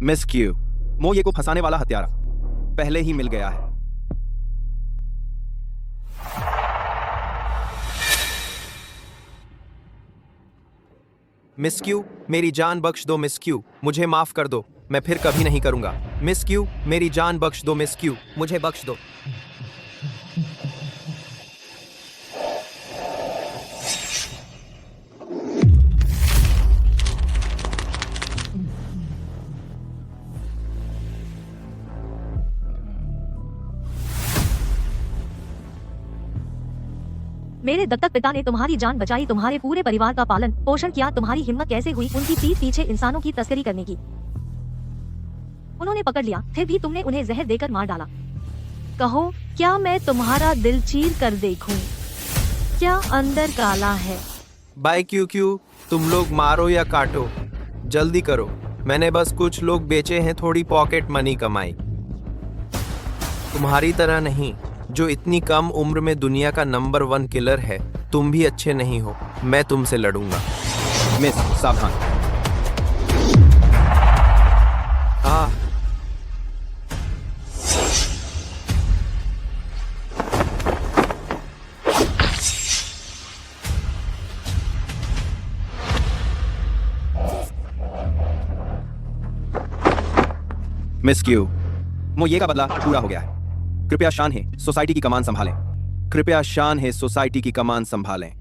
Miss Q, मोये को फंसाने वाला हत्यारा पहले ही मिल गया है। मिस क्यू, मेरी जान बख्श दो मिस क्यू, मुझे माफ कर दो, मैं फिर कभी नहीं करूंगा। मिस क्यू, मेरी जान बख्श दो मिस क्यू, मुझे बख्श दो। मेरे दत्तक पिता ने तुम्हारी जान बचाई, तुम्हारे पूरे परिवार का पालन पोषण किया। तुम्हारी हिम्मत कैसे हुई उनकी पीठ पीछे इंसानों की तस्करी करने की? उन्होंने पकड़ लिया, फिर भी तुमने उन्हें जहर देकर मार डाला। कहो, क्या मैं तुम्हारा दिल चीर कर देखूं? क्या अंदर काला है? बाय क्यू क्यू, तुम लोग मारो या काटो, जल्दी करो। मैंने बस कुछ लोग बेचे हैं, थोड़ी पॉकेट मनी कमाई। तुम्हारी तरह नहीं, जो इतनी कम उम्र में दुनिया का नंबर 1 किलर है। तुम भी अच्छे नहीं हो, मैं तुमसे लड़ूंगा। मिस, सावधान। मिस क्यू, मोये का बदला पूरा हो गया है। कृपया शान है सोसाइटी की कमान संभालें। कृपया शान है सोसाइटी की कमान संभालें।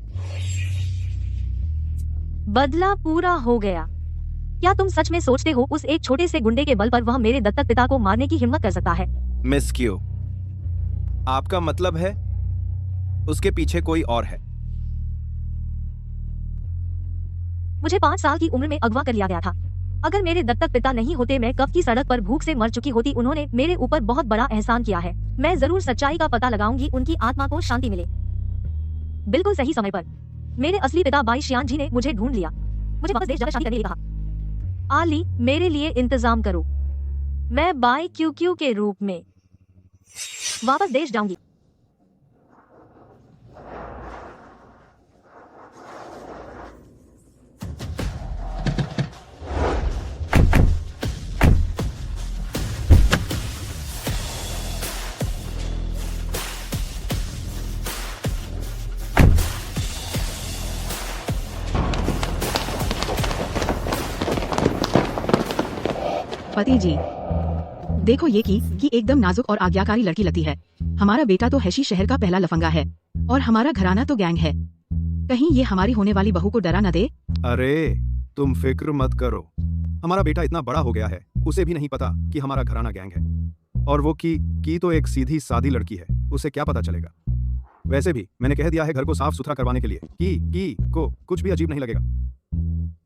बदला पूरा हो गया? क्या तुम सच में सोचते हो उस एक छोटे से गुंडे के बल पर वह मेरे दत्तक पिता को मारने की हिम्मत कर सकता है? मिस क्यू, आपका मतलब है उसके पीछे कोई और है? मुझे 5 साल की उम्र में अगवा कर लिया गया था। अगर मेरे दत्तक पिता नहीं होते, मैं कब की सड़क पर भूख से मर चुकी होती। उन्होंने मेरे ऊपर बहुत बड़ा एहसान किया है। मैं जरूर सच्चाई का पता लगाऊंगी, उनकी आत्मा को शांति मिले। बिल्कुल सही समय पर मेरे असली पिता बाई शियान जी ने मुझे ढूंढ लिया, मुझे वापस देश जाकर शादी करने के लिए कहा। आली, मेरे लिए इंतजाम करो। मैं बाई क्यू क्यू के रूप में वापस देश जाऊंगी। पति जी, देखो ये कि एकदम नाजुक और आज्ञाकारी लड़की लगती है। हमारा बेटा तो हैशी शहर का पहला लफंगा है और हमारा घराना तो गैंग है। कहीं ये हमारी होने वाली बहू को डरा न दे। अरे तुम फिक्र मत करो, हमारा बेटा इतना बड़ा हो गया है, उसे भी नहीं पता कि हमारा घराना गैंग है। और वो की तो एक सीधी सादी लड़की है, उसे क्या पता चलेगा। वैसे भी मैंने कह दिया है घर को साफ सुथरा करवाने के लिए। की को कुछ भी अजीब नहीं लगेगा।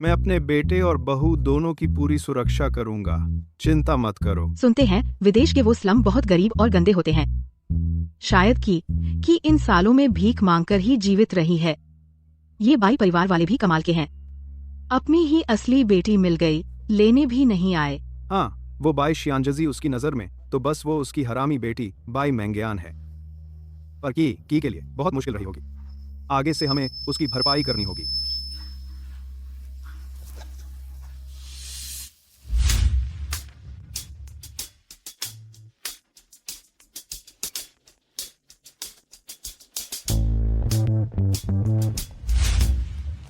मैं अपने बेटे और बहू दोनों की पूरी सुरक्षा करूंगा, चिंता मत करो। सुनते हैं विदेश के वो स्लम बहुत गरीब और गंदे होते हैं। शायद कि इन सालों में भीख मांगकर ही जीवित रही है। ये बाई परिवार वाले भी कमाल के हैं, अपनी ही असली बेटी मिल गई, लेने भी नहीं आए। हाँ, वो बाई शियानजजी उसकी नजर में तो बस वो उसकी हरामी बेटी बाई मेंगयान है। पर की के लिए बहुत मुश्किल रही होगी। आगे से हमें उसकी भरपाई करनी होगी।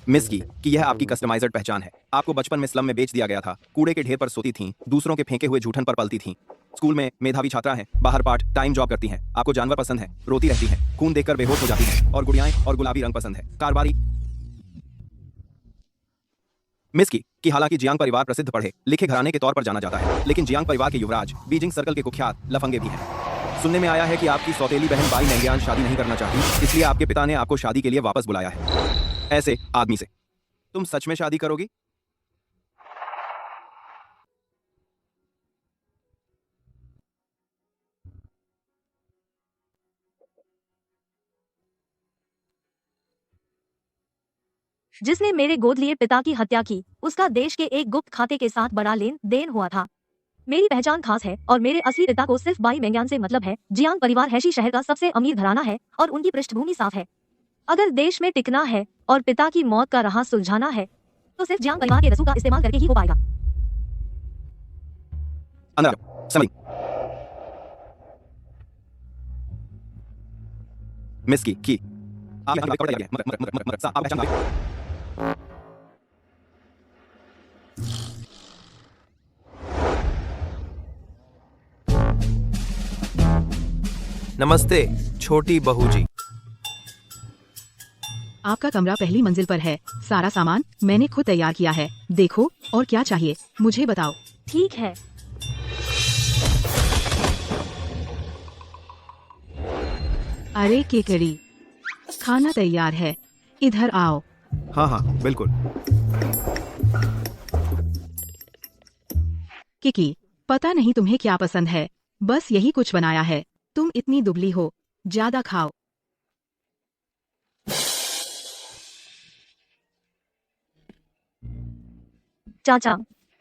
मिस की कि यह आपकी कस्टमाइज्ड पहचान है। आपको बचपन में स्लम में बेच दिया गया था, कूड़े के ढेर पर सोती थीं, दूसरों के फेंके हुए जूठन पर पलती थीं। स्कूल में मेधावी छात्रा हैं, बाहर पार्ट टाइम जॉब करती हैं। आपको जानवर पसंद है, रोती रहती हैं, खून देखकर बेहोश हो जाती हैं और गुड़ियाएं और गुलाबी रंग पसंद है। कारोबारी मिस की हालांकि जियांग परिवार प्रसिद्ध पढ़े लिखे घराने के तौर पर जाना जाता है, लेकिन जियांग परिवार के युवराज बीजिंग सर्कल के कुख्यात लफंगे भी हैं। सुनने में आया है कि आपकी सौतेली बहन बाई मेंगयान शादी नहीं करना चाहती, इसलिए आपके पिता ने आपको शादी के लिए वापस बुलाया है। ऐसे आदमी से तुम सच में शादी करोगी? जिसने मेरे गोद लिए पिता की हत्या की, उसका देश के एक गुप्त खाते के साथ बड़ा लेन देन हुआ था। मेरी पहचान खास है और मेरे असली पिता को सिर्फ बाई मेंगयान से मतलब है। जियांग परिवार हैशी शहर का सबसे अमीर घराना है और उनकी पृष्ठभूमि साफ है। अगर देश में टिकना है और पिता की मौत का राज सुलझाना है, तो सिर्फ जियांग परिवार के रसूख का इस्तेमाल करके ही हो पाएगा। अंदर आओ, समझ। मिस की आप यहाँ कपड़े लगे मर सा आप पहचान। नमस्ते छोटी बहू जी। आपका कमरा पहली मंजिल पर है। सारा सामान मैंने खुद तैयार किया है। देखो और क्या चाहिए मुझे बताओ। ठीक है। अरे केकड़ी, खाना तैयार है, इधर आओ। हाँ हाँ बिल्कुल। किकी, पता नहीं तुम्हें क्या पसंद है, बस यही कुछ बनाया है। तुम इतनी दुबली हो, ज्यादा खाओ। चाचा,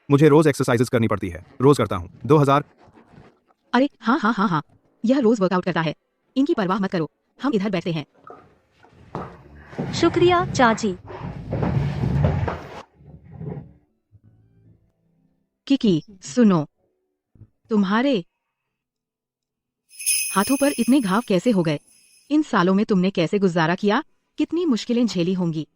मुझे रोज एक्सरसाइजेस करनी पड़ती है, रोज करता हूँ। 2000। अरे हाँ हाँ हाँ हाँ, यह रोज वर्कआउट करता है। इनकी परवाह मत करो, हम इधर बैठते हैं। शुक्रिया चाची। किकी सुनो, तुम्हारे हाथों पर इतने घाव कैसे हो गए? इन सालों में तुमने कैसे गुजारा किया? कितनी मुश्किलें झेली होंगी।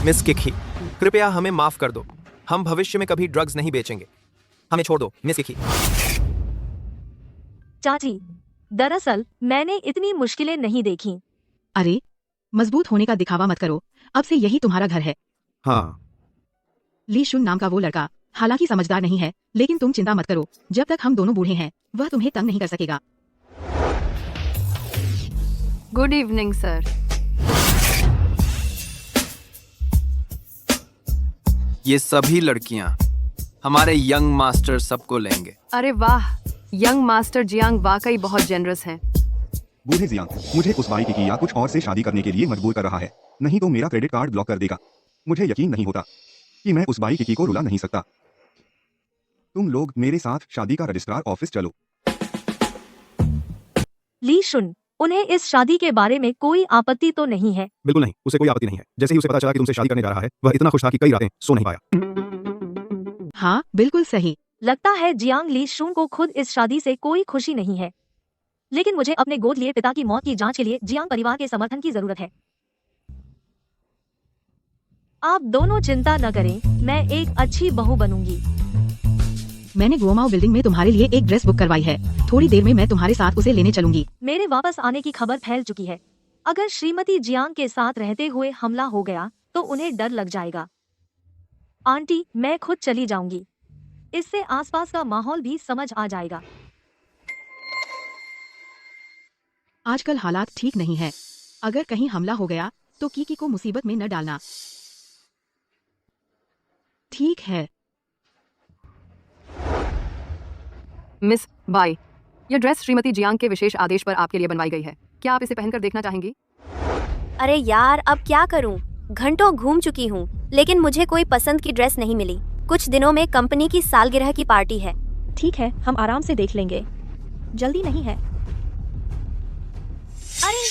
मिस किकी, कृपया हमें माफ कर दो। हम भविष्य में कभी ड्रग्स नहीं बेचेंगे। हमें छोड़ दो मिस किकी। चाची, दरअसल मैंने इतनी मुश्किलें नहीं देखी। अरे मजबूत होने का दिखावा मत करो, अब से यही तुम्हारा घर है। हाँ ली शुन नाम का वो लड़का हालांकि समझदार नहीं है, लेकिन तुम चिंता मत करो, जब तक हम दोनों बूढ़े हैं वह तुम्हें तंग नहीं कर सकेगा। Good evening sir. ये सभी लड़कियां हमारे यंग मास्टर सबको लेंगे। अरे वाह, यंग मास्टर जियांग वाकई बहुत जेनरस हैं। बूढ़े जियांग मुझे उस बाई की या कुछ और से शादी करने के लिए मजबूर कर रहा है, नहीं तो मेरा क्रेडिट कार्ड ब्लॉक कर देगा। मुझे यकीन नहीं होता कि मैं उस बाई की को रुला नहीं सकता। तुम लोग मेरे साथ शादी का रजिस्ट्रार ऑफिस चलो। ली शुन, उन्हें इस शादी के बारे में कोई आपत्ति तो नहीं है? बिल्कुल नहीं, उसे कोई आपत्ति नहीं है। जैसे ही उसे पता चला कि तुमसे शादी करने जा रहा है, वह इतना खुश था कि कई रातें सो नहीं पाया। हाँ बिल्कुल सही। लगता है जियांग ली शुन को खुद इस शादी से कोई खुशी नहीं है, लेकिन मुझे अपने गोद लिए पिता की मौत की जांच के लिए जियांग परिवार के समर्थन की जरूरत है। आप दोनों चिंता न करें, मैं एक अच्छी बहू बनूंगी। मैंने गुओमाओ बिल्डिंग में तुम्हारे लिए एक ड्रेस बुक करवाई है, थोड़ी देर में मैं तुम्हारे साथ उसे लेने चलूंगी। मेरे वापस आने की खबर फैल चुकी है। अगर श्रीमती जियांग के साथ रहते हुए हमला हो गया तो उन्हें डर लग जाएगा। आंटी, मैं खुद चली जाऊंगी, इससे आसपास का माहौल भी समझ आ जाएगा। आजकल हालात ठीक नहीं है, अगर कहीं हमला हो गया तो कीकी को मुसीबत में न डालना। ठीक है। मिस बाई, यह ड्रेस श्रीमती जियांग के विशेष आदेश पर आपके लिए बनवाई गई है। क्या आप इसे पहनकर देखना चाहेंगी? अरे यार, अब क्या करूं? घंटों घूम चुकी हूं, लेकिन मुझे कोई पसंद की ड्रेस नहीं मिली। कुछ दिनों में कंपनी की सालगिरह की पार्टी है। ठीक है, हम आराम से देख लेंगे, जल्दी नहीं है। अरे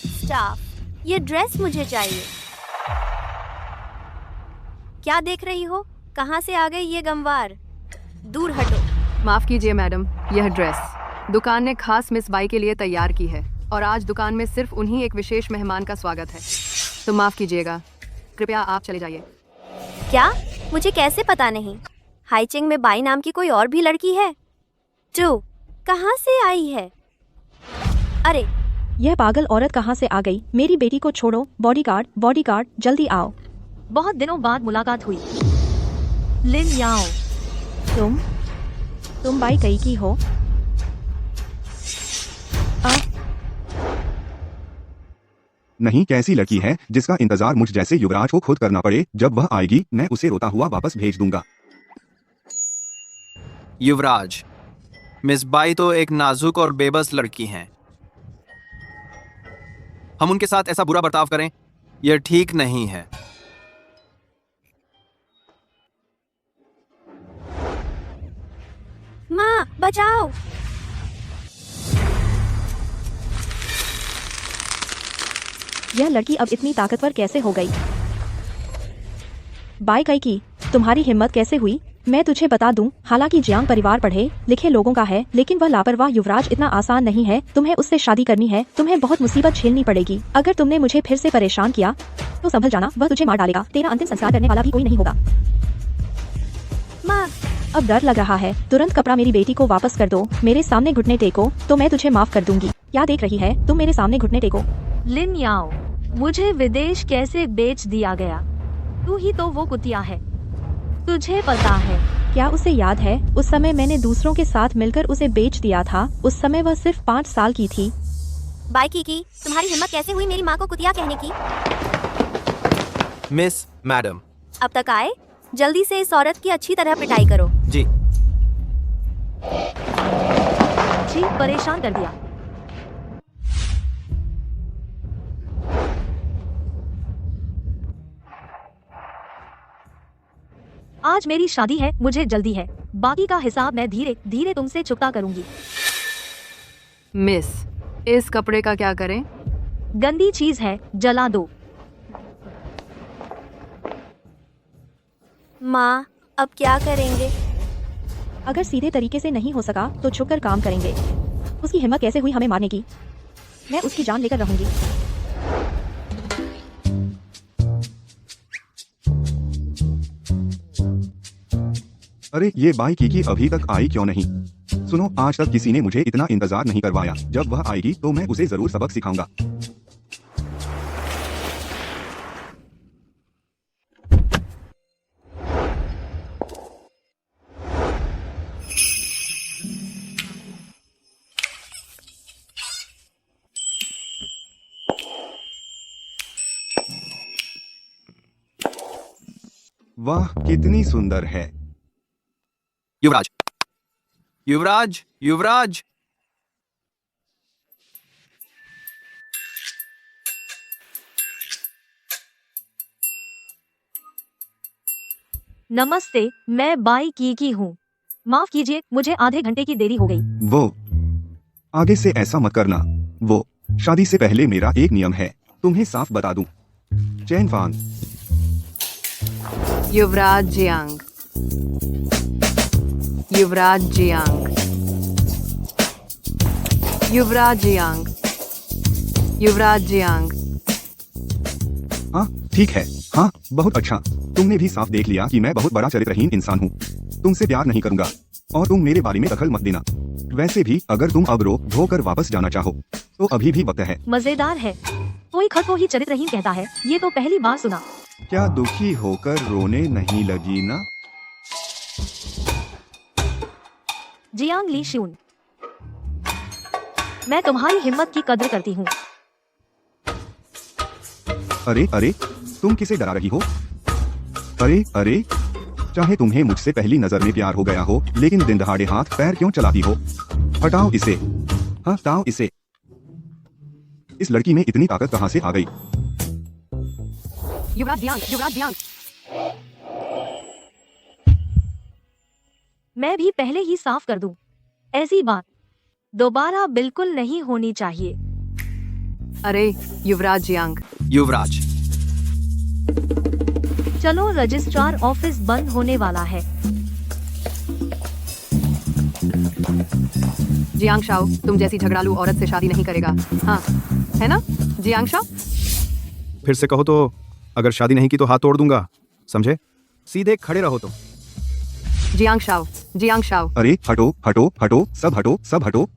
स्टाफ, ये ड्रेस मुझे चाहिए। क्या देख रही हो? कहाँ से आ गई ये गंवार? दूर हटो। माफ कीजिए मैडम, यह ड्रेस दुकान ने खास मिस बाई के लिए तैयार की है और आज दुकान में सिर्फ उन्हीं एक विशेष मेहमान का स्वागत है, तो माफ कीजिएगा, कृपया आप चले जाइए। क्या? मुझे कैसे पता नहीं? हाईचिंग में बाई नाम की कोई और भी लड़की है जो कहाँ से आई है? अरे यह पागल औरत कहाँ से आ गई? मेरी बेटी को छोड़ो। बॉडीगार्ड, जल्दी आओ। बहुत दिनों बाद मुलाकात हुई। लिन याओ, तुम बाई कई की हो? नहीं, कैसी लड़की है जिसका इंतजार मुझ जैसे युवराज को खुद करना पड़े? जब वह आएगी मैं उसे रोता हुआ वापस भेज दूंगा। युवराज, मिस बाई तो एक नाजुक और बेबस लड़की हैं। हम उनके साथ ऐसा बुरा बर्ताव करें, यह ठीक नहीं है। माँ बचाओ। यह लड़की अब इतनी ताकतवर कैसे हो गई? बाई कई की, तुम्हारी हिम्मत कैसे हुई? मैं तुझे बता दूं, हालांकि जियांग परिवार पढ़े लिखे लोगों का है, लेकिन वह लापरवाह युवराज इतना आसान नहीं है। तुम्हें उससे शादी करनी है, तुम्हें बहुत मुसीबत झेलनी पड़ेगी। अगर तुमने मुझे फिर से परेशान किया तो संभल जाना, वह तुझे मार डालेगा। तेरा अंतिम संस्कार करने वाला भी कोई नहीं होगा। माँ, अब डर लग रहा है, तुरंत कपड़ा मेरी बेटी को वापस कर दो। मेरे सामने घुटने टेको तो मैं तुझे माफ कर दूंगी। क्या देख रही है? तुम मेरे सामने घुटने टेको। लिन याओ, मुझे विदेश कैसे बेच दिया गया? तू ही तो वो कुतिया है, तुझे पता है। क्या उसे याद है? उस समय मैंने दूसरों के साथ मिलकर उसे बेच दिया था। उस समय वह सिर्फ 5 साल की थी। बाई की, तुम्हारी हिम्मत कैसे हुई मेरी माँ को कुतिया कहने की? Miss madam. अब तक आए? जल्दी से इस औरत की अच्छी तरह पिटाई करो। जी। जी, परेशान कर दिया। आज मेरी शादी है, मुझे जल्दी है। बाकी का हिसाब मैं धीरे धीरे तुमसे चुकता करूंगी। मिस, इस कपड़े का क्या करें? गंदी चीज है, जला दो। माँ, अब क्या करेंगे? अगर सीधे तरीके से नहीं हो सका तो छुपकर काम करेंगे। उसकी हिम्मत कैसे हुई हमें मारने की? मैं उसकी जान लेकर रहूंगी। अरे ये बाई की अभी तक आई क्यों नहीं? सुनो, आज तक किसी ने मुझे इतना इंतजार नहीं करवाया। जब वह आएगी तो मैं उसे जरूर सबक सिखाऊंगा। वाह, कितनी सुंदर है। युवराज, युवराज, युवराज। नमस्ते, मैं बाई की हूँ। माफ कीजिए, मुझे आधे घंटे की देरी हो गई। वो आगे से ऐसा मत करना। वो शादी से पहले मेरा एक नियम है, तुम्हें साफ बता दूं। चैन फान। युवराज जियांग, युवराज जियांग, युवराज जियांग, युवराज जियांग। हाँ ठीक है, हाँ बहुत अच्छा। तुमने भी साफ देख लिया कि मैं बहुत बड़ा चरित्रहीन इंसान हूँ। तुमसे प्यार नहीं करूंगा और तुम मेरे बारे में दखल मत देना। वैसे भी अगर तुम अब रो धोकर वापस जाना चाहो तो अभी भी वक्त है। मजेदार है, कोई खत को ही चरित्रहीन कहता है। ये तो पहली बार सुना। क्या दुखी होकर रोने नहीं लगी ना? जियांग ली शून, मैं तुम्हारी हिम्मत की कदर करती हूँ। अरे अरे, तुम किसे डरा रही हो? अरे अरे, चाहे तुम्हें मुझसे पहली नजर में प्यार हो गया हो, लेकिन दिन दहाड़े हाथ पैर क्यों चलाती हो? हटाओ इसे, हटाओ इसे। इस लड़की में इतनी ताकत कहाँ से आ गई? युवराज जियांग, युवराज जियांग। मैं भी पहले ही साफ कर दूं, ऐसी बात दोबारा बिल्कुल नहीं होनी चाहिए। अरे युवराज जियांग। युवराज, चलो, रजिस्ट्रार ऑफिस बंद होने वाला है। जियांग शाओ तुम जैसी झगड़ालू औरत से शादी नहीं करेगा, हाँ है ना जियांग शाओ? फिर से कहो तो, अगर शादी नहीं की तो हाथ तोड़ दूंगा, समझे? सीधे खड़े रहो तुम। Jiang Shao, Jiang Shao. अरे हटो हटो हटो, सब हटो, सब हटो।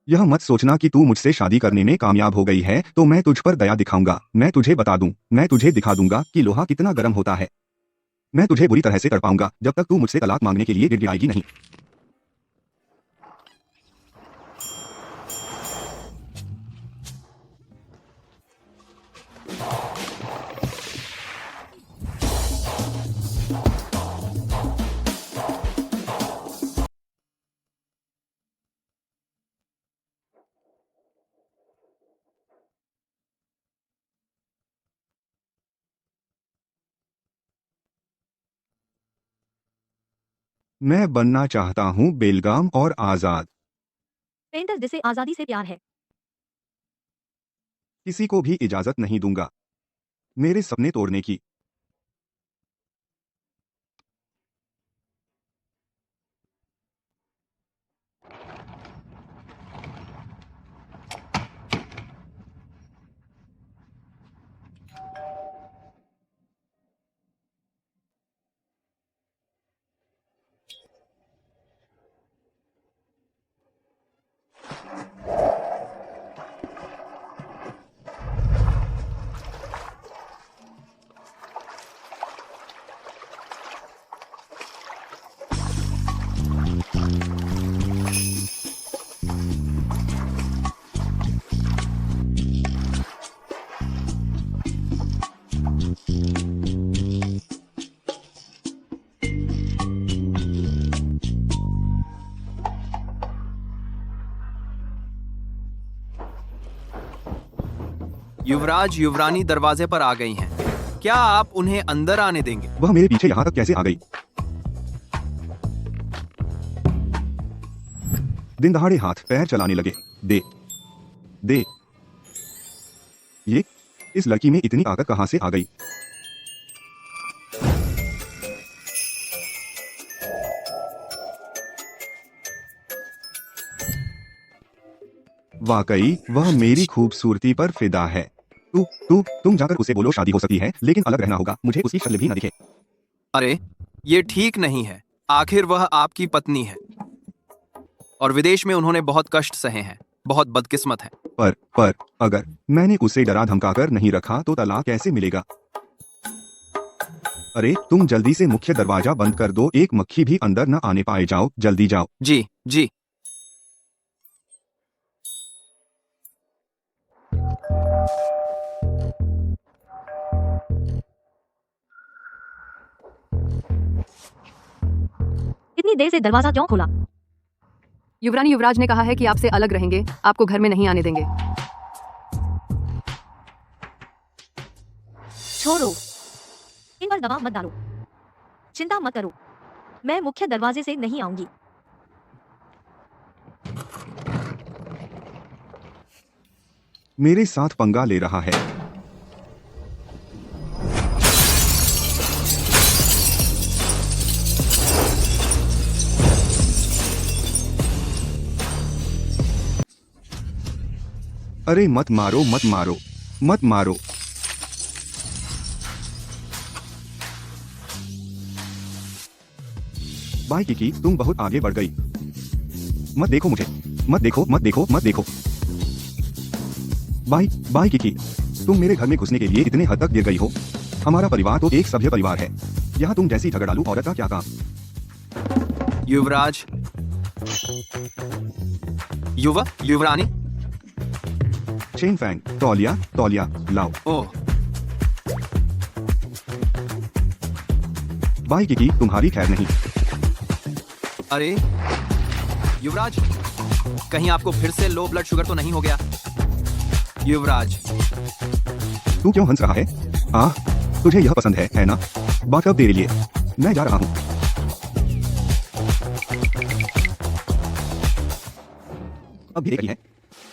यह मत सोचना कि तू मुझसे शादी करने में कामयाब हो गई है तो मैं तुझ पर दया दिखाऊंगा। मैं तुझे बता दूं, मैं तुझे दिखा दूंगा कि लोहा कितना गर्म होता है। मैं तुझे बुरी तरह से तड़पाऊंगा जब तक तू मुझसे तलाक मांगने के लिए गिड़गिड़ाएगी नहीं। मैं बनना चाहता हूँ बेलगाम और आजाद। पेंटर जिसे आजादी से प्यार है। किसी को भी इजाजत नहीं दूंगा मेरे सपने तोड़ने की। युवराज युवरानी दरवाजे पर आ गई हैं। क्या आप उन्हें अंदर आने देंगे? वह मेरे पीछे यहाँ तक कैसे आ गई? दिन दहाड़े हाथ पैर चलाने लगे। दे दे ये इस लड़की में इतनी ताकत कहाँ से आ गई? वाकई वह मेरी खूबसूरती पर फिदा है। तुम जाकर उसे बोलो शादी हो सकती है लेकिन अलग रहना होगा, मुझे उसकी शक्ल भी ना दिखे। अरे ये ठीक नहीं है। आखिर वह आपकी पत्नी है और विदेश में उन्होंने बहुत कष्ट सहे हैं। बहुत बदकिस्मत है। पर अगर मैंने उसे डरा धमकाकर नहीं रखा तो तलाक कैसे मिलेगा? अरे तुम जल्दी से मुख्य दरवाजा बंद कर दो, एक मक्खी भी अंदर न आने पाए। जाओ जल्दी जाओ। जी जी। इतनी देर से दरवाजा क्यों खोला? युवरानी युवराज ने कहा है कि आपसे अलग रहेंगे, आपको घर में नहीं आने देंगे। छोड़ो, इन पर दबाव मत डालो। चिंता मत करो, मैं मुख्य दरवाजे से नहीं आऊंगी। मेरे साथ पंगा ले रहा है। अरे मत मारो मत मारो मत मारो। बाय किकी, तुम बहुत आगे बढ़ गई। मत देखो मुझे, मत देखो मत देखो मत देखो। बाय किकी, तुम मेरे घर में घुसने के लिए इतने हद तक गिर गई हो। हमारा परिवार तो एक सभ्य परिवार है, यहाँ तुम जैसी झगड़ालू औरत का क्या काम? युवराज युवरानी। चेन फैंग, तौलिया तौलिया लाओ। ओह बाय किकी, तुम्हारी खैर नहीं। अरे युवराज, कहीं आपको फिर से लो ब्लड शुगर तो नहीं हो गया? युवराज तू क्यों हंस रहा है? तुझे यह पसंद है ना? बात अब तेरे लिए। मैं जा रहा हूँ। अब भी देख रही है?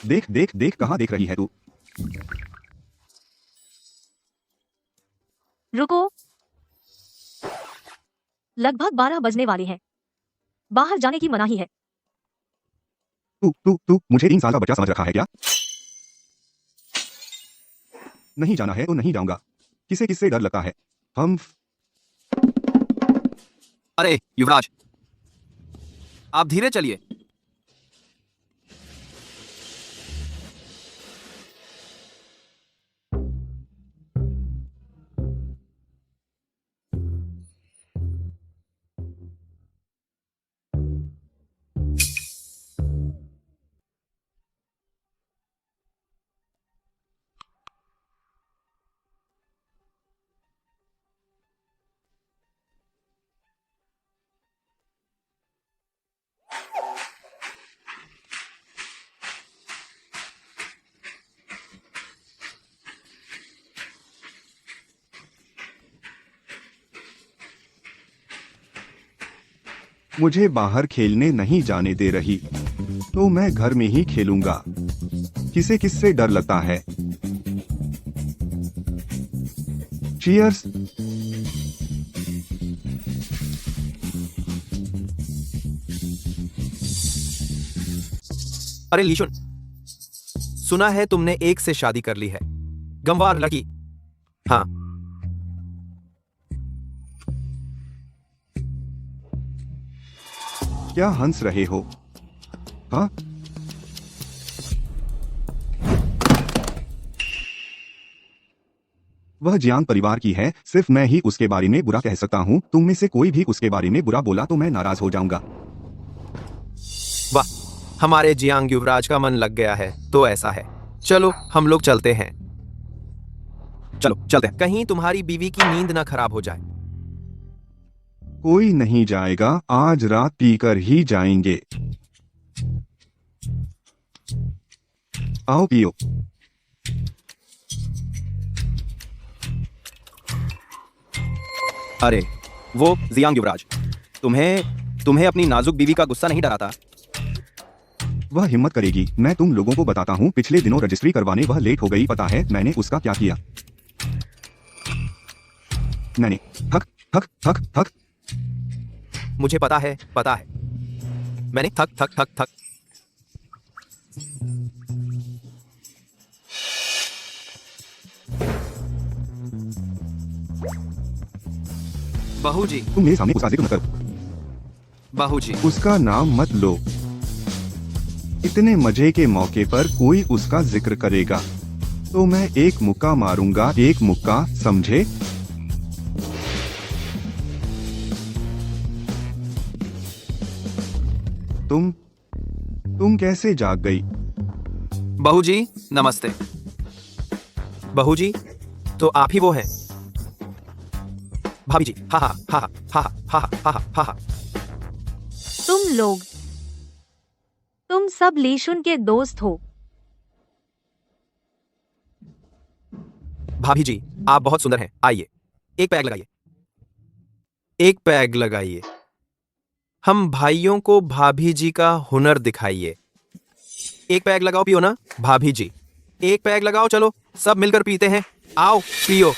देख देख देख, कहाँ देख रही है तू? रुको, लगभग 12 बजने वाले हैं। बाहर जाने की मनाही है। तू मुझे 3 साल का बच्चा समझ रखा है क्या? नहीं जाना है तो नहीं जाऊंगा। किसे किससे डर लगता है? हम अरे युवराज, आप धीरे चलिए। मुझे बाहर खेलने नहीं जाने दे रही, तो मैं घर में ही खेलूंगा। किसे किससे डर लगता है? चीयर्स। अरे लीशुन, सुना है तुमने एक से शादी कर ली है। गंवार लड़की। हाँ। क्या हंस रहे हो? हाँ? वह जियांग परिवार की है, सिर्फ मैं ही उसके बारे में बुरा कह सकता हूँ। तुम में से कोई भी उसके बारे में बुरा बोला तो मैं नाराज हो जाऊंगा। वाह, हमारे जियांग युवराज का मन लग गया है, तो ऐसा है। चलो हम लोग चलते हैं। चलो चलते हैं, कहीं तुम्हारी बीवी की नींद ना खराब हो जाए। कोई नहीं जाएगा, आज रात पीकर ही जाएंगे। आओ पियो। अरे वो जियांग युवराज, तुम्हें अपनी नाजुक बीवी का गुस्सा नहीं डराता? वह हिम्मत करेगी। मैं तुम लोगों को बताता हूँ, पिछले दिनों रजिस्ट्री करवाने वह लेट हो गई। पता है मैंने उसका क्या किया? मैंने थक थक थक थक मुझे पता है। मैंने थक थक थक थक बहू जी, तुम मेरे सामने उसका जिक्र मत करो। बहू जी, उसका नाम मत लो। इतने मजे के मौके पर कोई उसका जिक्र करेगा तो मैं एक मुक्का मारूंगा, एक मुक्का, समझे? तुम कैसे जाग गई? बहू जी नमस्ते। बहू जी, तो आप ही वो हैं? भाभी जी, हा हा हा हा हा हा हा हा। तुम सब लीशुन के दोस्त हो। भाभी जी, आप बहुत सुंदर हैं। आइए, एक पैग लगाइए। एक पैग लगाइए। हम भाइयों को भाभी जी का हुनर दिखाइए। एक पैग लगाओ, पियो ना भाभी जी। एक पैग लगाओ, चलो सब मिलकर पीते हैं। आओ पियो।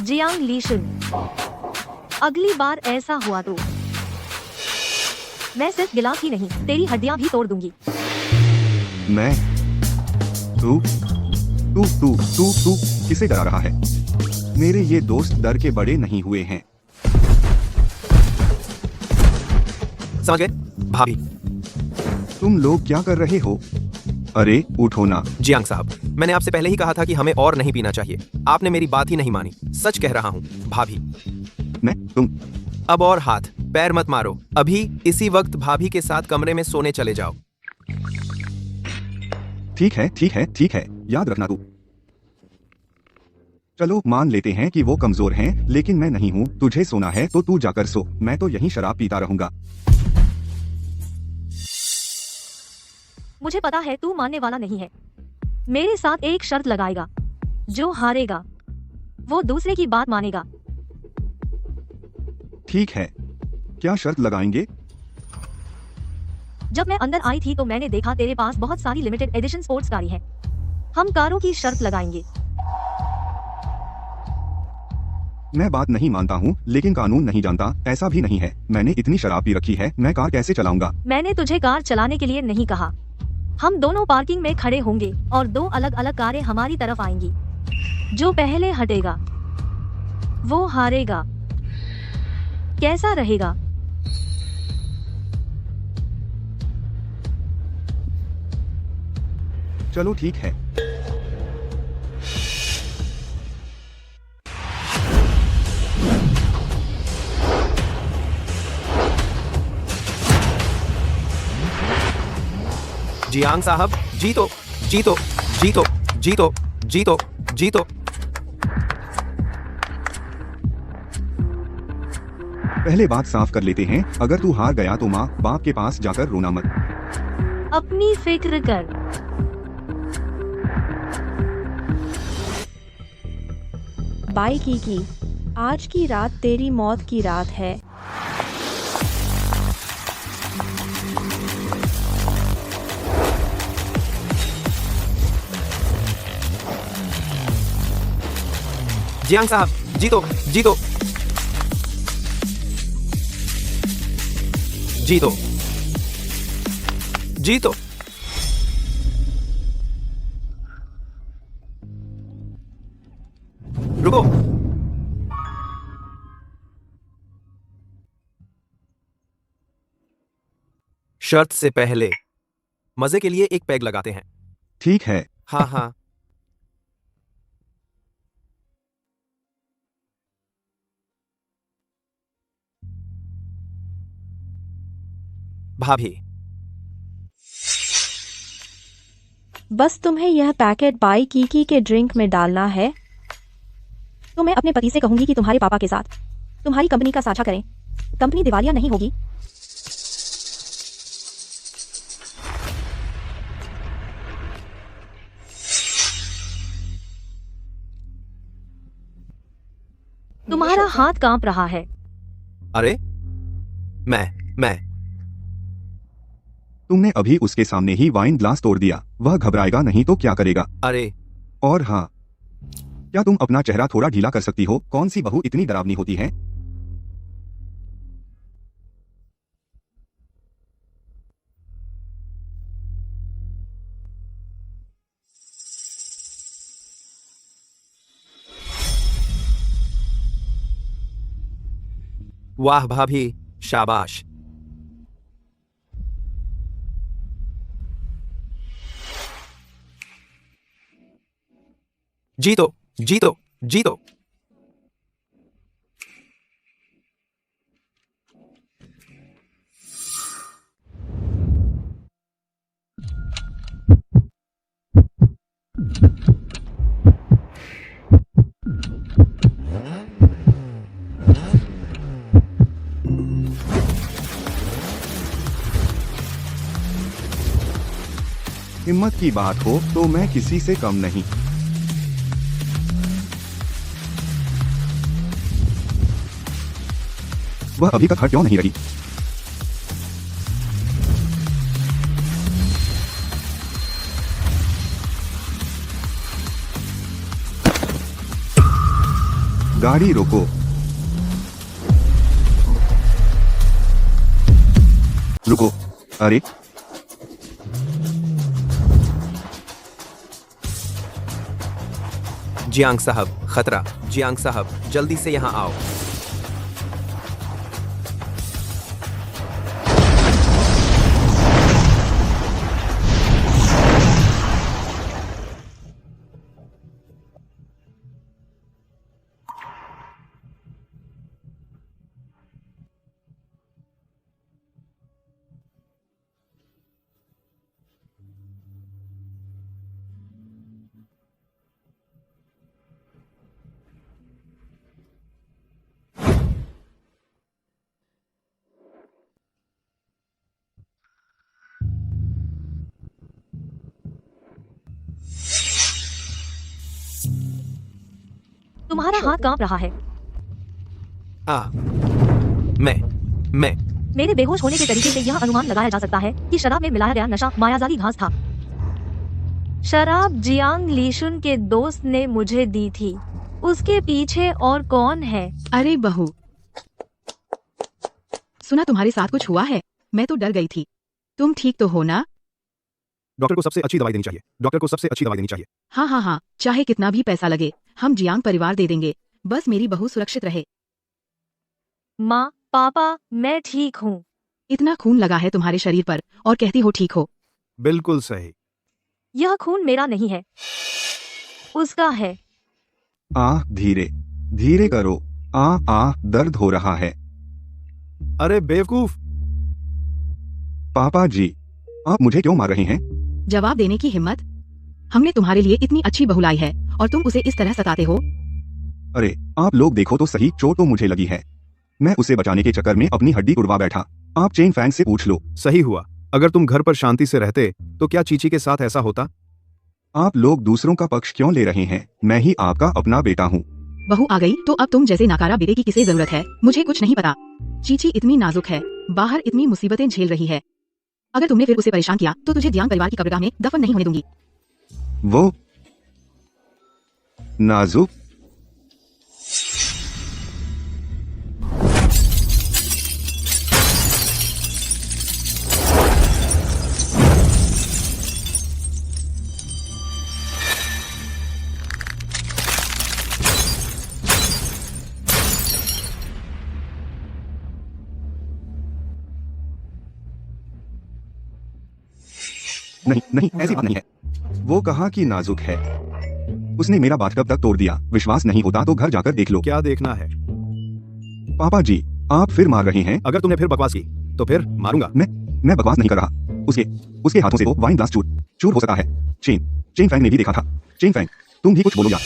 जियांग लीशुन, अगली बार ऐसा हुआ तो मैं सिर्फ गिलास ही नहीं, तेरी हड्डियां भी तोड़ दूंगी। मैं? तू किसे डरा रहा है? मेरे ये दोस्त डर के बड़े नहीं हुए हैं। समझ गए भाभी? तुम लोग क्या कर रहे हो? अरे उठो ना। जियांग साहब, मैंने आपसे पहले ही कहा था कि हमें और नहीं पीना चाहिए। आपने मेरी बात ही नहीं मानी। सच कह रहा हूँ भाभी। तुम अब और हाथ पैर मत मारो। अभी इसी वक्त भाभी के साथ कमरे में सोने चले जाओ। ठीक है, याद रखना तू। चलो मान लेते हैं कि वो कमजोर हैं, लेकिन मैं नहीं हूँ। तुझे सोना है तो तू जाकर सो, मैं तो यहीं शराब पीता रहूंगा। मुझे पता है तू मानने वाला नहीं है। मेरे साथ एक शर्त लगाएगा। जो हारेगा वो दूसरे की बात मानेगा। ठीक है, क्या शर्त लगाएंगे? जब मैं अंदर आई थी तो मैंने देखा तेरे पास बहुत सारी लिमिटेड एडिशन स्पोर्ट्स कारें हैं। हम कारों की शर्त लगाएंगे। मैं बात नहीं मानता हूँ, लेकिन कानून नहीं जानता ऐसा भी नहीं है। मैंने इतनी शराब पी रखी है, मैं कार कैसे चलाऊंगा? मैंने तुझे कार चलाने के लिए नहीं कहा। हम दोनों पार्किंग में खड़े होंगे और दो अलग अलग कारें हमारी तरफ आएंगी। जो पहले हटेगा वो हारेगा। कैसा रहेगा? चलो ठीक है। जियांग साहब, जीतो जीतो जीतो जीतो जीतो जीतो। पहले बात साफ कर लेते हैं, अगर तू हार गया तो माँ बाप के पास जाकर रोना मत। अपनी फिक्र कर। बाई की आज की रात तेरी मौत की रात है। जियांग साहब, जीतो जीतो जीतो जीतो। रुको, शर्त से पहले मजे के लिए एक पैग लगाते हैं। ठीक है। हाँ हाँ। भाभी, बस तुम्हें यह पैकेट बाई की के ड्रिंक में डालना है। तो मैं अपने पति से कहूंगी कि तुम्हारे पापा के साथ तुम्हारी कंपनी का साझा करें। कंपनी दिवालिया नहीं होगी। तुम्हारा हाथ कांप रहा है। अरे मैं तुमने अभी उसके सामने ही वाइन ग्लास तोड़ दिया। वह घबराएगा नहीं तो क्या करेगा? अरे और हाँ, क्या तुम अपना चेहरा थोड़ा ढीला कर सकती हो? कौन सी बहू इतनी डरावनी होती है? वाह भाभी, शाबाश। जीतो जीतो जीतो। हिम्मत की बात हो तो मैं किसी से कम नहीं। वह अभी तक हट क्यों नहीं रही? गाड़ी रोको। रुको। अरे जियांग साहब, खतरा। जियांग साहब, जल्दी से यहाँ आओ। तुम्हारा हाथ कांप रहा है। मैं मेरे बेहोश होने के तरीके से यह अनुमान लगाया जा सकता है कि शराब में मिलाया गया नशा मायाजाली घास था। शराब जियांग लीशुन के दोस्त ने मुझे दी थी। उसके पीछे और कौन है? अरे बहू, सुना तुम्हारे साथ कुछ हुआ है? मैं तो डर गई थी। तुम ठीक तो हो ना? डॉक्टर को सबसे अच्छी दवाई देनी चाहिए। डॉक्टर को सबसे अच्छी दवाई देनी चाहिए। हाँ हाँ हाँ, चाहे कितना भी पैसा लगे हम जियांग परिवार दे देंगे। बस मेरी बहू सुरक्षित रहे। माँ, पापा, मैं ठीक हूँ। इतना खून लगा है तुम्हारे शरीर पर और कहती हो ठीक हो। बिल्कुल सही। यह खून मेरा नहीं है, उसका है। धीरे धीरे करो। दर्द हो रहा है। अरे बेवकूफ! पापा जी, आप मुझे क्यों मार रहे हैं? जवाब देने की हिम्मत? हमने तुम्हारे लिए इतनी अच्छी बहू लाई है और तुम उसे इस तरह सताते हो। अरे आप लोग देखो तो सही, चोट तो मुझे लगी है। मैं उसे बचाने के चक्कर में अपनी हड्डी उड़वा बैठा। आप चेन फैंग से पूछ लो। सही हुआ। अगर तुम घर पर शांति से रहते तो क्या चीची के साथ ऐसा होता? आप लोग दूसरों का पक्ष क्यों ले रहे हैं? मैं ही आपका अपना बेटा हूँ। बहू आ गई तो अब तुम जैसे नाकारा बेटे की किसे जरूरत है? मुझे कुछ नहीं पता। चीची इतनी नाजुक है, बाहर इतनी मुसीबतें झेल रही है। अगर तुमने फिर उसे परेशान किया तो तुझे जियांग परिवार की कब्रगाह में दफन नहीं होने दूंगी। वो नाजुक? नहीं नहीं, ऐसी बात नहीं है। वो कहा कि नाजुक है। उसने मेरा बाथटब तक तोड़ दिया। विश्वास नहीं होता तो घर जाकर देख लो। क्या देखना है? पापा जी, आप फिर मार रहे हैं। अगर तुमने फिर बकवास की तो फिर मारूंगा। मैं बकवास नहीं कर रहा। उसके हाथों से तो वाइन ग्लास चूर हो सकता है। चेन फैंग ने भी देखा था। चेन फैंग, तुम भी कुछ बोलो यार।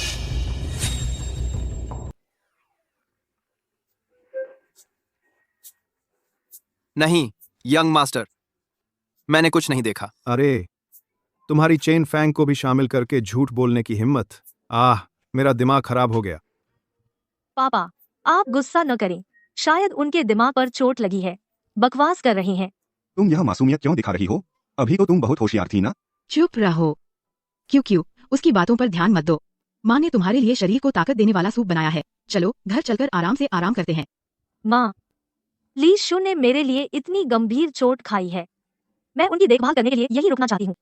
नहीं यंग मास्टर, मैंने कुछ नहीं देखा। अरे, तुम्हारी चेन फैंग को भी शामिल करके झूठ बोलने की हिम्मत। मेरा दिमाग खराब हो गया। पापा, आप गुस्सा न करें। शायद उनके दिमाग पर चोट लगी है। बकवास कर रहे हैं। तुम यह मासूमियत क्यों दिखा रही हो? अभी तो तुम बहुत होशियार थी ना। चुप रहो। क्यों उसकी बातों पर ध्यान मत दो। माँ ने तुम्हारे लिए शरीर को ताकत देने वाला सूप बनाया है। चलो घर चलकर आराम से आराम करते हैं। माँ, ली शु ने मेरे लिए इतनी गंभीर चोट खाई है। मैं उनकी देखभाल करने के लिए यही रुकना चाहती हूँ।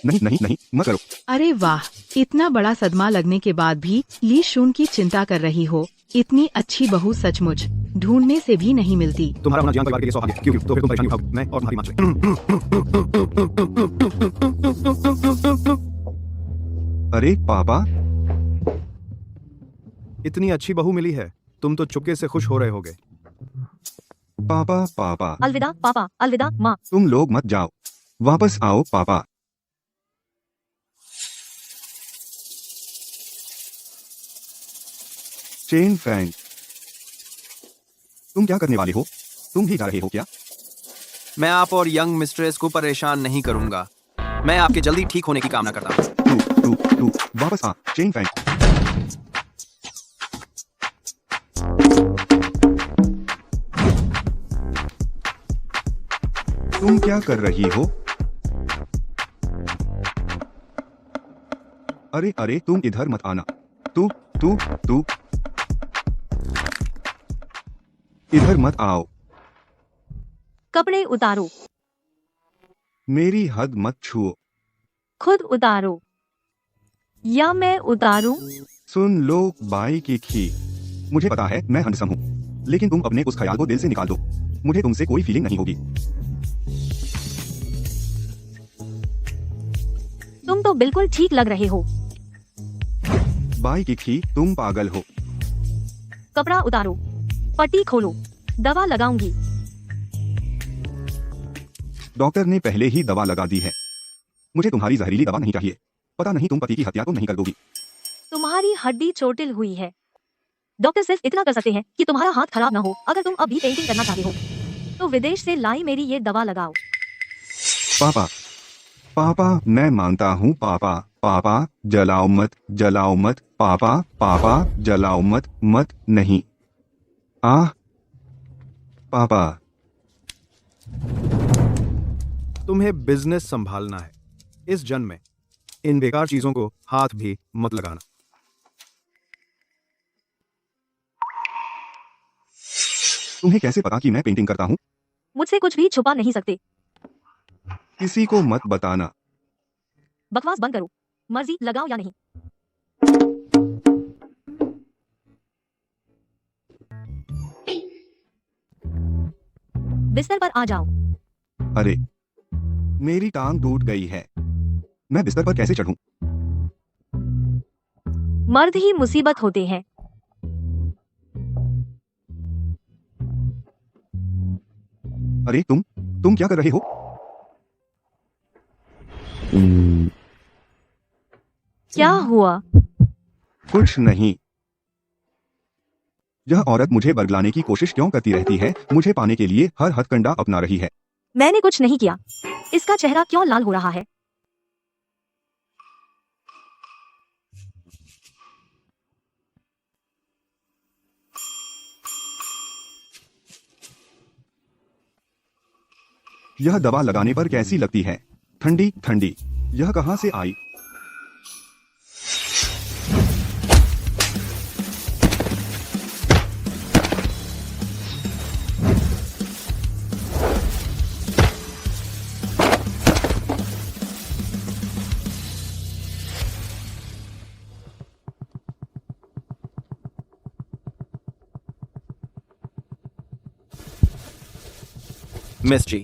नहीं नहीं नहीं, मत करो। अरे वाह, इतना बड़ा सदमा लगने के बाद भी ली शून की चिंता कर रही हो। इतनी अच्छी बहू सचमुच ढूंढने से भी नहीं मिलती। तुम्हारा होना जियांग परिवार के लिए सौभाग्य। क्यों? तो फिर तुम परेशानी उठाओगे, मैं और तुम्हारी माँ चले। अरे पापा, इतनी अच्छी बहू मिली है, तुम तो चुपके से खुश हो रहे होगे। पापा, अलविदा पापा, अलविदा माँ। तुम लोग मत जाओ, वापस आओ पापा। चेन फैंग, तुम क्या करने वाले हो? तुम भी जा रहे हो क्या? मैं आप और यंग मिस्ट्रेस को परेशान नहीं करूंगा। मैं आपके जल्दी ठीक होने की कामना करता हूँ। तू वापस आ, चेन फैंग। तुम क्या कर रही हो? अरे तुम इधर मत आना। तू इधर मत आओ। कपड़े उतारो। मेरी हद मत छुओ। खुद उतारो या मैं उतारूं? सुन लो बाई की खी, मुझे पता है मैं हैंडसम हूँ, लेकिन तुम अपने उस ख्याल को दिल से निकाल दो। मुझे तुमसे कोई फीलिंग नहीं होगी। तुम तो बिल्कुल ठीक लग रहे हो। बाई की खी, तुम पागल हो। कपड़ा उतारो, पट्टी खोलो, दवा लगाऊंगी। डॉक्टर ने पहले ही दवा लगा दी है। मुझे तुम्हारी जहरीली दवा नहीं चाहिए। पता नहीं तुम पति की हत्या तो नहीं कर दोगी। तुम्हारी हड्डी चोटिल हुई है। डॉक्टर सिर्फ इतना कर सकते हैं कि तुम्हारा हाथ खराब ना हो। अगर तुम अब भी पेंटिंग करना चाहते हो तो विदेश से लाई मेरी ये दवा लगाओ। पापा, मैं मानता हूँ पापा, जलाओ मत, पापा, जलाओ मत, नहीं। पापा, तुम्हें बिजनेस संभालना है। इस जन्म में इन बेकार चीजों को हाथ भी मत लगाना। तुम्हें कैसे पता कि मैं पेंटिंग करता हूँ? मुझसे कुछ भी छुपा नहीं सकते। किसी को मत बताना। बकवास बंद करो। मर्जी लगाओ या नहीं। बिस्तर पर आ जाओ। अरे, मेरी टांग टूट गई है। मैं बिस्तर पर कैसे चढ़ूं? मर्द ही मुसीबत होते हैं। अरे तुम क्या कर रहे हो? क्या हुआ? कुछ नहीं। यह औरत मुझे बरगलाने की कोशिश क्यों करती रहती है? मुझे पाने के लिए हर हथकंडा अपना रही है। मैंने कुछ नहीं किया। इसका चेहरा क्यों लाल हो रहा है? यह दवा लगाने पर कैसी लगती है? ठंडी ठंडी। यह कहाँ से आई? मिस जी,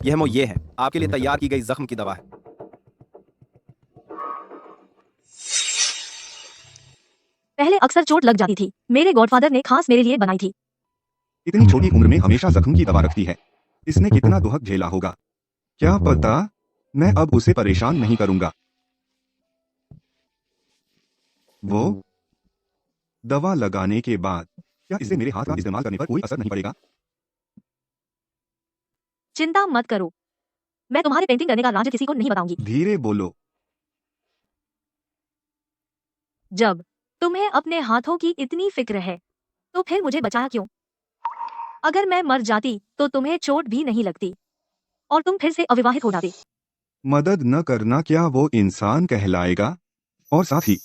यह ये है, आपके लिए तैयार की गई जख्म की दवा है। पहले अक्सर चोट लग जाती थी। मेरे गॉडफादर ने खास मेरे लिए बनाई थी। इतनी छोटी उम्र में हमेशा जख्म की दवा रखती है। इसने कितना दुहक झेला होगा। क्या पता, मैं अब उसे परेशान नहीं करूंगा। वो दवा लगाने के बाद क्या इससे मेरे हाथ का इस्तेमाल करने पर कोई असर नहीं पड़ेगा? चिंता मत करो, मैं तुम्हारे पेंटिंग करने का राज किसी को नहीं बताऊंगी। धीरे बोलो। जब तुम्हें अपने हाथों की इतनी फिक्र है, तो फिर मुझे बचाया क्यों? अगर मैं मर जाती तो तुम्हें चोट भी नहीं लगती और तुम फिर से अविवाहित हो जाते। मदद न करना क्या वो इंसान कहलाएगा? और साथ ही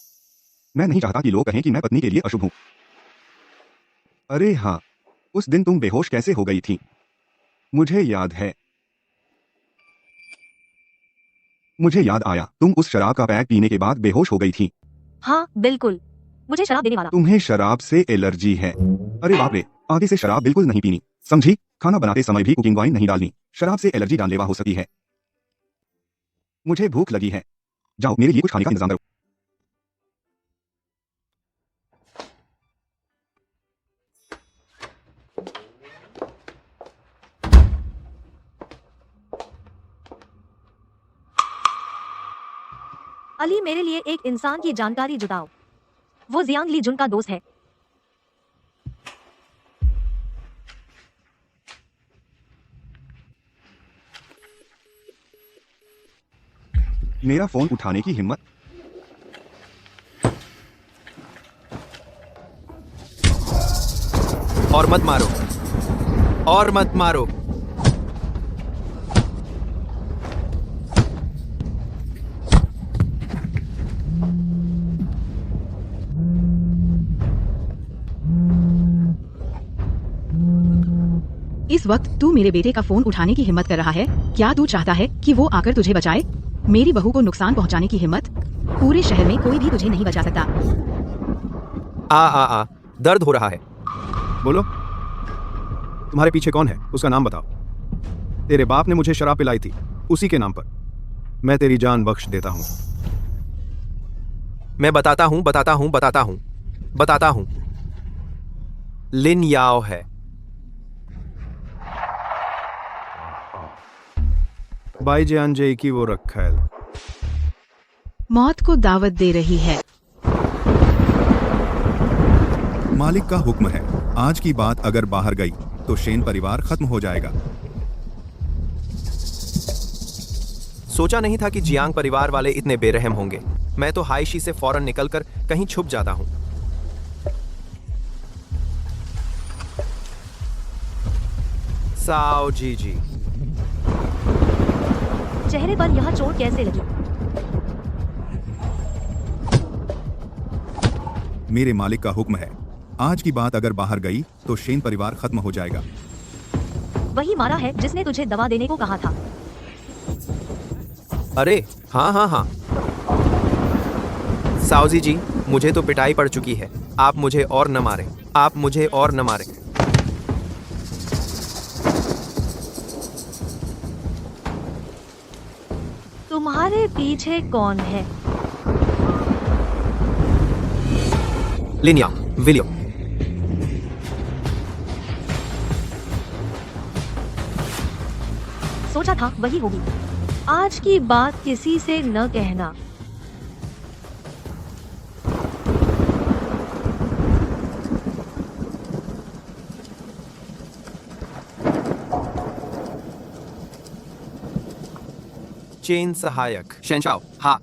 मैं नहीं चाहता कि लोग कहें कि मैं पत्नी के लिए अशुभ हूं। अरे हाँ, उस दिन तुम बेहोश कैसे हो गई थी? मुझे याद है। मुझे याद आया, तुम उस शराब का पैक पीने के बाद बेहोश हो गई थी। हाँ बिल्कुल, मुझे शराब देने वाला। तुम्हें शराब से एलर्जी है? अरे बाप रे, आगे से शराब बिल्कुल नहीं पीनी, समझी? खाना बनाते समय भी कुकिंग ऑयल नहीं डालनी। शराब से एलर्जी जानलेवा हो सकती है। मुझे भूख लगी है, जाओ मेरे लिए कुछ खाने का इंतजाम करो। अली, मेरे लिए एक इंसान की जानकारी जुटाओ। वो जियांग ली जुन का दोस्त है। मेरा फोन उठाने की हिम्मत? और मत मारो, और मत मारो। इस वक्त तू मेरे बेटे का फोन उठाने की हिम्मत कर रहा है? क्या तू चाहता है कि वो आकर तुझे बचाए? मेरी बहू को नुकसान पहुंचाने की हिम्मत? पूरे शहर में कोई भी तुझे नहीं बचा सकता। आ दर्द हो रहा है। बोलो, तुम्हारे पीछे कौन है? उसका नाम बताओ। तेरे बाप ने मुझे शराब पिलाई थी, उसी के नाम पर मैं तेरी जान बख्श देता हूँ। मैं बताता हूँ। लिन याओ है। बाई जान जे की वो रखैल मौत को दावत दे रही है। मालिक का हुक्म है, आज की बात अगर बाहर गई तो शेन परिवार खत्म हो जाएगा। सोचा नहीं था कि जियांग परिवार वाले इतने बेरहम होंगे। मैं तो हाइशी से फौरन निकलकर कहीं छुप जाता हूँ। साओ जी, चेहरे पर यह चोट कैसे लगी? मेरे मालिक का हुक्म है, आज की बात अगर बाहर गई तो शेन परिवार खत्म हो जाएगा। वही मारा है जिसने तुझे दवा देने को कहा था। अरे हाँ। साओजी जी, मुझे तो पिटाई पड़ चुकी है। आप मुझे और न मारें। तुम्हारे पीछे कौन है? लिनिया विलियो। सोचा था वही होगी। आज की बात किसी से न कहना। चेन सहायक। शहंशाह, हाँ,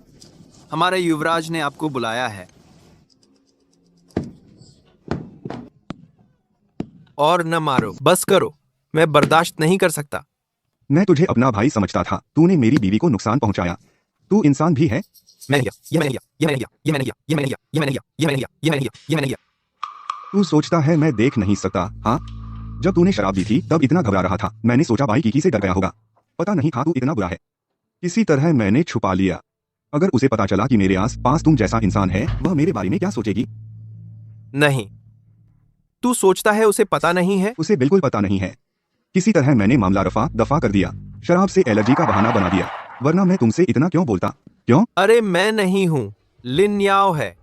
हमारे युवराज ने आपको बुलाया है। और न मारो, बस करो, मैं बर्दाश्त नहीं कर सकता। मैं तुझे अपना भाई समझता था, तूने मेरी बीवी को नुकसान पहुंचाया। तू इंसान भी है। मैंने किया, ये मैंने किया, ये मैंने किया, ये मैंने किया, ये मैंने किया, ये मैंने किया, ये मैंने किया, ये मैंने किया, ये मैंने किया। तू सोचता है मैं देख नहीं सकता? हाँ, जब तूने शराब दी थी तब इतना घबरा रहा था। मैंने सोचा भाई कीकी से डर गया होगा। पता नहीं था तू इतना बुरा है। किसी तरह मैंने छुपा लिया। अगर उसे पता चला कि मेरे आस पास तुम जैसा इंसान है, वह मेरे बारे में क्या सोचेगी? नहीं, तू सोचता है उसे पता नहीं है? उसे बिल्कुल पता नहीं है। किसी तरह मैंने मामला रफा दफा कर दिया। शराब से एलर्जी का बहाना बना दिया, वरना मैं तुमसे इतना क्यों बोलता? क्यों? अरे मैं नहीं हूं, लिन्याओ है।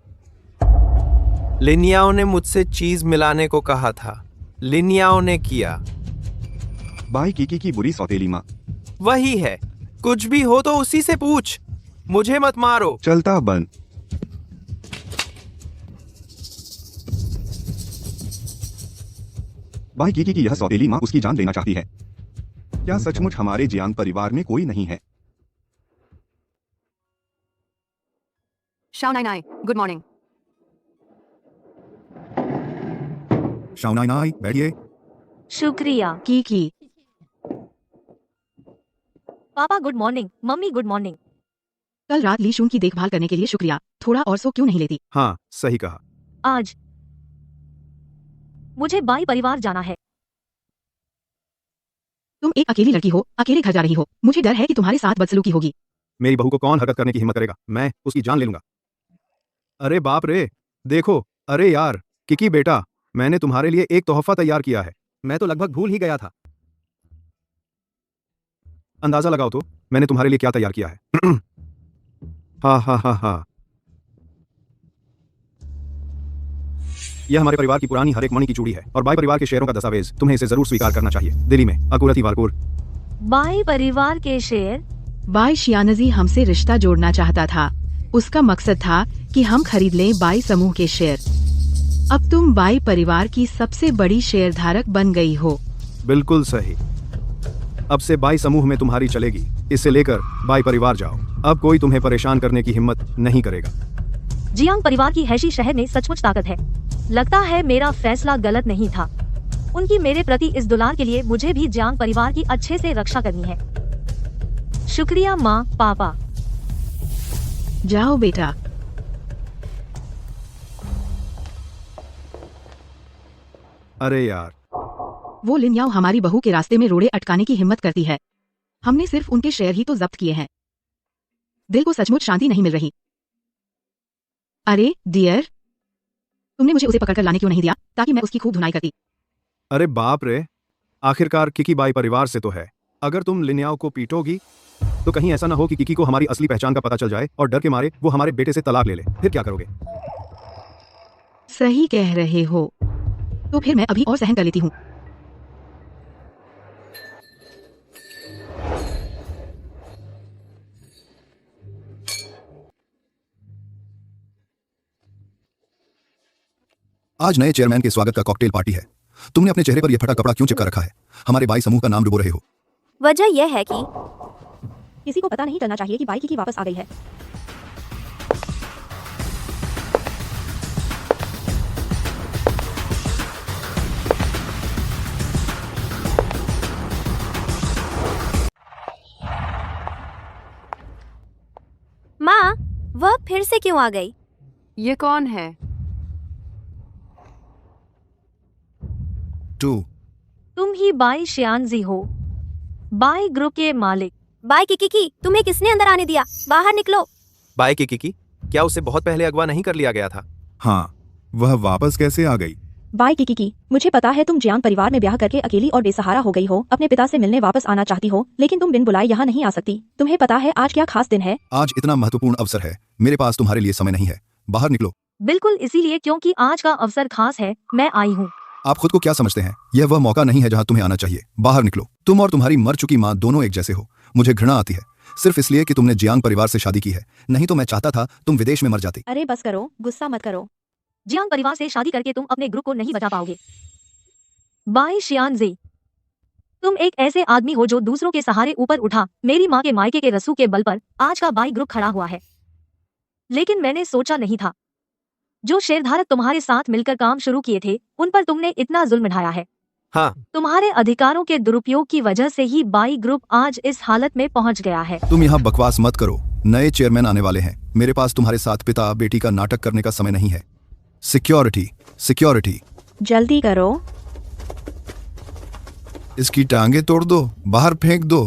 लिन्याओ ने मुझसे चीज मिलाने को कहा था, लिन्याओ ने किया। भाई कीकी की बुरी सौतेली माँ। वही है, कुछ भी हो तो उसी से पूछ, मुझे मत मारो। चलता बन। भाई कीकी की यह सौतेली माँ उसकी जान लेना चाहती है। क्या सचमुच हमारे जियांग परिवार में कोई नहीं है? शाओ नाई नाई, गुड मॉर्निंग। शाओनाई, बैठिए। शुक्रिया। की पापा good morning, mummy good morning. कल रात ली शून की देखभाल करने के लिए शुक्रिया। थोड़ा और सो क्यों नहीं लेती? हाँ, सही कहा। आज मुझे बाई परिवार जाना है। तुम एक अकेली लड़की हो, अकेले घर जा रही हो। मुझे डर है कि तुम्हारे साथ बदसलूकी होगी। मेरी बहू को कौन हरकत करने की हिम्मत करेगा? मैं उसकी जान ले लूंगा। अरे बाप रे, देखो, अरे यार, किकी बेटा, मैंने तुम्हारे लिए एक तोहफा तैयार किया है। मैं तो लगभग भूल ही गया था। अंदाजा लगाओ तो मैंने तुम्हारे लिए क्या तैयार किया है। हा हा हा हा। यह हमारे परिवार की पुरानी हर एक मणि की चूड़ी है और बाई परिवार के शेयरों का दस्तावेज। तुम्हें इसे जरूर स्वीकार करना चाहिए। दिल्ली में अकुरती वालपुर। बाई परिवार के शेर? बाई शियानजी हमसे रिश्ता जोड़ना चाहता था। उसका मकसद था कि हम खरीद लें बाई समूह के शेयर। अब तुम बाई परिवार की सबसे बड़ी शेयरधारक बन गई हो। बिल्कुल सही। अब से बाई समूह में तुम्हारी चलेगी। इसे लेकर बाई परिवार जाओ। अब कोई तुम्हें परेशान करने की हिम्मत नहीं करेगा। जियांग परिवार की हैशी शहर में सचमुच ताकत है। लगता है मेरा फैसला गलत नहीं था। उनकी मेरे प्रति इस दुलार के लिए मुझे भी जियांग परिवार की अच्छे से रक्षा करनी है। शुक्रिया माँ, पापा। जाओ बेटा। अरे यार, वो लिन्याओ हमारी बहू के रास्ते में रोड़े अटकाने की हिम्मत करती है। हमने सिर्फ उनके शेयर ही तो जब्त किए हैं। दिल को सचमुच शांति नहीं मिल रही। अरे डियर, तुमने मुझे उसे पकड़कर लाने क्यों नहीं दिया ताकि मैं उसकी खूब धुनाई करती? अरे बाप रे, आखिरकार किकी बाई परिवार से तो है। अगर तुम लिन्याओ को पीटोगी तो कहीं ऐसा ना हो कि किकी को हमारी असली पहचान का पता चल जाए और डर के मारे वो हमारे बेटे से तलाक ले ले। फिर क्या करोगे? सही कह रहे हो। तो फिर मैं अभी और सहन कर लेती हूँ। आज नए चेयरमैन के स्वागत का कॉकटेल पार्टी है। तुमने अपने चेहरे पर यह फटा कपड़ा क्यों चिपका रखा है? हमारे बाई समूह का नाम डुबो रहे हो। वजह यह है कि किसी को पता नहीं चलना चाहिए कि बाई कीकी वापस आ गई है। माँ, वह फिर से क्यों आ गई? ये कौन है? 2 तुम ही बाई शियानजी हो, बाई ग्रुप के मालिक। बाई कीकी, तुम्हें किसने अंदर आने दिया? बाहर निकलो। बाय की क्या उसे बहुत पहले अगवा नहीं कर लिया गया था? हाँ, वह वापस कैसे आ गई? बाई कीकी, मुझे पता है तुम जियांग परिवार में ब्याह करके अकेली और बेसहारा हो गई हो। अपने पिता से मिलने वापस आना चाहती हो, लेकिन तुम बिन बुलाए यहाँ नहीं आ सकती। तुम्हें पता है आज क्या खास दिन है? आज इतना महत्वपूर्ण अवसर है, मेरे पास तुम्हारे लिए समय नहीं है। बाहर निकलो। बिल्कुल इसीलिए, क्योंकि आज का अवसर खास है, मैं आई हूँ। आप खुद को क्या समझते हैं? यह वह मौका नहीं है जहाँ तुम्हें आना चाहिए। बाहर निकलो। तुम और तुम्हारी मर चुकी माँ दोनों एक जैसे हो। मुझे घृणा आती है, सिर्फ इसलिए कि तुमने जियांग परिवार से शादी की है। नहीं तो मैं चाहता था तुम विदेश में मर जाती। अरे बस करो, गुस्सा मत करो। जियांग परिवार से शादी करके तुम अपने ग्रुप को नहीं बचा पाओगे। बाई शियानजी, तुम एक ऐसे आदमी हो जो दूसरों के सहारे ऊपर उठा। मेरी माँ के मायके के रस्सू के बल पर आज का बाई ग्रुप खड़ा हुआ है। लेकिन मैंने सोचा नहीं था, जो शेयरधारक तुम्हारे साथ मिलकर काम शुरू किए थे उन पर तुमने इतना जुल्म ढाया है। हाँ, तुम्हारे अधिकारों के दुरुपयोग की वजह से ही बाई ग्रुप आज इस हालत में पहुंच गया है। तुम यहाँ बकवास मत करो। नए चेयरमैन आने वाले हैं। मेरे पास तुम्हारे साथ पिता बेटी का नाटक करने का समय नहीं है। Security, security. जल्दी करो। इसकी टांगे तोड़ दो, बाहर फेंक दो।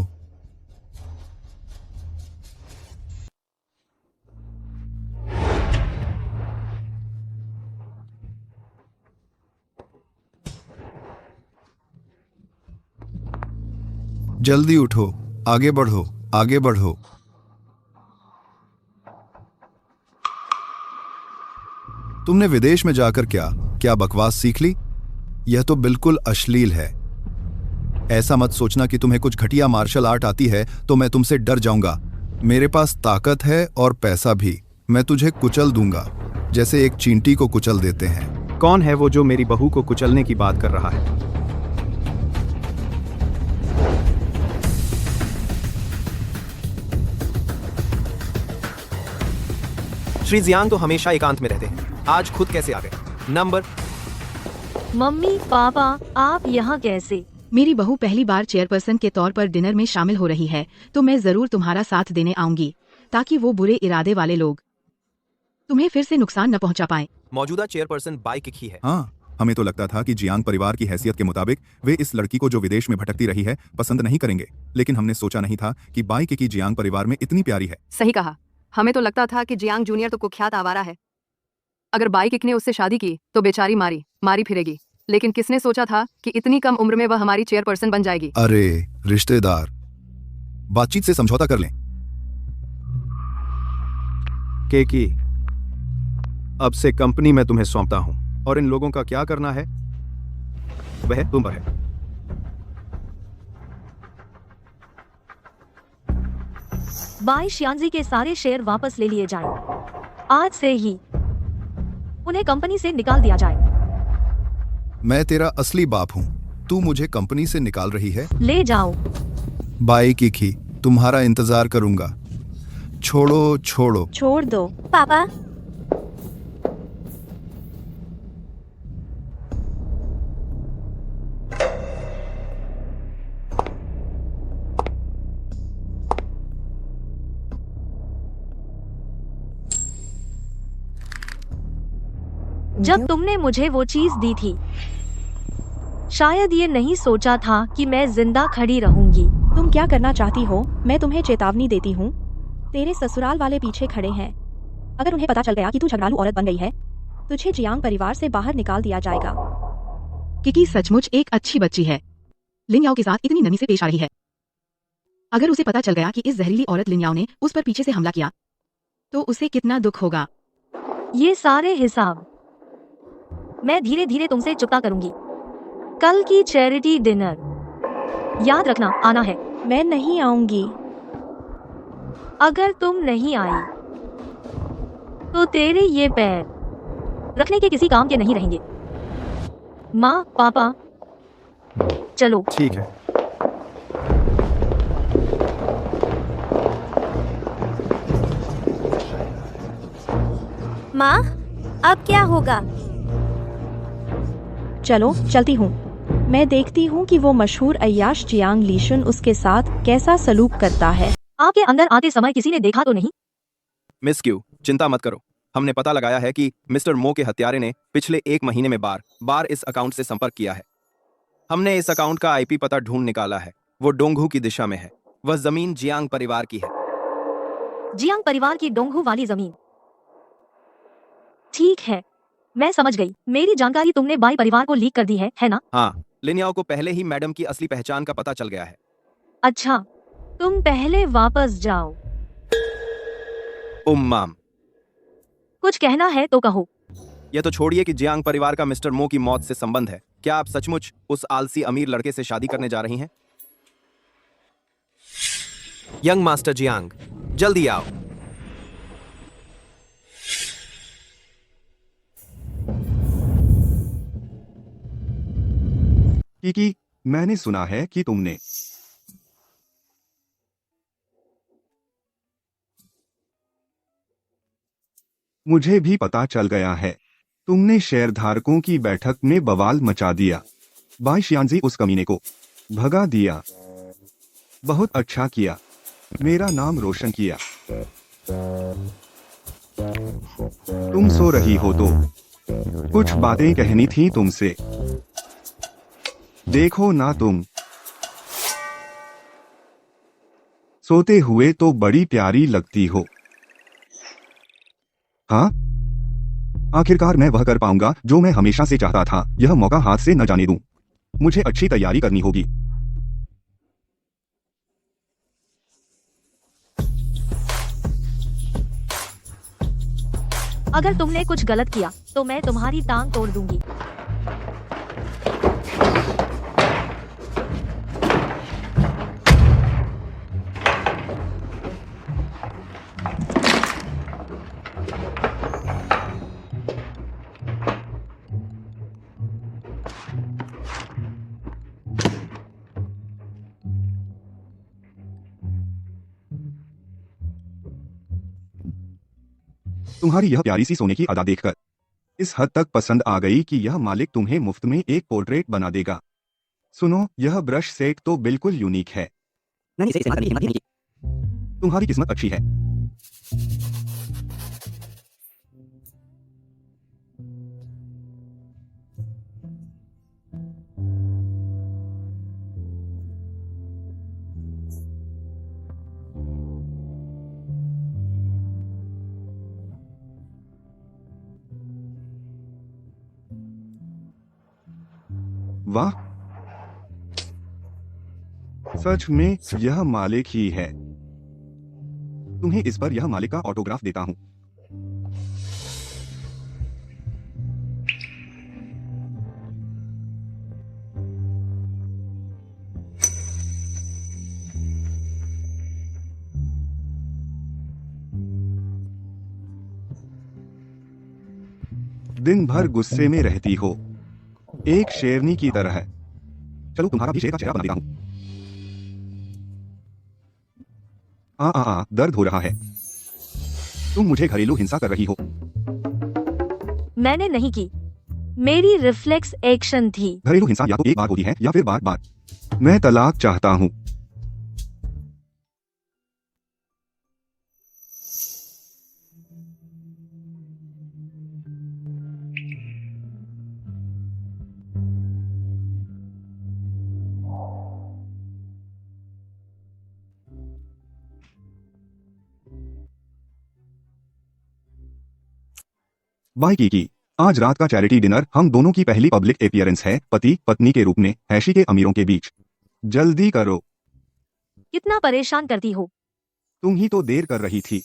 जल्दी उठो, आगे बढ़ो, आगे बढ़ो। तुमने विदेश में जाकर क्या बकवास सीख ली? यह तो बिल्कुल अश्लील है। ऐसा मत सोचना कि तुम्हें कुछ घटिया मार्शल आर्ट आती है तो मैं तुमसे डर जाऊंगा। मेरे पास ताकत है और पैसा भी। मैं तुझे कुचल दूंगा, जैसे एक चींटी को कुचल देते हैं। कौन है वो जो मेरी बहू को कुचलने की बात कर रहा है? श्री जियांग तो हमेशा एकांत में रहते हैं, आज खुद कैसे आ गए? नंबर। मम्मी पापा, आप यहाँ कैसे? मेरी बहू पहली बार चेयरपर्सन के तौर पर डिनर में शामिल हो रही है, तो मैं जरूर तुम्हारा साथ देने आऊंगी, ताकि वो बुरे इरादे वाले लोग तुम्हें फिर से नुकसान न पहुंचा पाएं। मौजूदा चेयरपर्सन बाई किकी है। हाँ, हमें तो लगता था कि जियांग परिवार की हैसियत के मुताबिक वे इस लड़की को जो विदेश में भटकती रही है पसंद नहीं करेंगे, लेकिन हमने सोचा नहीं था कि बाई की जियांग परिवार में इतनी प्यारी है। सही कहा। हमें तो लगता था कि जियांग जूनियर तो कुख्यात आवारा है। अगर बाई किक ने उससे शादी की तो बेचारी मारी फिरेगी। लेकिन किसने सोचा था कि इतनी कम उम्र में वह हमारी चेयरपर्सन बन जाएगी। अरे रिश्तेदार, बातचीत से समझौता कर लें। केकी, अब से कंपनी मैं तुम्हें सौंपता हूं और इन लोगों का क्या करना है वह तुम पर है। बाई शियांजी के सारे शेयर वापस ले लिए जाएं। आज से ही उन्हें कंपनी से निकाल दिया जाए। मैं तेरा असली बाप हूँ, तू मुझे कंपनी से निकाल रही है? ले जाओ। बाई की तुम्हारा इंतजार करूंगा। छोड़ो छोड़ो। छोड़ दो। पापा, जब तुमने मुझे वो चीज दी थी, शायद ये नहीं सोचा था कि मैं जिंदा खड़ी रहूंगी। तुम क्या करना चाहती हो? मैं तुम्हें चेतावनी देती हूँ, तेरे ससुराल वाले पीछे खड़े हैं। अगर उन्हें पता चल गया कि तू झगड़ालू औरत बन गई है, तुझे जियांग परिवार से बाहर निकाल दिया जाएगा। किकी सचमुच एक अच्छी बच्ची है। लिंयाओ के साथ इतनी नमी से पेश आ रही है। अगर उसे पता चल गया कि इस जहरीली औरत लिंयाओ ने उस पर पीछे से हमला किया, तो उसे कितना दुख होगा। ये सारे हिसाब मैं धीरे धीरे तुमसे चुकता करूंगी। कल की चैरिटी डिनर याद रखना, आना है। मैं नहीं आऊंगी। अगर तुम नहीं आई तो तेरे ये पैर रखने के किसी काम के नहीं रहेंगे। माँ पापा, चलो। ठीक है। माँ, अब क्या होगा? चलो चलती हूँ। मैं देखती हूँ कि वो मशहूर अय्याश जियांग लीशुन उसके साथ कैसा सलूक करता है। आपके अंदर आते समय किसी ने देखा तो नहीं? मिस क्यू, चिंता मत करो। हमने पता लगाया है कि मिस्टर मो के हत्यारे ने पिछले 1 महीने में बार इस अकाउंट से संपर्क किया है। हमने इस अकाउंट का आईपी पता ढूंढ निकाला है। वो डोंगहू की दिशा में है। वह जमीन जियांग परिवार की है। जियांग परिवार की डोंगहू वाली जमीन। ठीक है, मैं समझ गई। मेरी जानकारी तुमने बाई परिवार को लीक कर दी है ना? हाँ, लिनियाओ को पहले ही मैडम की असली पहचान का पता चल गया है। अच्छा, तुम पहले वापस जाओ। माम, कुछ कहना है तो कहो। यह तो छोड़िए कि जियांग परिवार का मिस्टर मो की मौत से संबंध है। क्या आप सचमुच उस आलसी अमीर लड़के से शादी करने जा रही हैं? यंग मास्टर जियांग, जल्दी आओ। की मैंने सुना है कि तुमने मुझे भी पता चल गया है। तुमने शेयरधारकों की बैठक में बवाल मचा दिया। बाई शियांजी उस कमीने को भगा दिया। बहुत अच्छा किया, मेरा नाम रोशन किया। तुम सो रही हो तो कुछ बातें कहनी थी तुमसे। देखो ना तुम सोते हुए तो बड़ी प्यारी लगती हो। हाँ, आखिरकार मैं वह कर पाऊंगा जो मैं हमेशा से चाहता था। यह मौका हाथ से न जाने दूं। मुझे अच्छी तैयारी करनी होगी। अगर तुमने कुछ गलत किया तो मैं तुम्हारी टांग तोड़ दूंगी। तुम्हारी यह प्यारी सी सोने की अदा देखकर इस हद तक पसंद आ गई कि यह मालिक तुम्हें मुफ्त में एक पोर्ट्रेट बना देगा। सुनो, यह ब्रश सेट तो बिल्कुल यूनिक है। मैंने इसे इस्तेमाल करने की हिम्मत भी नहीं की। तुम्हारी किस्मत अच्छी है। वाह, सच में यह मालिक ही है। तुम्हें इस पर यह मालिक का ऑटोग्राफ देता हूं। दिन भर गुस्से में रहती हो, एक शेरनी की तरह। चलो तुम्हारा भी शेर का चेहरा बना देता हूं। दर्द हो रहा है। तुम मुझे घरेलू हिंसा कर रही हो। मैंने नहीं की, मेरी रिफ्लेक्स एक्शन थी। घरेलू हिंसा या तो एक बार होती है या फिर बार बार। मैं तलाक चाहता हूं। बाय कीकी, आज रात का चैरिटी डिनर हम दोनों की पहली पब्लिक अपीयरेंस है, पति पत्नी के रूप में, हैशी के अमीरों के बीच। जल्दी करो। कितना परेशान करती हो। तुम ही तो देर कर रही थी।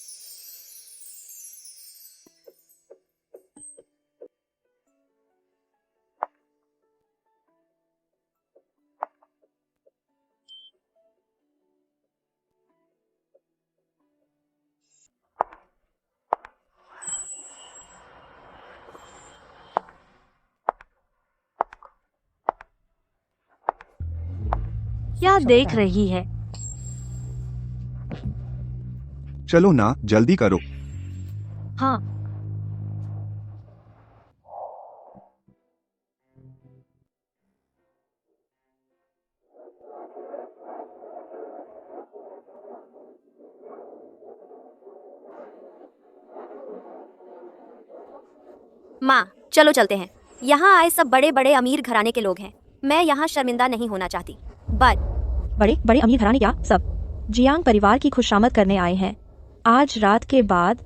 क्या देख रही है? चलो ना, जल्दी करो। हाँ, माँ, चलो चलते हैं। यहाँ आए सब बड़े बड़े अमीर घराने के लोग हैं। मैं यहाँ शर्मिंदा नहीं होना चाहती। बट बड़े बड़े अमीर घराने क्या सब जियांग परिवार की खुशामद करने आए हैं। आज रात के बाद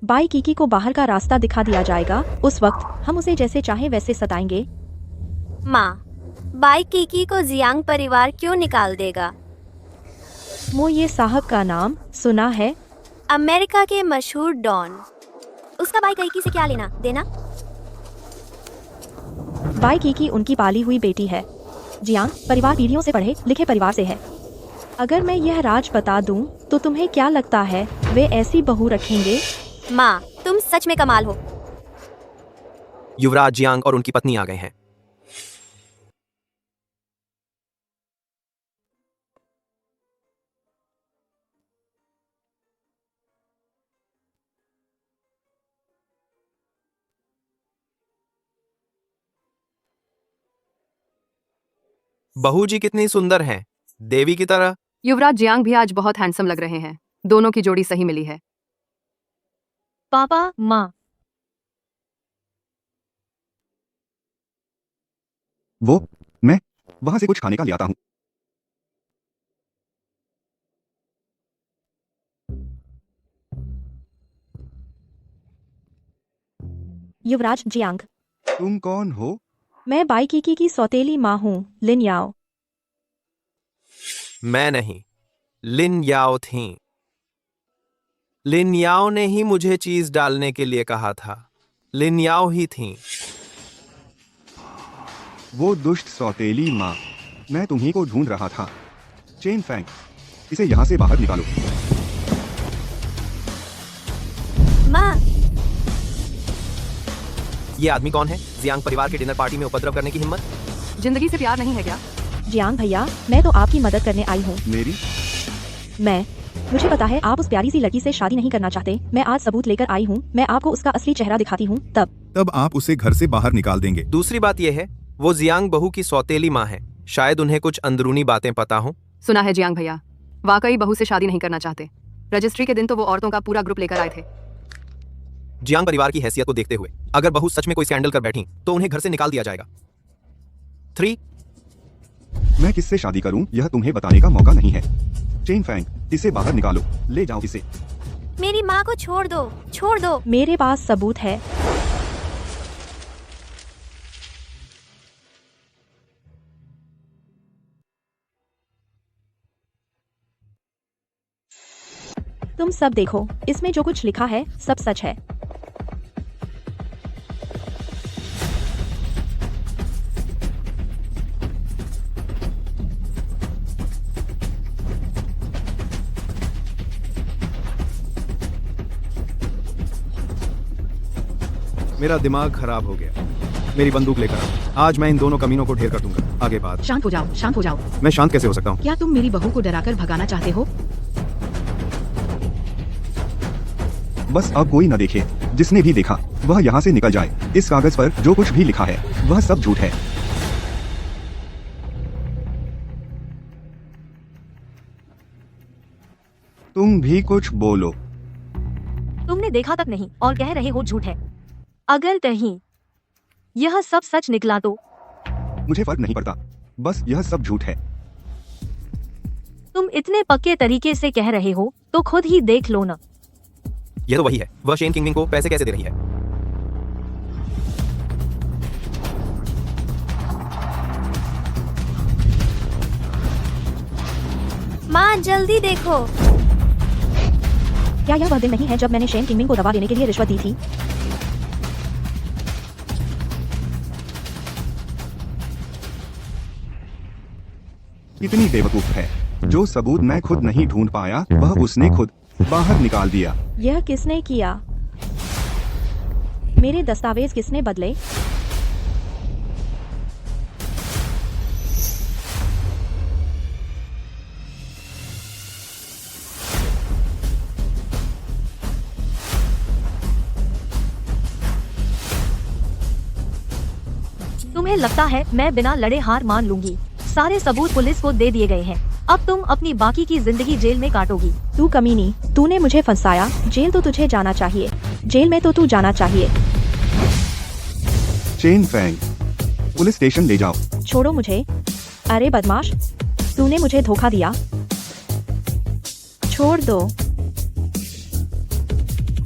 बाई कीकी को बाहर का रास्ता दिखा दिया जाएगा। उस वक्त हम उसे जैसे चाहे वैसे सताएंगे। माँ, बाई कीकी को जियांग परिवार क्यों निकाल देगा? मो ये साहब का नाम सुना है? अमेरिका के मशहूर डॉन। उसका बाई कीकी से क्या लेना देना? बाई कीकी उनकी पाली हुई बेटी है। जियांग परिवार पीढ़ियों से पढ़े लिखे परिवार से है। अगर मैं यह राज बता दूं तो तुम्हें क्या लगता है वे ऐसी बहू रखेंगे? माँ, तुम सच में कमाल हो। युवराज जियांग और उनकी पत्नी आ गए हैं। बहू जी कितनी सुंदर हैं, देवी की तरह। युवराज जियांग भी आज बहुत हैंडसम लग रहे हैं। दोनों की जोड़ी सही मिली है। पापा माँ, वो मैं वहां से कुछ खाने का ले आता हूँ। युवराज जियांग, तुम कौन हो? मैं बाई कीकी की सौतेली माँ हूँ, लिन याओ। मैं नहीं, लिन याओ थी। लिन याओ ने ही मुझे चीज डालने के लिए कहा था। लिन याओ ही थी। वो दुष्ट सौतेली माँ, मैं तुम्ही को ढूंढ रहा था। चेन फैंग, इसे यहाँ से बाहर निकालो। माँ, ये आदमी कौन है? जियांग परिवार के डिनर पार्टी में उपद्रव करने की हिम्मत? जिंदगी से प्यार नहीं है क्या? जियांग भैया, मैं तो आपकी मदद करने आई हूँ। मेरी? मुझे पता है आप उस प्यारी सी लड़की से शादी नहीं करना चाहते। मैं आज सबूत लेकर आई हूँ। मैं आपको उसका असली चेहरा दिखाती हूँ, तब आप उसे घर से बाहर निकाल देंगे। दूसरी बात यह है, वो जियांग बहू की सौतेली माँ है। शायद उन्हें कुछ अंदरूनी बातें पता हो। सुना है जियांग भैया वाकई बहू से शादी नहीं करना चाहते। रजिस्ट्री के दिन तो वो औरतों का पूरा ग्रुप लेकर आए थे। जियांग परिवार की हैसियत को देखते हुए अगर बहू सच में कोई स्कैंडल कर बैठी तो उन्हें घर से निकाल दिया जाएगा। 3 मैं किससे शादी करूं यह तुम्हें बताने का मौका नहीं है। चेन फैंग, इसे बाहर निकालो, ले जाओ इसे। मेरी माँ को छोड़ दो, छोड़ दो। मेरे पास सबूत है। तुम सब देखो, इसमें जो कुछ लिखा है सब सच है। मेरा दिमाग खराब हो गया। मेरी बंदूक लेकर आओ। आज मैं इन दोनों कमीनों को ढेर कर दूंगा। आगे बात। शांत हो जाओ, शांत हो जाओ। मैं शांत कैसे हो सकता हूँ? क्या तुम मेरी बहू को डराकर भगाना चाहते हो? बस अब कोई न देखे। जिसने भी देखा वह यहाँ से निकल जाए। इस कागज पर जो कुछ भी लिखा है वह सब झूठ है। तुम भी कुछ बोलो। तुमने देखा तक नहीं और कह रहे हो झूठ है। अगर कहीं यह सब सच निकला तो? मुझे फर्क नहीं पड़ता, बस यह सब झूठ है। तुम इतने पक्के तरीके से कह रहे हो तो खुद ही देख लो ना। यह तो वही है। वह शेन किंगमिंग को पैसे कैसे दे रही है? माँ जल्दी देखो। क्या यह वह दिन नहीं है जब मैंने शेन किंगमिंग को दवा देने के लिए रिश्वत दी थी? इतनी बेवकूफ है। जो सबूत मैं खुद नहीं ढूंढ पाया वह उसने खुद बाहर निकाल दिया। यह किसने किया? मेरे दस्तावेज किसने बदले? तुम्हें लगता है मैं बिना लड़े हार मान लूंगी? सारे सबूत पुलिस को दे दिए गए हैं। अब तुम अपनी बाकी की जिंदगी जेल में काटोगी। तू कमीनी, तूने मुझे फंसाया। जेल तो तुझे जाना चाहिए। जेल में तो तू जाना चाहिए। चेन फैंग, पुलिस स्टेशन ले जाओ। छोड़ो मुझे। अरे बदमाश, तूने मुझे धोखा दिया। छोड़ दो,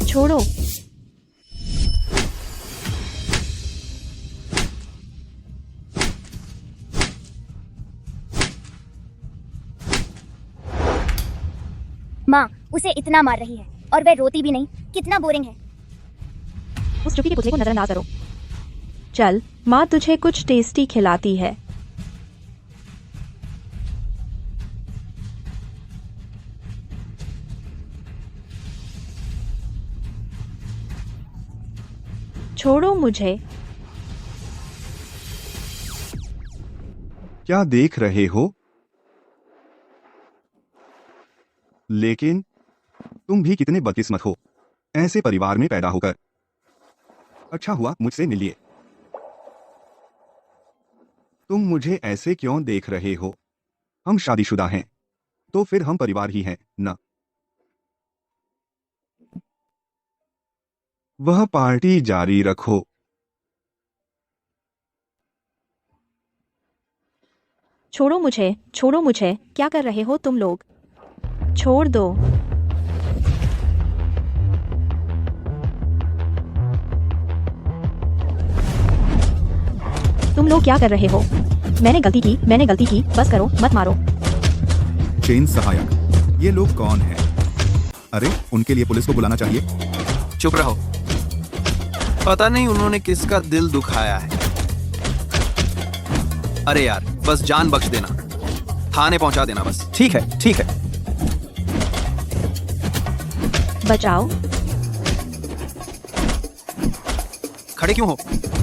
छोड़ो। माँ उसे इतना मार रही है और वह रोती भी नहीं। कितना बोरिंग है। उस चुकी के पुतले को नजरअंदाज करो। चल, माँ तुझे कुछ टेस्टी खिलाती है। छोड़ो मुझे। क्या देख रहे हो? लेकिन तुम भी कितने बदकिस्मत हो ऐसे परिवार में पैदा होकर। अच्छा हुआ मुझसे मिलिए। तुम मुझे ऐसे क्यों देख रहे हो? हम शादीशुदा हैं, तो फिर हम परिवार ही हैं, ना? वह पार्टी जारी रखो। छोड़ो मुझे, क्या कर रहे हो तुम लोग? छोड़ दो। तुम लोग क्या कर रहे हो? मैंने गलती की, बस करो, मत मारो। चेन सहायक, ये लोग कौन हैं? अरे, उनके लिए पुलिस को बुलाना चाहिए। चुप रहो। पता नहीं उन्होंने किसका दिल दुखाया है। अरे यार, बस जान बख्श देना, थाने पहुंचा देना बस। ठीक है, ठीक है। बचाओ। खड़े क्यों हो?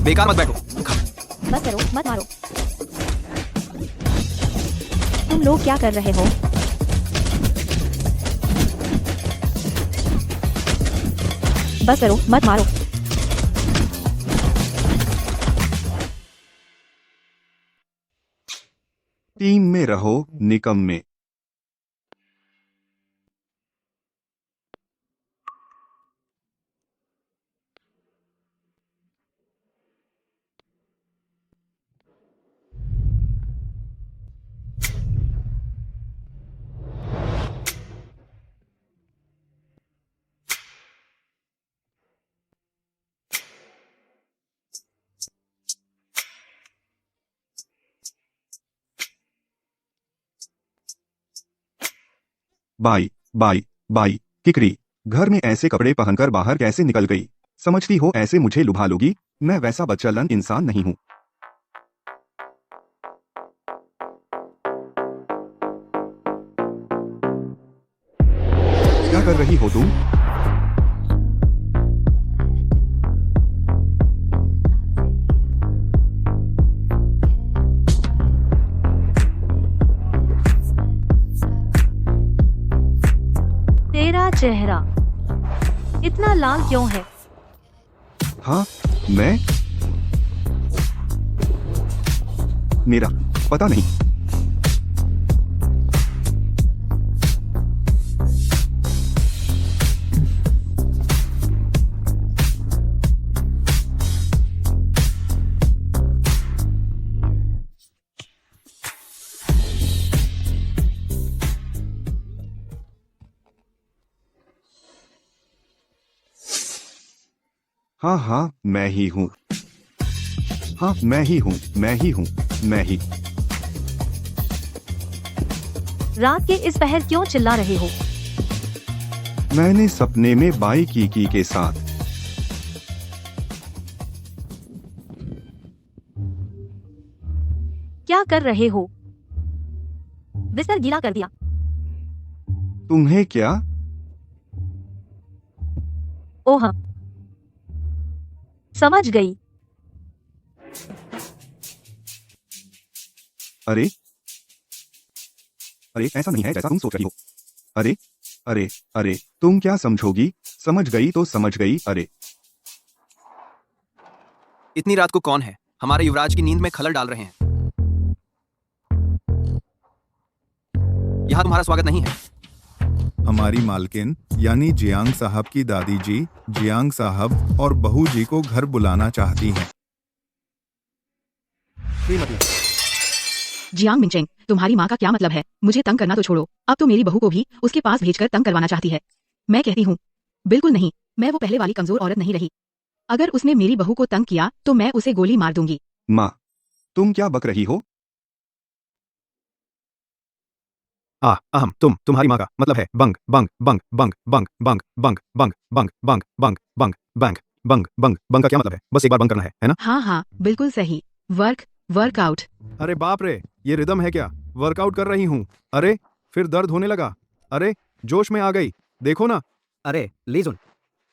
बेकार मत बैठो। बस करो, मत मारो। तुम लोग क्या कर रहे हो? बस करो, मत मारो। टीम में रहो, निकम्मे। बाई बाई बाई किकरी, घर में ऐसे कपड़े पहनकर बाहर कैसे निकल गई? समझती हो ऐसे मुझे लुभा लोगी? मैं वैसा बदचलन इंसान नहीं हूं। क्या कर रही हो तुम? तेरा चेहरा इतना लाल क्यों है? हाँ, मैं? मेरा पता नहीं। हाँ हाँ, मैं ही हूँ। हाँ, मैं ही हूँ, मैं ही हूँ, मैं ही। रात के इस पहर क्यों चिल्ला रहे हो? मैंने सपने में बाई कीकी के साथ। क्या कर रहे हो? बिस्तर गीला कर दिया। तुम्हें क्या? ओह हाँ, समझ गई। अरे अरे, ऐसा नहीं है जैसा तुम सोच रही हो। अरे अरे अरे, तुम क्या समझोगी? समझ गई तो समझ गई। अरे इतनी रात को कौन है? हमारे युवराज की नींद में खलल डाल रहे हैं। यहाँ तुम्हारा स्वागत नहीं है। हमारी मालकिन यानी जियांग साहब की दादी जी जियांग साहब और बहू जी को घर बुलाना चाहती हैं। श्रीमती, जियांग मिनचेंग, तुम्हारी माँ का क्या मतलब है? मुझे तंग करना तो छोड़ो, अब तो मेरी बहू को भी उसके पास भेजकर तंग करवाना चाहती है। मैं कहती हूँ, बिल्कुल नहीं, मैं वो पहले वाली कमजोर औरत नहीं रही। अगर उसने मेरी बहू को तंग किया तो मैं उसे गोली मार दूंगी। माँ, तुम क्या बक रही हो? अहम, तुम्हारी माँ का मतलब है बंग बंग बंग बंग बंग बंग बंग बंग बंग बंग बंग बंग बंग बंग बंग बंग का क्या मतलब है? बस एक बार बंग करना है ना? हाँ हाँ, बिल्कुल सही। वर्कआउट। अरे बाप रे, ये रिदम है क्या? वर्कआउट कर रही हूँ। अरे फिर दर्द होने लगा। अरे जोश में आ गई, देखो ना। अरे लीजुन,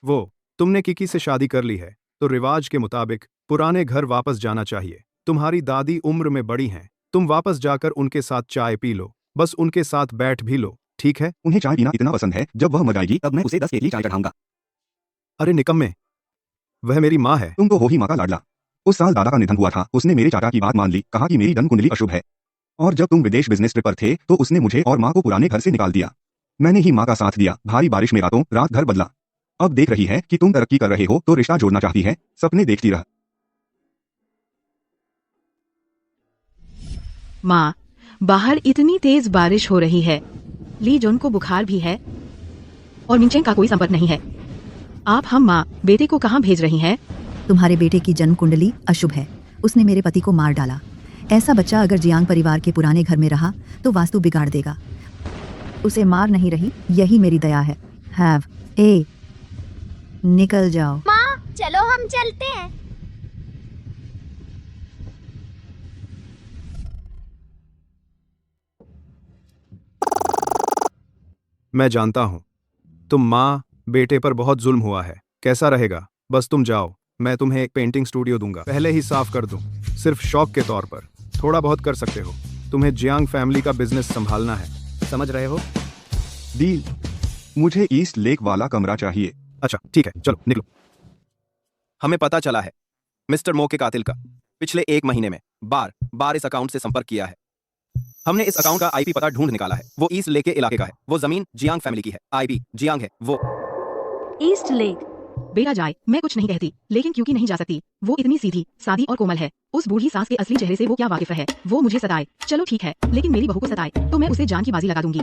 वो तुमने किकी से शादी कर ली है तो रिवाज के मुताबिक पुराने घर वापस जाना चाहिए। तुम्हारी दादी उम्र में बड़ी हैं, तुम वापस जाकर उनके साथ चाय पी लो, बस उनके साथ बैठ भी लो, ठीक है? उन्हें चाय पीना इतना पसंद है, जब वह मर जाएगी तब मैं उसे 10 केतली चाय चढ़ाऊंगा। अरे निकम्मे, वह मेरी माँ है। तुम तो हो ही माँ का लाडला। उस साल दादा का निधन हुआ था। उसने मेरे चाचा की बात मान ली, कहा कि मेरी जन्म कुंडली अशुभ है। और जब तुम विदेश बिजनेस ट्रिप पर थे तो उसने मुझे और माँ को पुराने घर से निकाल दिया। मैंने ही माँ का साथ दिया। भारी बारिश में रातों रात घर बदला। अब देख रही है कि तुम तरक्की कर रहे हो तो रिश्ता जोड़ना चाहती है, सपने देखती रह। माँ, बाहर इतनी तेज बारिश हो रही है। ली जॉन को बुखार भी है और मिंचेंग का कोई संपर्क नहीं है। आप हम माँ बेटे को कहाँ भेज रही हैं? तुम्हारे बेटे की जन्म कुंडली अशुभ है। उसने मेरे पति को मार डाला। ऐसा बच्चा अगर जियांग परिवार के पुराने घर में रहा तो वास्तु बिगाड़ देगा। उसे मार नहीं रही, यही मेरी दया है। हैव ए निकल जाओ। माँ चलो हम चलते हैं। मैं जानता हूं तुम माँ बेटे पर बहुत जुल्म हुआ है। कैसा रहेगा? बस तुम जाओ, मैं तुम्हें एक पेंटिंग स्टूडियो दूंगा। पहले ही साफ कर दूं, सिर्फ शौक के तौर पर। थोड़ा बहुत कर सकते हो। तुम्हें जियांग फैमिली का बिजनेस संभालना है, समझ रहे हो? डील। मुझे ईस्ट लेक वाला कमरा चाहिए। अच्छा ठीक है, चलो निकलो। हमें पता चला है मिस्टर मो के कातिल का पिछले 1 महीने में बार बार इस अकाउंट से संपर्क किया है। हमने इस अकाउंट का आईपी पता ढूंढ निकाला है। वो ईस्ट लेक के इलाके का है। वो जमीन जियांग फैमिली की है। आईपी जियांग है। वो ईस्ट लेक। बेटा जाए, मैं कुछ नहीं कहती, लेकिन क्योंकि नहीं जा सकती। वो इतनी सीधी सादी और कोमल है। उस बूढ़ी सास के असली चेहरे से वो क्या वाकिफ है? वो मुझे सताए, चलो ठीक है, लेकिन मेरी बहू को सताए तो मैं उसे जान की बाजी लगा दूंगी।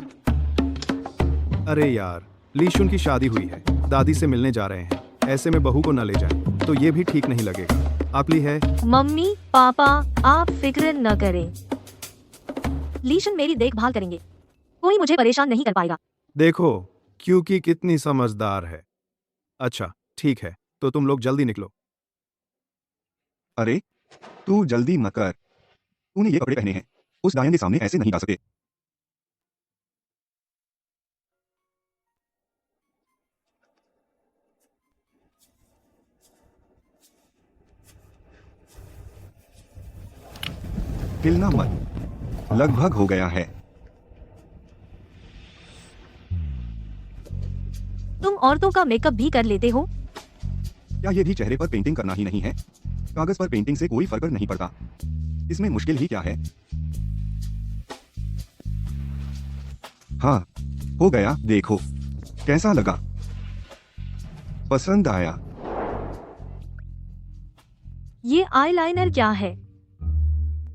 अरे यार, लीशुन की शादी हुई है, दादी से मिलने जा रहे हैं। ऐसे में बहू को न ले जाएं तो ये भी ठीक नहीं लगेगा। आप ली है? मम्मी पापा आप फिक्र न करें, लीशन मेरी देखभाल करेंगे। कोई मुझे परेशान नहीं कर पाएगा। देखो क्योंकि कितनी समझदार है। अच्छा ठीक है, तो तुम लोग जल्दी निकलो। अरे तू जल्दी मत कर। तूने ये कपड़े पहने हैं, उस दायन के सामने ऐसे नहीं जा सकते। हिलना मत, लगभग हो गया है। तुम औरतों का मेकअप भी कर लेते हो? क्या ये भी चेहरे पर पेंटिंग करना ही नहीं है? कागज पर पेंटिंग से कोई फर्क नहीं पड़ता। इसमें मुश्किल ही क्या है? हाँ हो गया, देखो कैसा लगा? पसंद आया? ये आईलाइनर क्या है?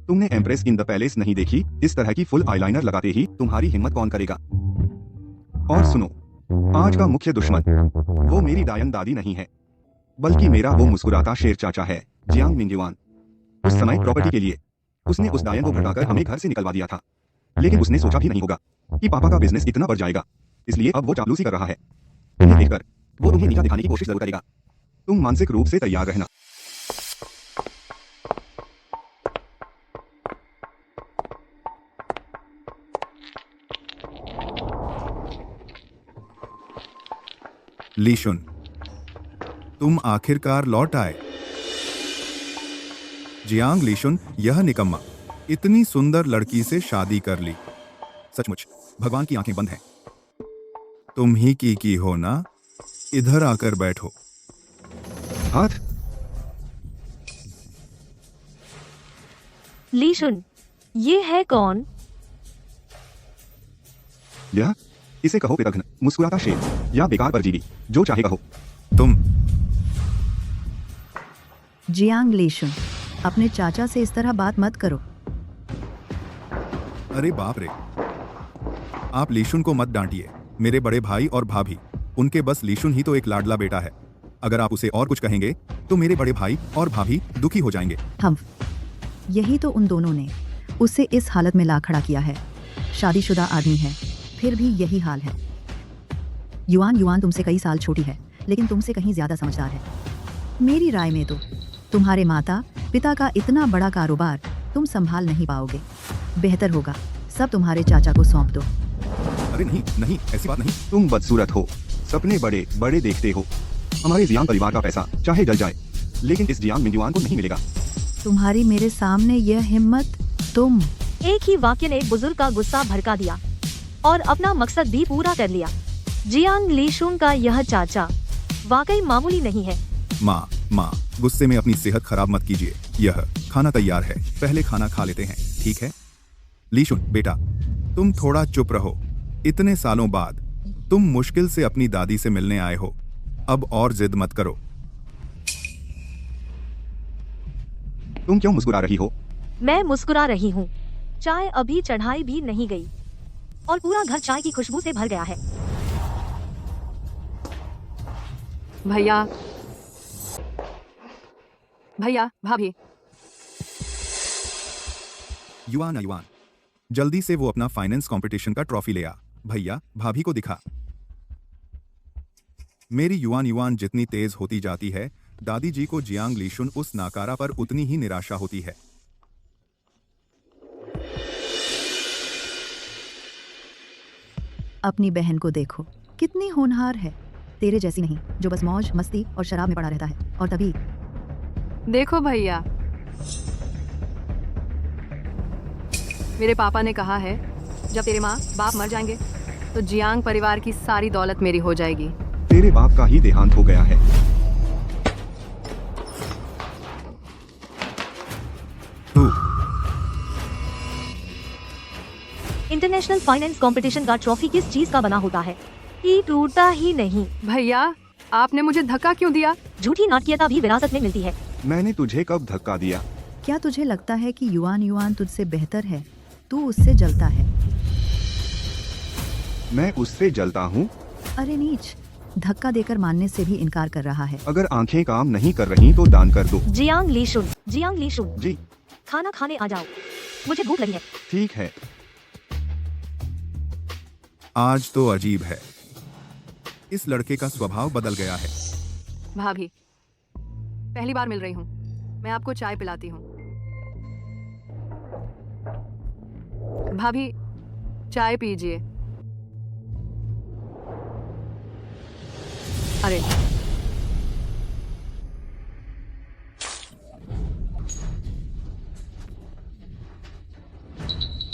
तुमने एम्प्रेस इन द पैलेस नहीं देखी? इस तरह की फुल आईलाइनर लगाते ही तुम्हारी हिम्मत कौन करेगा? और सुनो, आज का मुख्य दुश्मन वो मेरी दायन दादी नहीं है, बल्कि मेरा वो मुस्कुराता शेर चाचा है, जियांग मिंगयुआन। उस समय प्रॉपर्टी के लिए उसने उस दायन को भटकाकर हमें घर से निकलवा दिया था, लेकिन उसने सोचा भी नहीं होगा कि पापा का बिजनेस इतना बढ़ जाएगा। इसलिए अब वो चापलूसी कर रहा है। तुम्हें देखकर वो तुम्हें नीचा दिखाने की कोशिश जरूर करेगा। तुम मानसिक रूप से तैयार रहना। लीशुन, तुम आखिरकार लौट आए। जियांग लीशुन, यह निकम्मा इतनी सुंदर लड़की से शादी कर ली। सचमुच भगवान की आंखें बंद हैं। तुम ही की हो ना? इधर आकर बैठो। हाथ। लीशुन, ये है कौन? यह इसे कहो पितघ्न, मुस्कुराता शेर या बेकार परजीवी, जो चाहे कहो। तुम जियांग लीशुन, अपने चाचा से इस तरह बात मत करो। अरे बाप रे, आप लीशुन को मत डांटिए। मेरे बड़े भाई और भाभी, उनके बस लीशुन ही तो एक लाडला बेटा है। अगर आप उसे और कुछ कहेंगे तो मेरे बड़े भाई और भाभी दुखी हो जाएंगे। हम यही तो उन दोनों ने उसे इस हालत में ला खड़ा किया है। शादीशुदा आदमी है, फिर भी यही हाल है। युआन तुमसे कई साल छोटी है, लेकिन तुमसे कहीं ज्यादा समझदार है। मेरी राय में तो तुम्हारे माता पिता का इतना बड़ा कारोबार तुम संभाल नहीं पाओगे। बेहतर होगा सब तुम्हारे चाचा को सौंप दो। अरे नहीं नहीं, ऐसी बात नहीं। तुम बदसूरत हो, सपने बड़े बड़े देखते हो। हमारे जियांग परिवार का पैसा चाहे जल जाए, लेकिन इस जियांग मिंगयुआन को नहीं मिलेगा। तुम्हारी मेरे सामने यह हिम्मत। तुम एक ही वाक्य ने बुजुर्ग का गुस्सा भड़का दिया और अपना मकसद भी पूरा कर लिया। जियांग लीशुन का यह चाचा वाकई मामूली नहीं है। माँ, गुस्से में अपनी सेहत खराब मत कीजिए। यह खाना तैयार है, पहले खाना खा लेते हैं, ठीक है? लीशुन बेटा, तुम थोड़ा चुप रहो। इतने सालों बाद तुम मुश्किल से अपनी दादी से मिलने आए हो, अब और जिद मत करो। तुम क्यों मुस्कुरा रही हो? मैं मुस्कुरा रही हूँ। चाय अभी चढ़ाई भी नहीं गई और पूरा घर चाय की खुशबू से भर गया है। भैया, भैया, भाभी। युआन, जल्दी से वो अपना फाइनेंस कंपटीशन का ट्रॉफी ले आ। भैया, भाभी को दिखा। मेरी युआन जितनी तेज होती जाती है, दादी जी को जियांग लीशुन उस नाकारा पर उतनी ही निराशा होती है। अपनी बहन को देखो, कितनी होनहार है। तेरे जैसी नहीं, जो बस मौज मस्ती और शराब में पड़ा रहता है। और तभी देखो भैया, मेरे पापा ने कहा है जब तेरे माँ बाप मर जाएंगे तो जियांग परिवार की सारी दौलत मेरी हो जाएगी। तेरे बाप का ही देहांत हो गया है। इंटरनेशनल फाइनेंस कंपटीशन का ट्रॉफी किस चीज का बना होता है? ये टूटा ही नहीं। भैया, आपने मुझे धक्का क्यों दिया? झूठी नाटकीयता भी विरासत में मिलती है। मैंने तुझे कब धक्का दिया? क्या तुझे लगता है कि युआन तुझसे बेहतर है? तू उससे जलता है। मैं उससे जलता हूँ? अरे नीच, धक्का देकर मानने से भी इनकार कर रहा है। अगर आंखें काम नहीं कर रही तो दान कर दो। जियांग लीशुन, जी खाना खाने आ जाओ, मुझे भूख लगी है। ठीक है। आज तो अजीब है, इस लड़के का स्वभाव बदल गया है। भाभी, पहली बार मिल रही हूँ, मैं आपको चाय पिलाती हूँ। भाभी, चाय पीजिए। अरे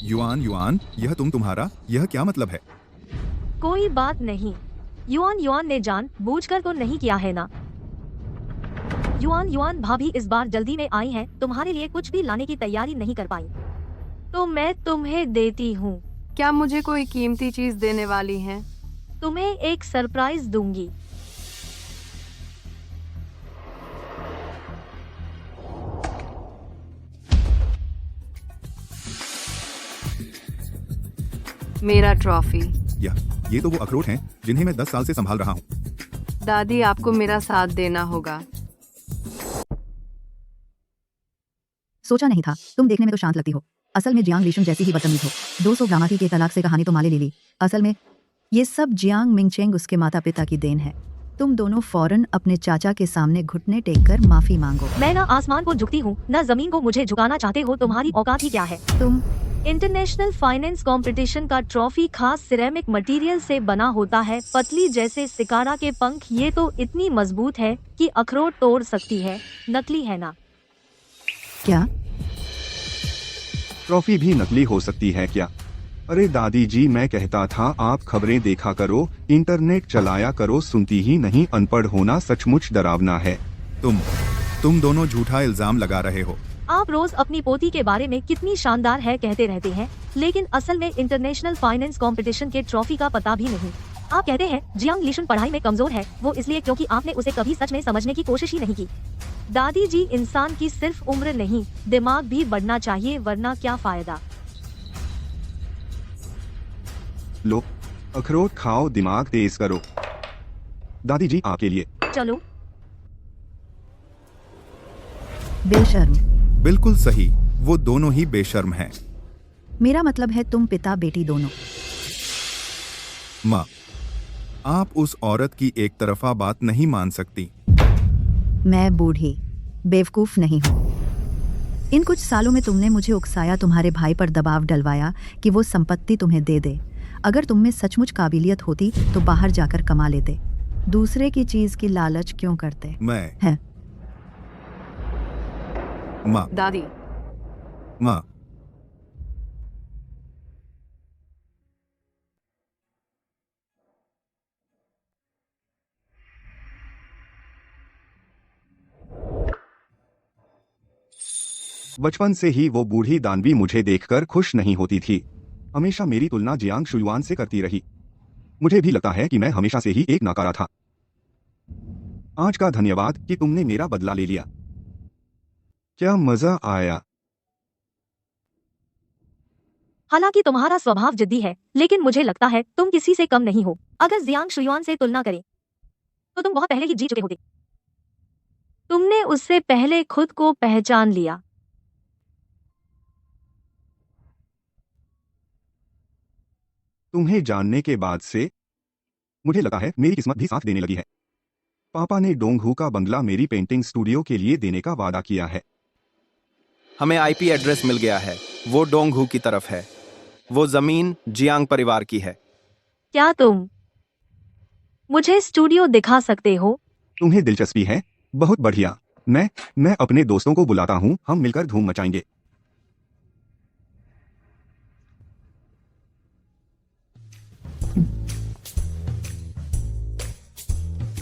युआन, यह तुम्हारा, यह क्या मतलब है? कोई बात नहीं। युआन ने जान बूझकर तो नहीं किया है ना। युआन भाभी इस बार जल्दी में आई हैं, तुम्हारे लिए कुछ भी लाने की तैयारी नहीं कर पाई, तो मैं तुम्हें देती हूँ। क्या मुझे कोई कीमती चीज देने वाली हैं? तुम्हें एक सरप्राइज दूंगी। मेरा ट्रॉफी। ये तो वो अखरोट हैं जिन्हें मैं 10 साल से संभाल रहा हूँ। दादी, आपको मेरा साथ देना होगा। सोचा नहीं था, तुम देखने में तो शांत लगती हो, असल में जियांग लीशुन जैसी ही बदतमीज हो। 200 ग्रामाती के तलाक से कहानी तो माले ले ली। असल में ये सब जियांग मिंगचेंग उसके माता पिता की देन है। तुम दोनों फौरन अपने चाचा के सामने घुटने टेककर माफी मांगो। मैं ना आसमान को झुकती हूँ न जमीन को मुझे झुकाना चाहते हो। तुम्हारी औकात ही क्या है? तुम इंटरनेशनल फाइनेंस कंपटीशन का ट्रॉफी खास सिरेमिक मटेरियल से बना होता है, पतली जैसे सिकारा के पंख। ये तो इतनी मजबूत है कि अखरोट तोड़ सकती है। नकली है ना? क्या? ट्रॉफी भी नकली हो सकती है क्या? अरे दादी जी, मैं कहता था आप खबरें देखा करो, इंटरनेट चलाया करो, सुनती ही नहीं। अनपढ़ होना सचमुच डरावना है। तुम दोनों झूठा इल्जाम लगा रहे हो। आप रोज अपनी पोती के बारे में कितनी शानदार है कहते रहते हैं, लेकिन असल में इंटरनेशनल फाइनेंस कंपटीशन के ट्रॉफी का पता भी नहीं। आप कहते हैं जियांग लीशुन पढ़ाई में कमजोर है, वो इसलिए क्योंकि आपने उसे कभी सच में समझने की कोशिश ही नहीं की। दादी जी, इंसान की सिर्फ उम्र नहीं, दिमाग भी बढ़ना चाहिए, वरना क्या फायदा। लो, अखरोट खाओ, दिमाग तेज करो। दादी जी, आपके लिए। चलो। बेशर्म। बिल्कुल सही, वो दोनों ही बेशर्म हैं। मेरा मतलब है तुम पिता बेटी दोनों। माँ, आप उस औरत की एक तरफा बात नहीं मान सकती। मैं बूढ़ी बेवकूफ नहीं हूँ। इन कुछ सालों में तुमने मुझे उकसाया, तुम्हारे भाई पर दबाव डलवाया कि वो संपत्ति तुम्हें दे दे। अगर तुम में सचमुच काबिलियत होती तो बाहर जाकर कमा लेते। दूसरे की चीज की लालच क्यों करते? मैं है माँ, दादी, माँ, बचपन से ही वो बूढ़ी दानवी मुझे देखकर खुश नहीं होती थी, हमेशा मेरी तुलना जियांग शुयुआन से करती रही। मुझे भी लगता है कि मैं हमेशा से ही एक नाकारा था। आज का धन्यवाद कि तुमने मेरा बदला ले लिया। क्या मजा आया। हालांकि तुम्हारा स्वभाव जिद्दी है, लेकिन मुझे लगता है तुम किसी से कम नहीं हो। अगर जियांग शुयुआन से तुलना करें तो तुम बहुत पहले ही जीत चुके होते। तुमने उससे पहले खुद को पहचान लिया। तुम्हें जानने के बाद से मुझे लगा है मेरी किस्मत भी साथ देने लगी है। पापा ने डोंगहू का बंगला मेरी पेंटिंग स्टूडियो के लिए देने का वादा किया है। हमें आईपी एड्रेस मिल गया है, वो डोंगहू की तरफ है। वो जमीन जियांग परिवार की है। क्या तुम मुझे स्टूडियो दिखा सकते हो? तुम्हें दिलचस्पी है? बहुत बढ़िया। मैं अपने दोस्तों को बुलाता हूँ, हम मिलकर धूम मचाएंगे।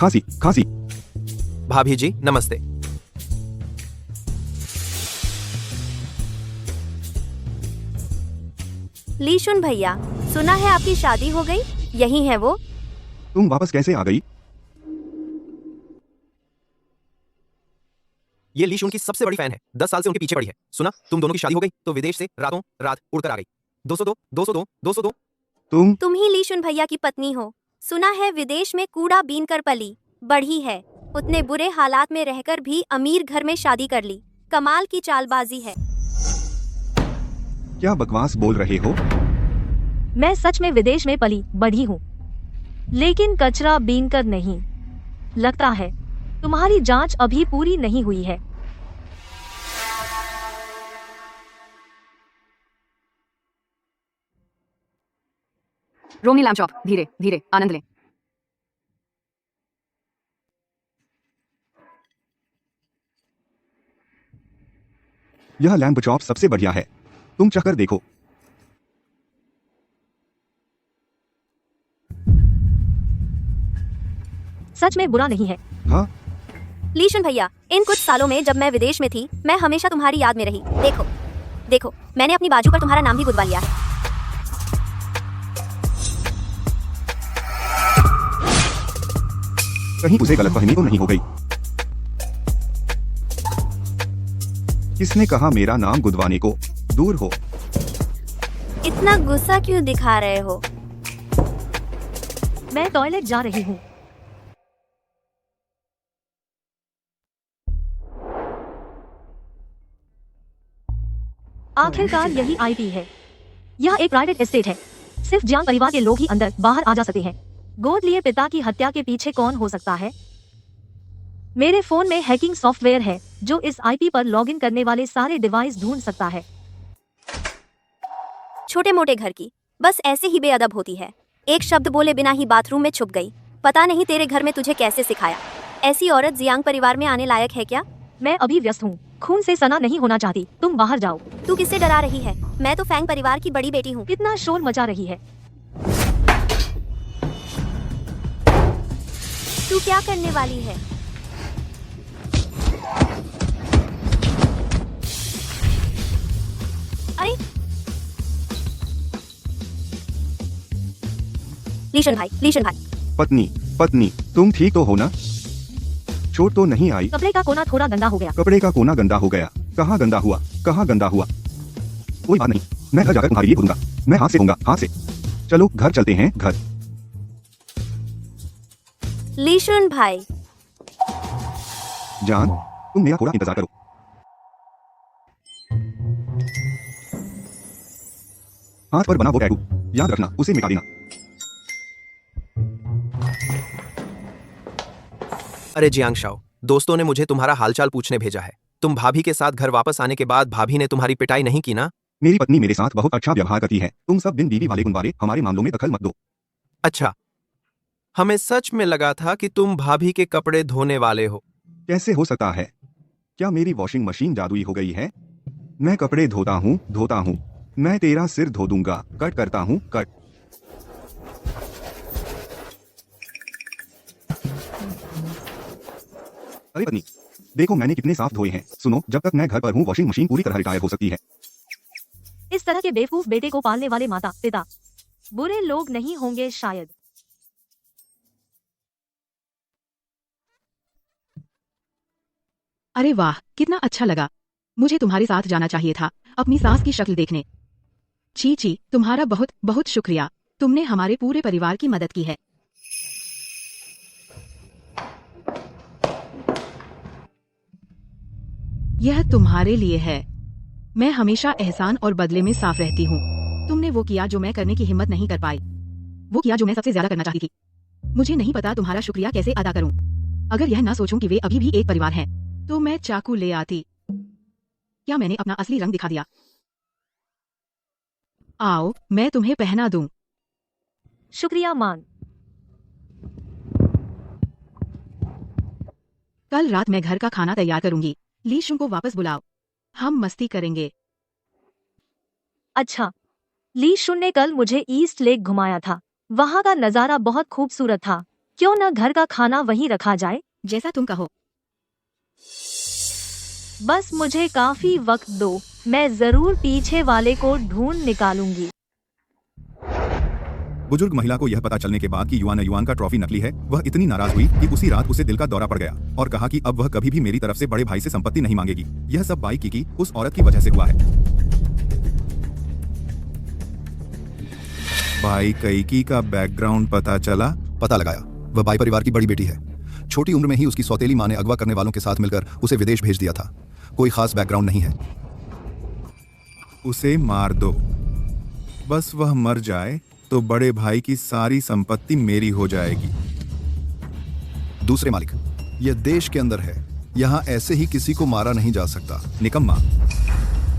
खांसी खांसी। भाभी जी नमस्ते। लीशुन भैया, सुना है आपकी शादी हो गई? यही है वो? तुम वापस कैसे आ गई? ये लीशुन की सबसे बड़ी फैन है, 10 साल से उनके पीछे पड़ी है। सुना तुम दोनों की शादी हो गई तो विदेश से रातों रात उड़कर आ गई। 202 तुम ही लीशुन भैया की पत्नी हो। सुना है विदेश में कूड़ा बीन कर पली बढ़ी है, उतने बुरे हालात में रहकर भी अमीर घर में शादी कर ली। कमाल की चालबाजी है। क्या बकवास बोल रहे हो? मैं सच में विदेश में पली बढ़ी हूँ, लेकिन कचरा बीनकर नहीं। लगता है तुम्हारी जांच अभी पूरी नहीं हुई है। रोमनी लैम्प चॉप, धीरे धीरे आनंद लें। यह लैम्प चॉप सबसे बढ़िया है, तुम चखकर देखो। सच में बुरा नहीं है। हाँ लीशुन भैया, इन कुछ सालों में जब मैं विदेश में थी, मैं हमेशा तुम्हारी याद में रही। देखो देखो, मैंने अपनी बाजू पर तुम्हारा नाम भी गुदवा लिया है। कहीं उसे गलतफहमी तो नहीं हो गई? किसने कहा मेरा नाम गुदवाने को? दूर हो। इतना गुस्सा क्यों दिखा रहे हो? मैं टॉयलेट जा रही हूँ। आखिरकार यही आईपी है। यह एक प्राइवेट एस्टेट है, सिर्फ जियांग परिवार के लोग ही अंदर बाहर आ जा सकते हैं। गोद लिए पिता की हत्या के पीछे कौन हो सकता है? मेरे फोन में हैकिंग सॉफ्टवेयर है जो इस आईपी पर लॉगिन करने वाले सारे डिवाइस ढूंढ सकता है। छोटे मोटे घर की बस ऐसे ही बेअदब होती है। एक शब्द बोले बिना ही बाथरूम में छुप गई। पता नहीं तेरे घर में तुझे कैसे सिखाया। ऐसी औरत जियांग परिवार में आने लायक है क्या? मैं अभी व्यस्त हूँ, खून से सना नहीं होना चाहती। तुम बाहर जाओ। तू किससे डरा रही है? मैं तो फैंग परिवार की बड़ी बेटी हूँ। कितना शोर मचा रही है। तू क्या करने वाली है? अरे लीशन भाई। पत्नी, तुम ठीक तो हो ना? चोट तो नहीं आई? कपड़े का कोना थोड़ा गंदा हो गया। कपड़े का कोना गंदा हो गया? कहाँ गंदा हुआ? कोई बात नहीं, मैं घर जाकर तुम्हारे लिए धोऊंगा। मैं हाथ से धोऊंगा, हाथ से। चलो घर चलते हैं, घर। लीशन भाई जान, तुम मेरा थोड़ा इंतजार करो। हाथ पर बना वो टैटू याद रखना, उसे मिटा देना। अरे जियांग शाओ, दोस्तों ने मुझे तुम्हारा हालचाल पूछने भेजा है। तुम भाभी के साथ घर वापस आने के बाद भाभी ने तुम्हारी पिटाई नहीं की ना? मेरी पत्नी मेरे साथ बहुत अच्छा व्यवहार करती है। तुम सब दिन बीवी वाले गुनवारे हमारे मामलों में दखल मत दो। अच्छा, हमें सच में लगा था कि तुम भाभी के कपड़े धोने वाले हो। कैसे हो सकता है? क्या मेरी वॉशिंग मशीन जादुई हो गई है? मैं कपड़े धोता हूँ। मैं तेरा सिर धो दूंगा। कट करता हूँ, कट। अरे पत्नी, देखो मैंने कितने साफ धोए हैं। सुनो, जब तक मैं घर पर हूँ वॉशिंग मशीन पूरी तरह रिटायर हो सकती है। इस तरह के बेवकूफ बेटे को पालने वाले माता पिता बुरे लोग नहीं होंगे शायद। अरे वाह, कितना अच्छा लगा। मुझे तुम्हारे साथ जाना चाहिए था अपनी सास की शक्ल देखने। छी छी, तुम्हारा बहुत बहुत शुक्रिया। तुमने हमारे पूरे परिवार की मदद की है। यह तुम्हारे लिए है। मैं हमेशा एहसान और बदले में साफ रहती हूँ। तुमने वो किया जो मैं करने की हिम्मत नहीं कर पाई, वो किया जो मैं सबसे ज्यादा करना चाहती थी। मुझे नहीं पता तुम्हारा शुक्रिया कैसे अदा करूं। अगर यह ना सोचूं कि वे अभी भी एक परिवार हैं, तो मैं चाकू ले आती। क्या मैंने अपना असली रंग दिखा दिया? आओ, मैं तुम्हें पहना दूं। शुक्रिया मान। कल रात मैं घर का खाना तैयार करूंगी। लीशुन को वापस बुलाओ, हम मस्ती करेंगे। अच्छा, ली शुन ने कल मुझे ईस्ट लेक घुमाया था। वहाँ का नज़ारा बहुत खूबसूरत था। क्यों न घर का खाना वहीं रखा जाए? जैसा तुम कहो। बस मुझे काफी वक्त दो, मैं जरूर पीछे वाले को ढूंढ निकालूंगी। बुजुर्ग महिला को यह पता चलने के बाद कि युआन का ट्रॉफी नकली है, वह इतनी नाराज हुई कि उसी रात उसे दिल का दौरा पड़ गया और कहा कि अब वह कभी भी मेरी तरफ से बड़े भाई से संपत्ति नहीं मांगेगी। यह सब बाई की उस औरत की वजह से हुआ है। बाई कैकी का बैकग्राउंड पता चला? पता लगाया। वह बाई परिवार की बड़ी बेटी है। छोटी उम्र में ही उसकी सौतेली माँ ने अगवा करने वालों के साथ मिलकर उसे विदेश भेज दिया था। कोई खास बैकग्राउंड नहीं है। उसे मार दो, बस वह मर जाए तो बड़े भाई की सारी संपत्ति मेरी हो जाएगी। दूसरे मालिक, यह देश के अंदर है, यहाँ ऐसे ही किसी को मारा नहीं जा सकता। निकम्मा,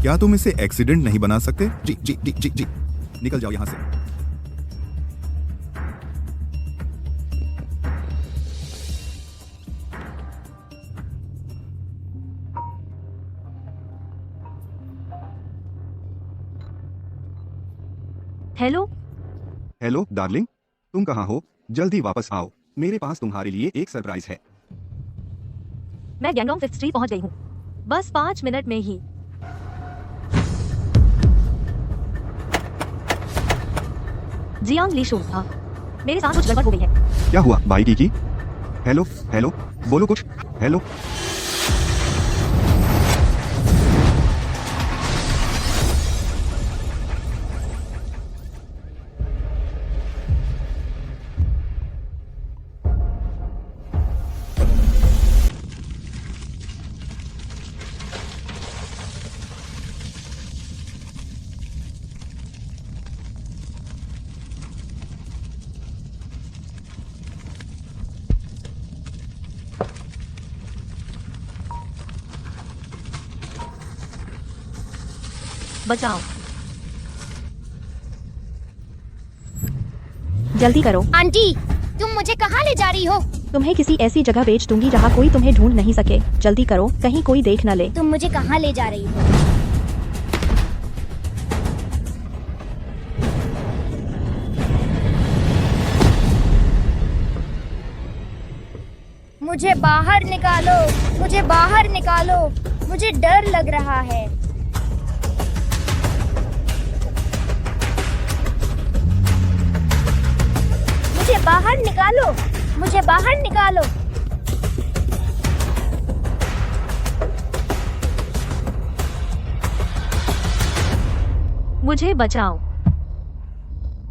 क्या तुम इसे एक्सीडेंट नहीं बना सकते? जी जी जी जी जी। निकल जाओ यहाँ से। हेलो हेलो डार्लिंग, तुम कहाँ हो? जल्दी वापस आओ, मेरे पास तुम्हारे लिए एक सरप्राइज है। मैं गैंगडोंग 5th स्ट्रीट पहुंच गई हूँ, बस 5 मिनट में ही। जियांग लीशुन, हाँ, मेरे साथ कुछ गड़बड़ हो गई है। क्या हुआ बाई की? हेलो हेलो, बोलो कुछ। हेलो। बचाओ, जल्दी करो। आंटी, तुम मुझे कहाँ ले जा रही हो? तुम्हें किसी ऐसी जगह बेच दूंगी जहाँ कोई तुम्हें ढूंढ नहीं सके। जल्दी करो, कहीं कोई देख न ले। तुम मुझे कहाँ ले जा रही हो? मुझे बाहर निकालो, मुझे बाहर निकालो, मुझे डर लग रहा है। मुझे बाहर निकालो, मुझे बाहर निकालो। मुझे बचाओ,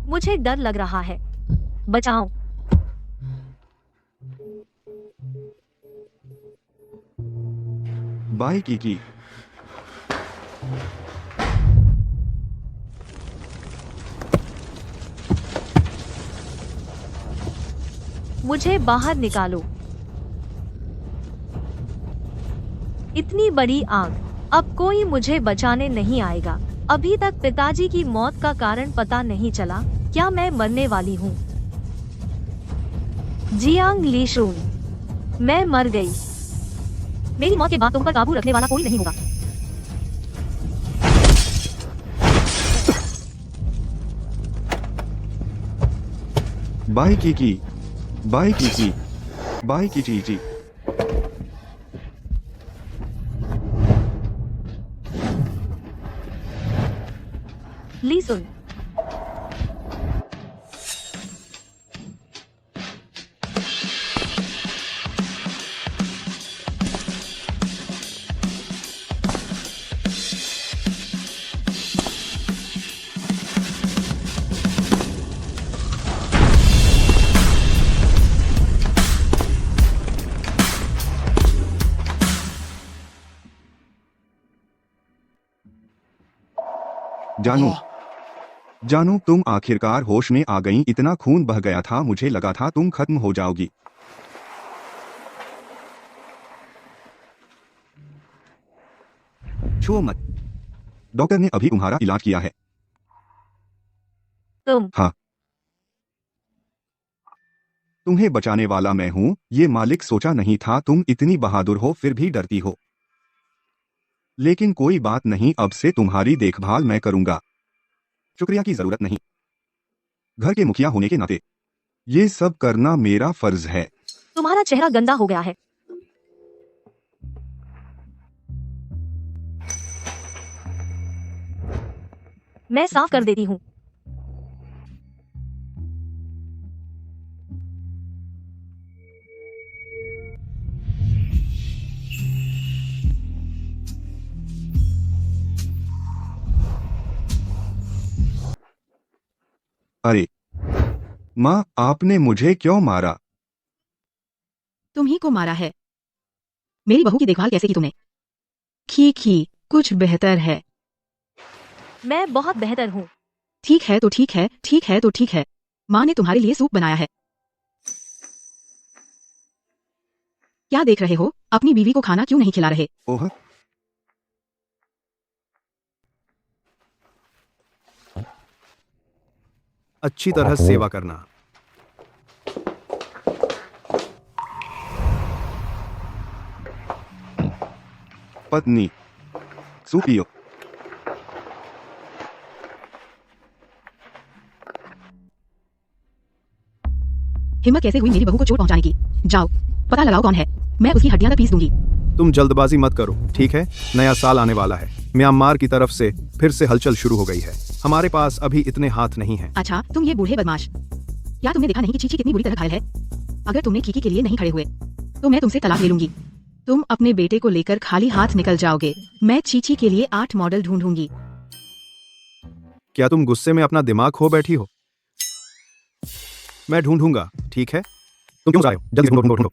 मुझे डर लग रहा है। बचाओ। बाई की। मुझे बाहर निकालो। इतनी बड़ी आग, अब कोई मुझे बचाने नहीं आएगा। अभी तक पिताजी की मौत का कारण पता नहीं चला। क्या मैं मरने वाली हूँ? जियांग लीशुन, मैं मर गई। मेरी मौत के बाद तुम पर काबू रखने वाला कोई नहीं होगा। बाई की। बाई की। बाई की जी। ली सुन, जानू, जानू तुम आखिरकार होश में आ गई। इतना खून बह गया था, मुझे लगा था तुम खत्म हो जाओगी। छुओ मत। डॉक्टर ने अभी तुम्हारा इलाज किया है। तुम हाँ, तुम्हें बचाने वाला मैं हूं। ये मालिक सोचा नहीं था तुम इतनी बहादुर हो, फिर भी डरती हो। लेकिन कोई बात नहीं, अब से तुम्हारी देखभाल मैं करूंगा। शुक्रिया की जरूरत नहीं। घर के मुखिया होने के नाते ये सब करना मेरा फर्ज है। तुम्हारा चेहरा गंदा हो गया है। मैं साफ कर देती हूँ। अरे माँ, आपने मुझे क्यों मारा? तुम ही को मारा है। मेरी बहू की देखभाल कैसे की तुमने? खी, कुछ बेहतर है। मैं बहुत बेहतर हूँ। ठीक है तो ठीक है, ठीक है तो ठीक है। माँ ने तुम्हारे लिए सूप बनाया है। क्या देख रहे हो? अपनी बीवी को खाना क्यों नहीं खिला रहे? ओह, अच्छी तरह सेवा करना। पत्नी, सूप पियो। हिम्मत कैसे हुई मेरी बहू को चोट पहुंचाने की? जाओ, पता लगाओ कौन है। मैं उसकी हड्डियां तक पीस दूंगी। तुम जल्दबाजी मत करो, ठीक है? नया साल आने वाला है। म्यांमार की तरफ से फिर से हलचल शुरू हो गई है। हमारे पास अभी इतने हाथ नहीं हैं। अच्छा, तुम ये बूढ़े बदमाश, क्या तुमने देखा नहीं कि चीची कितनी बुरी तरह घायल है? अगर तुमने कीकी के लिए नहीं खड़े हुए तो मैं तुमसे तलाक ले लूंगी। तुम अपने बेटे को लेकर खाली हाथ निकल जाओगे। मैं चीची के लिए 8 मॉडल ढूंढूंगी। क्या तुम गुस्से में अपना दिमाग खो बैठी हो? मैं ढूंढूंगा, ठीक है? तुम क्यों आए हो? जल्दी ढूंढो।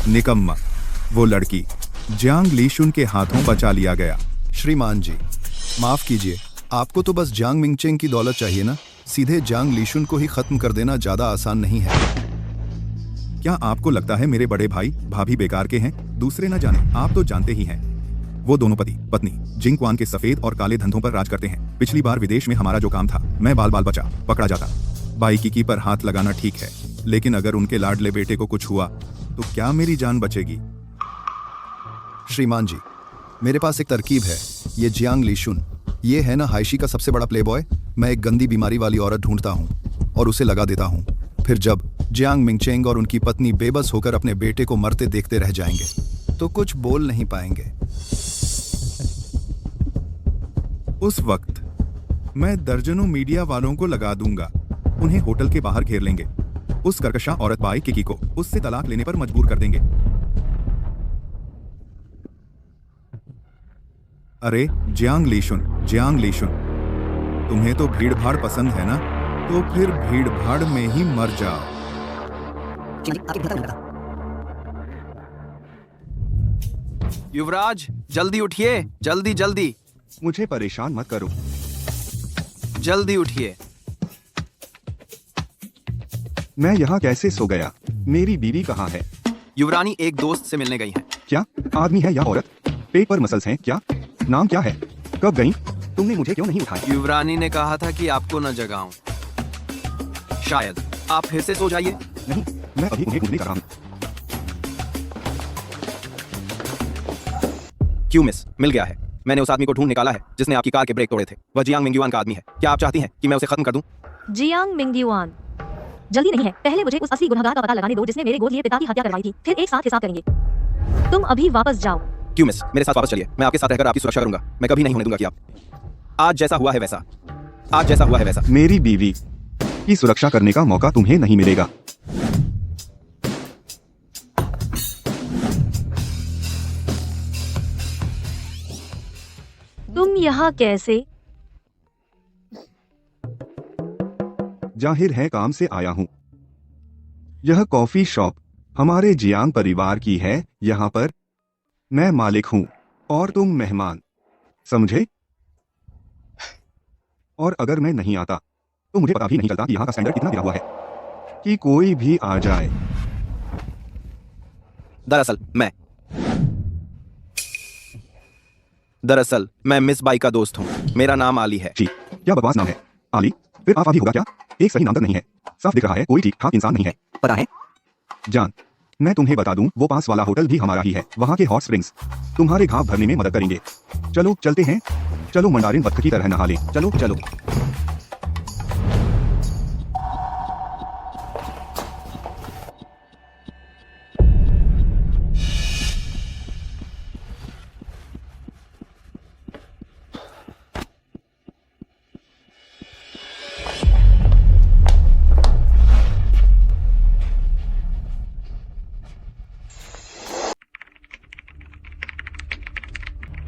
निकम्मा, वो लड़की जियांग लीशुन के हाथों बचा लिया गया। श्रीमान जी, माफ कीजिए, आपको तो बस जियांग मिंगचेंग की दौलत चाहिए ना? सीधे जियांग लीशुन को ही खत्म कर देना ज्यादा आसान नहीं है। क्या आपको लगता है मेरे बड़े भाई भाभी बेकार के हैं? दूसरे न जाने, आप तो जानते ही हैं। वो दोनों पति पत्नी जिंग क्वान के सफेद और काले धंधों पर राज करते हैं। पिछली बार विदेश में हमारा जो काम था, मैं बाल बचा पकड़ा जाता। बाई कीकी पर हाथ लगाना ठीक है, लेकिन अगर उनके लाडले बेटे को कुछ हुआ तो क्या मेरी जान बचेगी? श्रीमान जी, मेरे पास एक तरकीब है। ये जियांग लीशुन, ये है ना हाइशी का सबसे बड़ा प्लेबॉय। मैं एक गंदी बीमारी वाली औरत ढूंढता हूँ और उसे लगा देता हूँ। फिर जब जियांग मिंगचेंग और उनकी पत्नी बेबस होकर अपने बेटे को मरते देखते रह जाएंगे तो कुछ बोल नहीं पाएंगे। उस वक्त मैं दर्जनों मीडिया वालों को लगा दूंगा। उन्हें होटल के बाहर घेर लेंगे। उस कर्कशा औरत बाई कीकी को उससे तलाक लेने पर मजबूर कर देंगे। अरे जियांग लीशुन, तुम्हें तो भीड़ भाड़ पसंद है ना? तो फिर भीड़ भाड़ में ही मर जाओ। युवराज, जल्दी उठिए, जल्दी। मुझे परेशान मत करो। जल्दी उठिए। मैं यहाँ कैसे सो गया? मेरी बीवी कहाँ है? युवरानी एक दोस्त से मिलने गई हैं। क्या आदमी है या औरत? पेट पर मसल्स हैं क्या? नाम क्या है? कब गई? तुमने मुझे क्यों नहीं उठाया? युवरानी ने कहा था कि आपको न जगाऊं। शायद आप फिर से सो जाइए। नहीं, मैं अभी उन्हें ढूंढने जा रहा हूँ। क्यों मिस, मिल गया है। मैंने उस आदमी को ढूंढ निकाला है जिसने आपकी कार के ब्रेक तोड़े थे। वह जियांग मिंगयुआन का आदमी है। क्या आप चाहती हैं कि मैं उसे खत्म कर दूं? जियांग मिंगयुआन, जल्दी नहीं है। पहले मुझे उस असली गुनहगार का पता लगाने दो जिसने मेरे गोद लिए पिता की हत्या करवाई थी। फिर एक साथ हिसाब करेंगे। तुम अभी वापस जाओ। क्यों मिस, मेरे साथ वापस चलिए। मैं आपके साथ रहकर आपकी सुरक्षा करूंगा। मैं कभी नहीं होने दूंगा कि आप आज जैसा हुआ है वैसा, आज जैसा हुआ है वैसा। मेरी बीवी की सुरक्षा करने का मौका तुम्हें नहीं मिलेगा। तुम यहाँ कैसे? जाहिर है काम से आया हूँ। यह कॉफी शॉप हमारे जियांग परिवार की है। यहाँ पर मैं मालिक हूँ और तुम मेहमान, समझे? और अगर मैं नहीं आता तो मुझे पता भी नहीं चलता कि यहाँ का स्टैंडर्ड कितना गिरा हुआ है कि कोई भी आ जाए। दरअसल मैं मिस बाई का दोस्त हूँ। मेरा नाम आली है। जी, क्या बकवास नाम है आली? फिर आप आदि होगा क्या? एक सही नाम तक नहीं है। साफ दिख रहा है कोई ठीक ठाक इंसान नहीं है। पता है जान, मैं तुम्हें बता दूं, वो पास वाला होटल भी हमारा ही है। वहाँ के हॉट स्प्रिंग्स तुम्हारे घाव भरने में मदद करेंगे। चलो चलते हैं, चलो मंडारिन वक्त की तरह नहा लें। चलो चलो।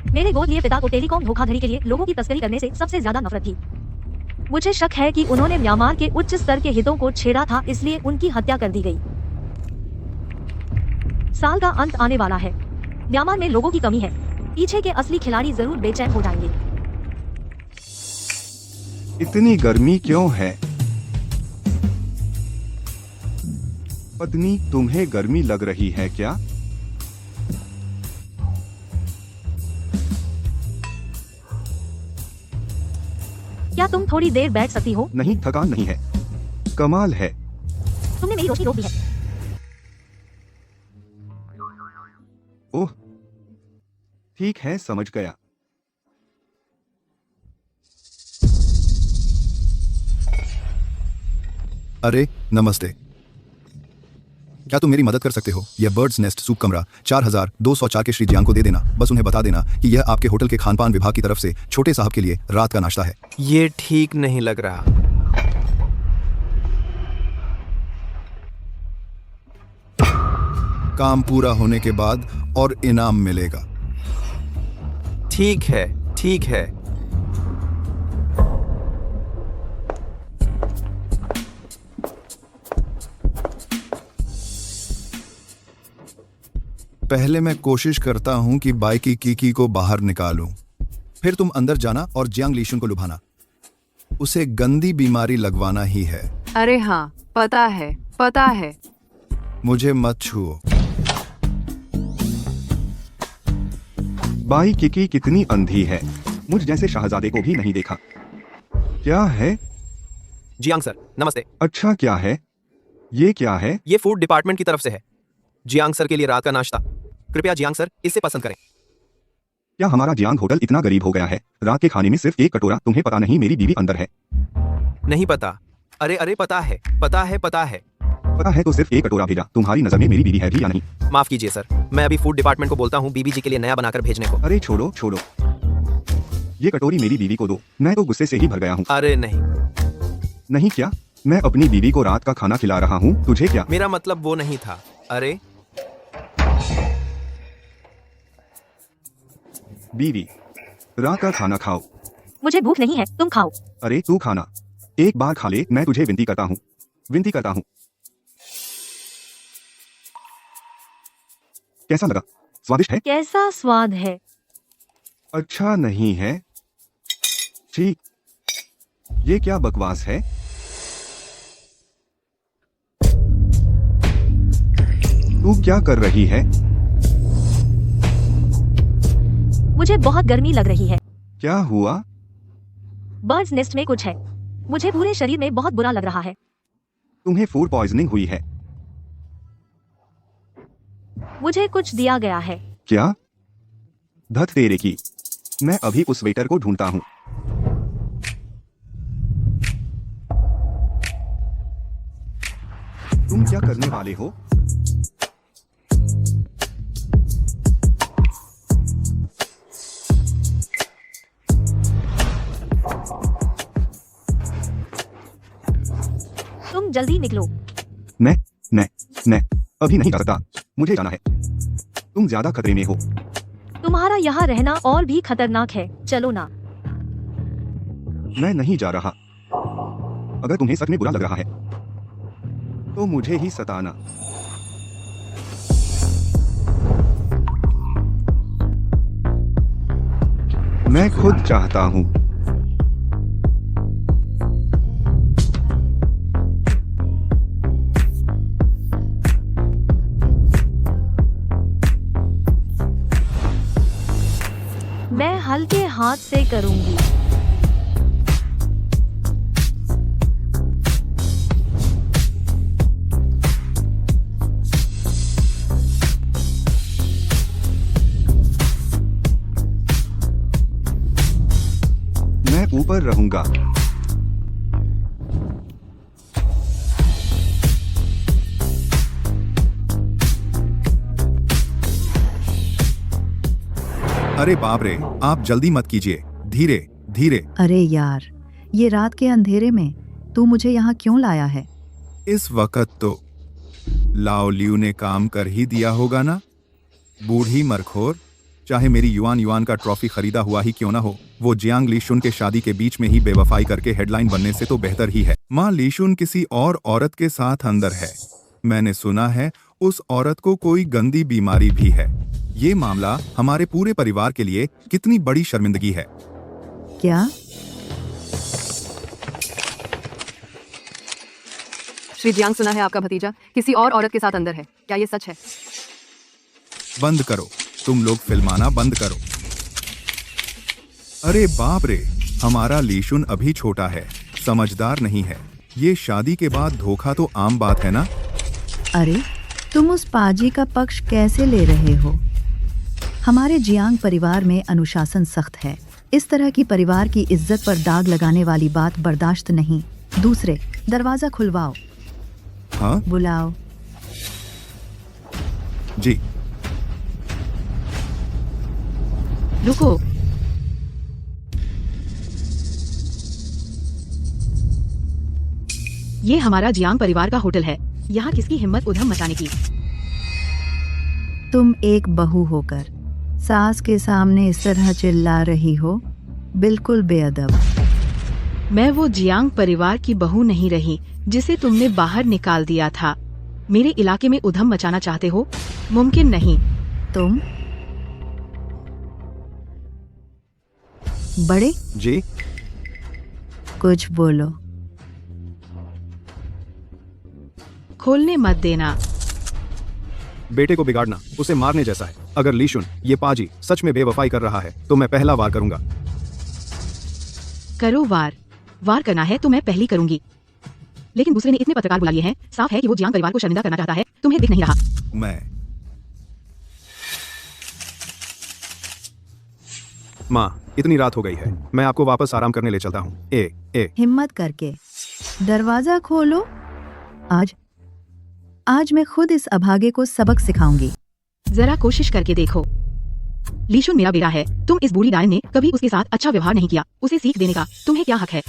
मेरे गोद लिए पिता को टेलीकॉम धोखाधड़ी के लिए लोगों की तस्करी करने से सबसे ज्यादा नफरत थी। मुझे शक है कि उन्होंने म्यांमार के उच्च स्तर के हितों को छेड़ा था, इसलिए उनकी हत्या कर दी गई। साल का अंत आने वाला है। म्यांमार में लोगों की कमी है। पीछे के असली खिलाड़ी जरूर बेचैन हो जाएंगे। इतनी गर्मी क्यों है? पत्नी, तुम्हें गर्मी लग रही है क्या? क्या तुम थोड़ी देर बैठ सकती हो? नहीं, थकान नहीं है। कमाल है। तुमने मेरी रोशनी रोक दी है। ओह, ठीक है, समझ गया। अरे नमस्ते, क्या तुम मेरी मदद कर सकते हो? यह बर्ड्स नेस्ट सूप कमरा 4204 के श्री जियांग को दे देना। बस उन्हें बता देना कि यह आपके होटल के खानपान विभाग की तरफ से छोटे साहब के लिए रात का नाश्ता है। ये ठीक नहीं लग रहा। काम पूरा होने के बाद और इनाम मिलेगा। ठीक है, ठीक है। पहले मैं कोशिश करता हूं कि बाई की कीकी को बाहर निकालूं। फिर तुम अंदर जाना और जियांग लीशुन को लुभाना। उसे गंदी बीमारी लगवाना ही है। अरे हाँ, पता है, पता है। मुझे मत छुओ। बाई किकी कितनी अंधी है, मुझ जैसे शहजादे को भी नहीं देखा। क्या है? जियांग सर, नमस्ते। अच्छा, क्या है ये? क्या है? ये फूड डिपार्टमेंट की तरफ से है। जियांग सर के लिए रात का नाश्ता। कृपया जियांग सर इसे पसंद करें। क्या हमारा जियांग होटल इतना गरीब हो गया है? रात के खाने में सिर्फ एक कटोरा। तुम्हें पता नहीं मेरी बीवी अंदर है? नहीं पता। अरे अरे, पता है, पता है, पता है। पता है तो सिर्फ एक कटोरा भेजा। तुम्हारी नजर में मेरी बीवी है भी या नहीं? माफ कीजिए सर, मैं अभी फूड डिपार्टमेंट को बोलता हूँ बीबी जी के लिए नया बनाकर भेजने को। अरे छोड़ो छोड़ो, ये कटोरी मेरी बीवी को दो। मैं तो गुस्से से ही भर गया हूँ। अरे नहीं। नहीं क्या? मैं अपनी बीवी को रात का खाना खिला रहा हूँ, तुझे क्या? मेरा मतलब वो नहीं था। अरे बीवी, रात का खाना खाओ। मुझे भूख नहीं है, तुम खाओ। अरे तू खाना एक बार खा ले, मैं तुझे विनती करता हूँ, विनती करता हूँ। कैसा लगा? स्वादिष्ट है? कैसा स्वाद है? अच्छा नहीं है? ठीक। ये क्या बकवास है? तू क्या कर रही है? मुझे बहुत गर्मी लग रही है। क्या हुआ? बर्ड्स नेस्ट में कुछ है। मुझे पूरे शरीर में बहुत बुरा लग रहा है। तुम्हें फूड पॉइजनिंग हुई है? मुझे कुछ दिया गया है। क्या? धत तेरे की। मैं अभी उस वेटर को ढूंढता हूँ। तुम क्या करने वाले हो? तुम जल्दी निकलो। मैं अभी नहीं जा सकता। मुझे जाना है। तुम ज्यादा खतरे में हो। तुम्हारा यहाँ रहना और भी खतरनाक है, चलो ना। मैं नहीं जा रहा। अगर तुम्हें सच में बुरा लग रहा है तो मुझे ही सताना। मैं खुद चाहता हूँ। मैं हल्के हाथ से करूंगी। मैं ऊपर रहूंगा। अरे बाप रे, आप जल्दी मत कीजिए, धीरे धीरे। अरे यार, ये रात के अंधेरे में तू मुझे यहाँ क्यों लाया है? इस वक्त तो लाओ लियू ने काम कर ही दिया होगा ना। बूढ़ी मरखोर, चाहे मेरी युआन युआन का ट्रॉफी खरीदा हुआ ही क्यों ना हो, वो जियांग लीशुन के शादी के बीच में ही बेवफाई करके हेडलाइन बनने से तो बेहतर ही है। माँ लीशुन किसी और औरत के साथ अंदर है। मैंने सुना है उस औरत को कोई गंदी बीमारी भी है। ये मामला हमारे पूरे परिवार के लिए कितनी बड़ी शर्मिंदगी है। क्या? श्री जियांग, सुना है आपका भतीजा किसी और औरत के साथ अंदर है, क्या ये सच है? बंद करो, तुम लोग फिल्माना बंद करो। अरे बाप रे, हमारा लीशुन अभी छोटा है, समझदार नहीं है। ये शादी के बाद धोखा तो आम बात है ना। अरे तुम उस पाजी का पक्ष कैसे ले रहे हो? हमारे जियांग परिवार में अनुशासन सख्त है। इस तरह की परिवार की इज्जत पर दाग लगाने वाली बात बर्दाश्त नहीं। दूसरे, दरवाजा खुलवाओ। हाँ? बुलाओ। जी। रुको, ये हमारा जियांग परिवार का होटल है, यहाँ किसकी हिम्मत उधम मचाने की। तुम एक बहू होकर सास के सामने इस तरह चिल्ला रही हो, बिल्कुल बेअदब। मैं वो जियांग परिवार की बहू नहीं रही जिसे तुमने बाहर निकाल दिया था। मेरे इलाके में उधम मचाना चाहते हो? मुमकिन नहीं। तुम बड़े जी? कुछ बोलो। खोलने मत देना। बेटे को बिगाड़ना उसे मारने जैसा है। अगर लीशुन, ये पाजी, सच में बेवफाई कर रहा है तो मैं पहला वार करूंगा। करो वार करना है तो मैं पहली करूंगी। लेकिन दूसरे ने इतने पत्रकार बुला लिए हैं, साफ है कि वो जियांग परिवार को शर्मिंदा करना चाहता है। तुम्हें दिख नहीं रहा? माँ, इतनी रात हो गई है, मैं आपको वापस आराम करने ले चलता हूँ। हिम्मत करके दरवाजा खोलो। आज मैं खुद इस अभागे को सबक सिखाऊंगी। जरा कोशिश करके देखो। लीशुन मेरा बेटा है, तुम इस बूढ़ी डायन ने कभी उसके साथ अच्छा व्यवहार नहीं किया। उसे सीख देने का तुम्हें क्या हक है?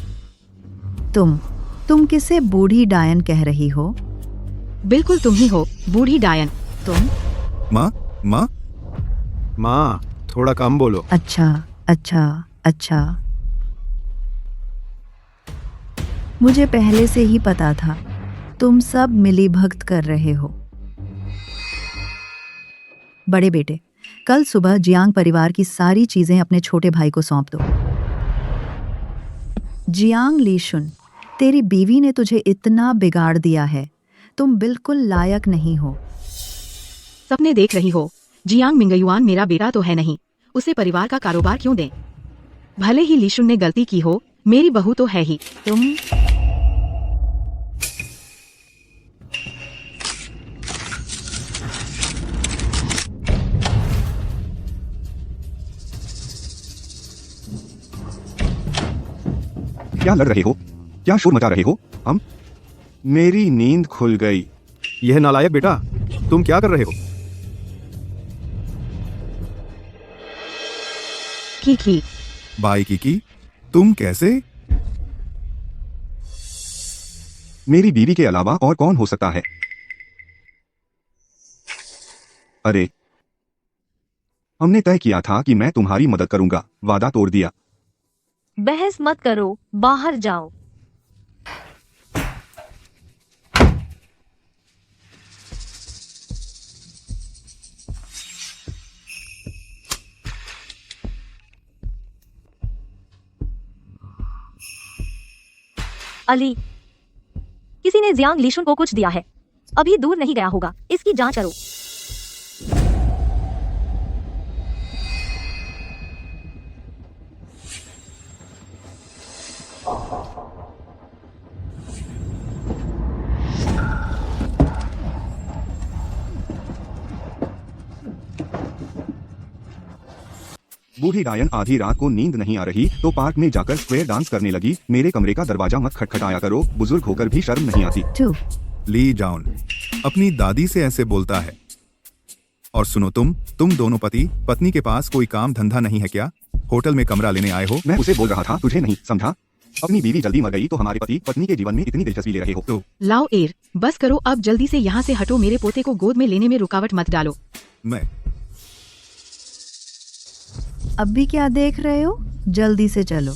तुम किसे बूढ़ी डायन कह रही हो? बिल्कुल तुम ही हो, बूढ़ी डायन। तुम? माँ, थोड़ा कम बोलो। अच्छा। मुझे पहले से ही पता था तुम सब मिली भगत कर रहे हो। बड़े बेटे, कल सुबह जियांग परिवार की सारी चीजें अपने छोटे भाई को सौंप दो। जियांग लीशुन, तेरी बीवी ने तुझे इतना बिगाड़ दिया है, तुम बिल्कुल लायक नहीं हो। सपने देख रही हो? जियांग मिंगयुआन मेरा बेटा तो है नहीं, उसे परिवार का कारोबार क्यों दें? भले ही लीशुन ने गलती की हो, मेरी बहू तो है ही। तुम क्या लड़ रहे हो? क्या शोर मचा रहे हो? हम? मेरी नींद खुल गई। यह नालायक बेटा, तुम क्या कर रहे हो? की बाई की तुम कैसे? मेरी बीवी के अलावा और कौन हो सकता है? अरे, हमने तय किया था कि मैं तुम्हारी मदद करूंगा, वादा तोड़ दिया। बहस मत करो, बाहर जाओ। अली, किसी ने जियांग लीशुन को कुछ दिया है। अभी दूर नहीं गया होगा, इसकी जांच करो। बूढ़ी डायन आधी रात को नींद नहीं आ रही तो पार्क में जाकर स्क्वेयर डांस करने लगी। मेरे कमरे का दरवाजा मत खटखटाया करो, बुजुर्ग होकर भी शर्म नहीं आती। ली जाउन अपनी दादी से ऐसे बोलता है। और सुनो, तुम दोनों पति पत्नी के पास कोई काम धंधा नहीं है क्या? होटल में कमरा लेने आए हो? मैं उसे बोल रहा था, तुझे नहीं समझा? अपनी बीवी जल्दी मर गई तो हमारे पति पत्नी के जीवन में इतनी दिलचस्पी ले रहे हो तो? लाओ एर, बस करो अब, जल्दी से यहाँ से हटो। मेरे पोते को गोद में लेने में रुकावट मत डालो। मैं अब भी क्या देख रहे हो? जल्दी से चलो।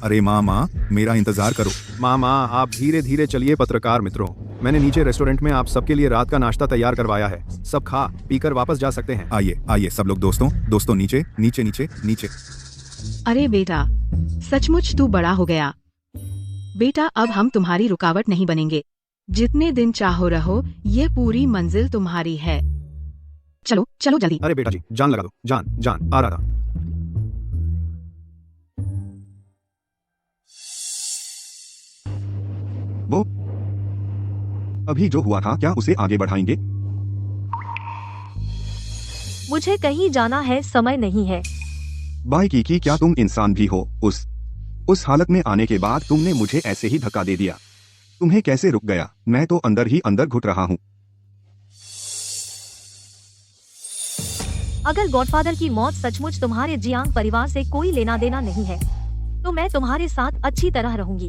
अरे माँ, मेरा इंतजार करो। मामा, आप धीरे धीरे चलिए। पत्रकार मित्रों, मैंने नीचे रेस्टोरेंट में आप सबके लिए रात का नाश्ता तैयार करवाया है। सब खा पीकर वापस जा सकते हैं। आइए सब लोग। दोस्तों नीचे नीचे नीचे नीचे। अरे बेटा, सचमुच तू बड़ा हो गया। बेटा, अब हम तुम्हारी रुकावट नहीं बनेंगे। जितने दिन चाहो रहो, ये पूरी मंजिल तुम्हारी है। चलो जल्दी। अरे बेटा जी, जान लगा दो। जान आ रहा था। वो अभी जो हुआ था, क्या उसे आगे बढ़ाएंगे? मुझे कहीं जाना है, समय नहीं है। बाई की क्या तुम इंसान भी हो? उस हालत में आने के बाद तुमने मुझे ऐसे ही धक्का दे दिया। तुम्हें कैसे रुक गया? मैं तो अंदर ही अंदर घुट रहा हूँ। अगर गॉडफादर की मौत सचमुच तुम्हारे जियांग परिवार से कोई लेना देना नहीं है, तो मैं तुम्हारे साथ अच्छी तरह रहूंगी।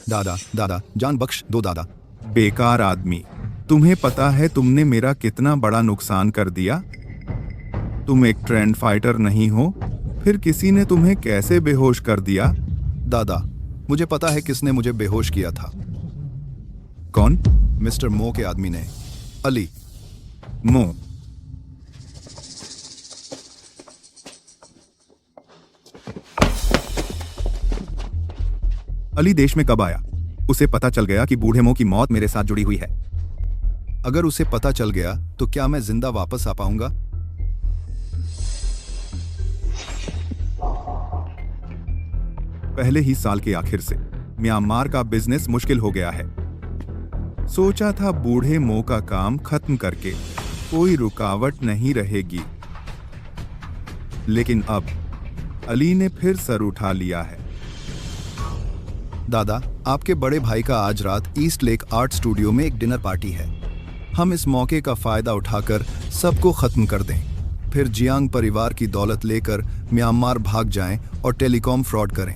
दादा, जान बख्श दो दादा। बेकार आदमी, तुम्हें पता है तुमने मेरा कितना बड़ा नुकसान कर दिया? तुम एक ट्रेंड फाइटर नहीं हो, फिर किसी ने तुम्हें कैसे बेहोश कर दिया? दादा, मुझे पता है किसने मुझे बेहोश किया था। कौन? मिस्टर मो के आदमी ने। अली। मो? अली देश में कब आया? उसे पता चल गया कि बूढ़े मो की मौत मेरे साथ जुड़ी हुई है। अगर उसे पता चल गया तो क्या मैं जिंदा वापस आ पाऊंगा? पहले ही साल के आखिर से म्यांमार का बिजनेस मुश्किल हो गया है। सोचा था बूढ़े मो का काम खत्म करके कोई रुकावट नहीं रहेगी, लेकिन अब अली ने फिर सर उठा लिया है। दादा, आपके बड़े भाई का आज रात ईस्ट लेक आर्ट स्टूडियो में एक डिनर पार्टी है। हम इस मौके का फायदा उठाकर सबको खत्म कर दें, फिर जियांग परिवार की दौलत लेकर म्यांमार भाग जाएं और टेलीकॉम फ्रॉड करें।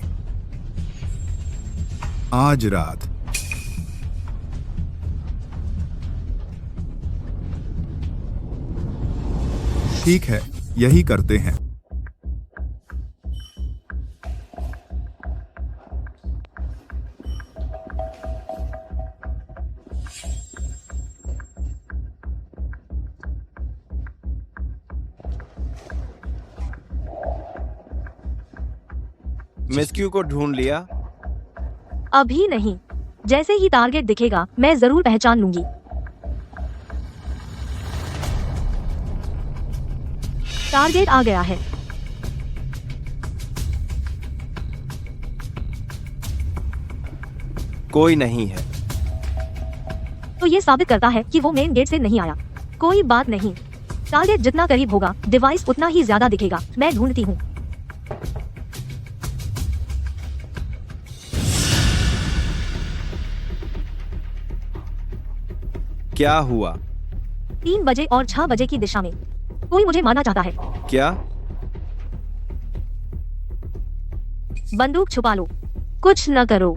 आज रात ठीक है, यही करते हैं। मिस क्यू को ढूंढ लिया? अभी नहीं, जैसे ही टारगेट दिखेगा मैं जरूर पहचान लूंगी। टारगेट आ गया है। कोई नहीं है। तो ये साबित करता है कि वो मेन गेट से नहीं आया। कोई बात नहीं, टारगेट जितना करीब होगा डिवाइस उतना ही ज्यादा दिखेगा। मैं ढूंढती हूँ। क्या हुआ? 3 बजे और 6 बजे की दिशा में कोई मुझे मारना चाहता है। क्या? बंदूक छुपा लो, कुछ न करो।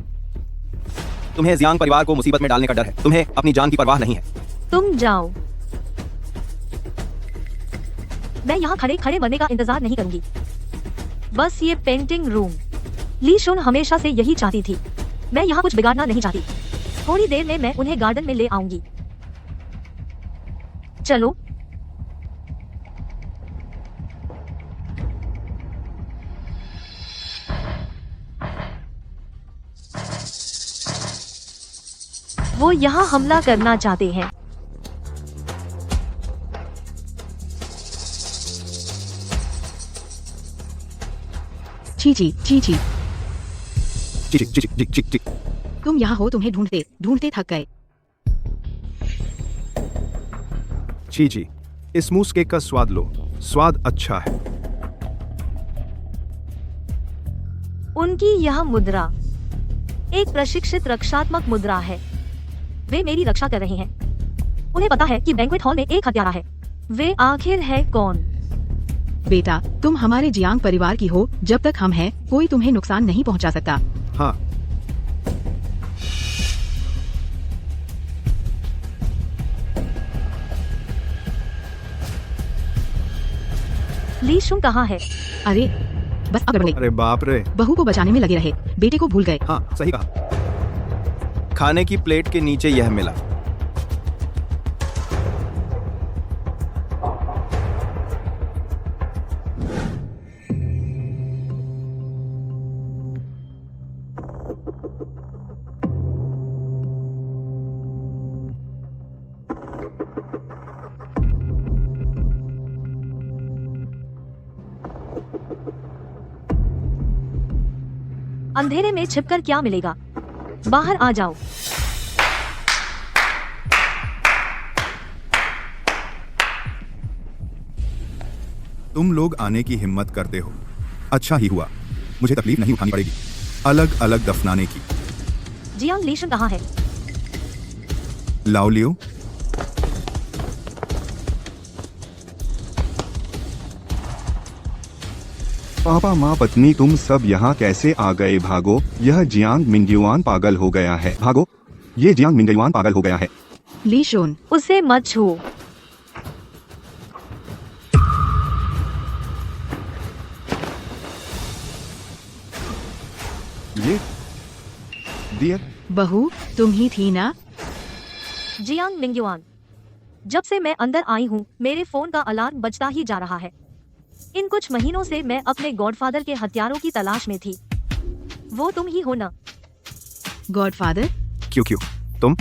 तुम्हें जियांग परिवार को मुसीबत में डालने का डर है, तुम्हें अपनी जान की परवाह नहीं है। तुम जाओ, मैं यहाँ खड़े खड़े मरने का इंतजार नहीं करूंगी। बस ये पेंटिंग रूम, ली शुन हमेशा से यही चाहती थी। मैं यहाँ कुछ बिगाड़ना नहीं चाहती। थोड़ी देर में मैं उन्हें गार्डन में ले आऊंगी। चलो। वो यहाँ हमला करना चाहते हैं। ची ची ची ची, चिक चिक चिक चिक चिक चिक। तुम यहाँ हो, तुम्हें ढूंढते ढूंढते थक गए। छी जी, इस मूस केक का स्वाद लो, स्वाद अच्छा है। उनकी यह मुद्रा एक प्रशिक्षित रक्षात्मक मुद्रा है। वे मेरी रक्षा कर रहे हैं। उन्हें पता है कि बैंक्वेट हॉल में एक हत्यारा है। वे आखिर है कौन? बेटा, तुम हमारे जियांग परिवार की हो। जब तक हम हैं, कोई तुम्हें नुकसान नहीं पहुंचा सकता। हाँ, ली शुन कहाँ है? अरे बस अब गड़बड़। अरे बाप रे। बहू को बचाने में लगे रहे, बेटे को भूल गए। हाँ, सही कहा। खाने की प्लेट के नीचे यह मिला। अंधेरे में छिपकर क्या मिलेगा? बाहर आ जाओ। तुम लोग आने की हिम्मत करते हो, अच्छा ही हुआ। मुझे तकलीफ नहीं उठानी पड़ेगी अलग अलग दफनाने की। जियांग ली शुन कहाँ है? लाओ लियो, पापा माँ पत्नी तुम सब यहाँ कैसे आ गए? भागो, यह जियांग मिंगयुआन पागल हो गया है। भागो, ये जियांग मिंगयुआन पागल हो गया है। ली शुन, उसे मत छू। ये डियर, बहू तुम ही थी ना? जियांग मिंगयुआन, जब से मैं अंदर आई हूँ मेरे फोन का अलार्म बजता ही जा रहा है। इन कुछ महीनों से मैं अपने गॉडफादर के हथियारों की तलाश में थी। वो तुम ही हो ना? गॉडफादर? क्यों तुम?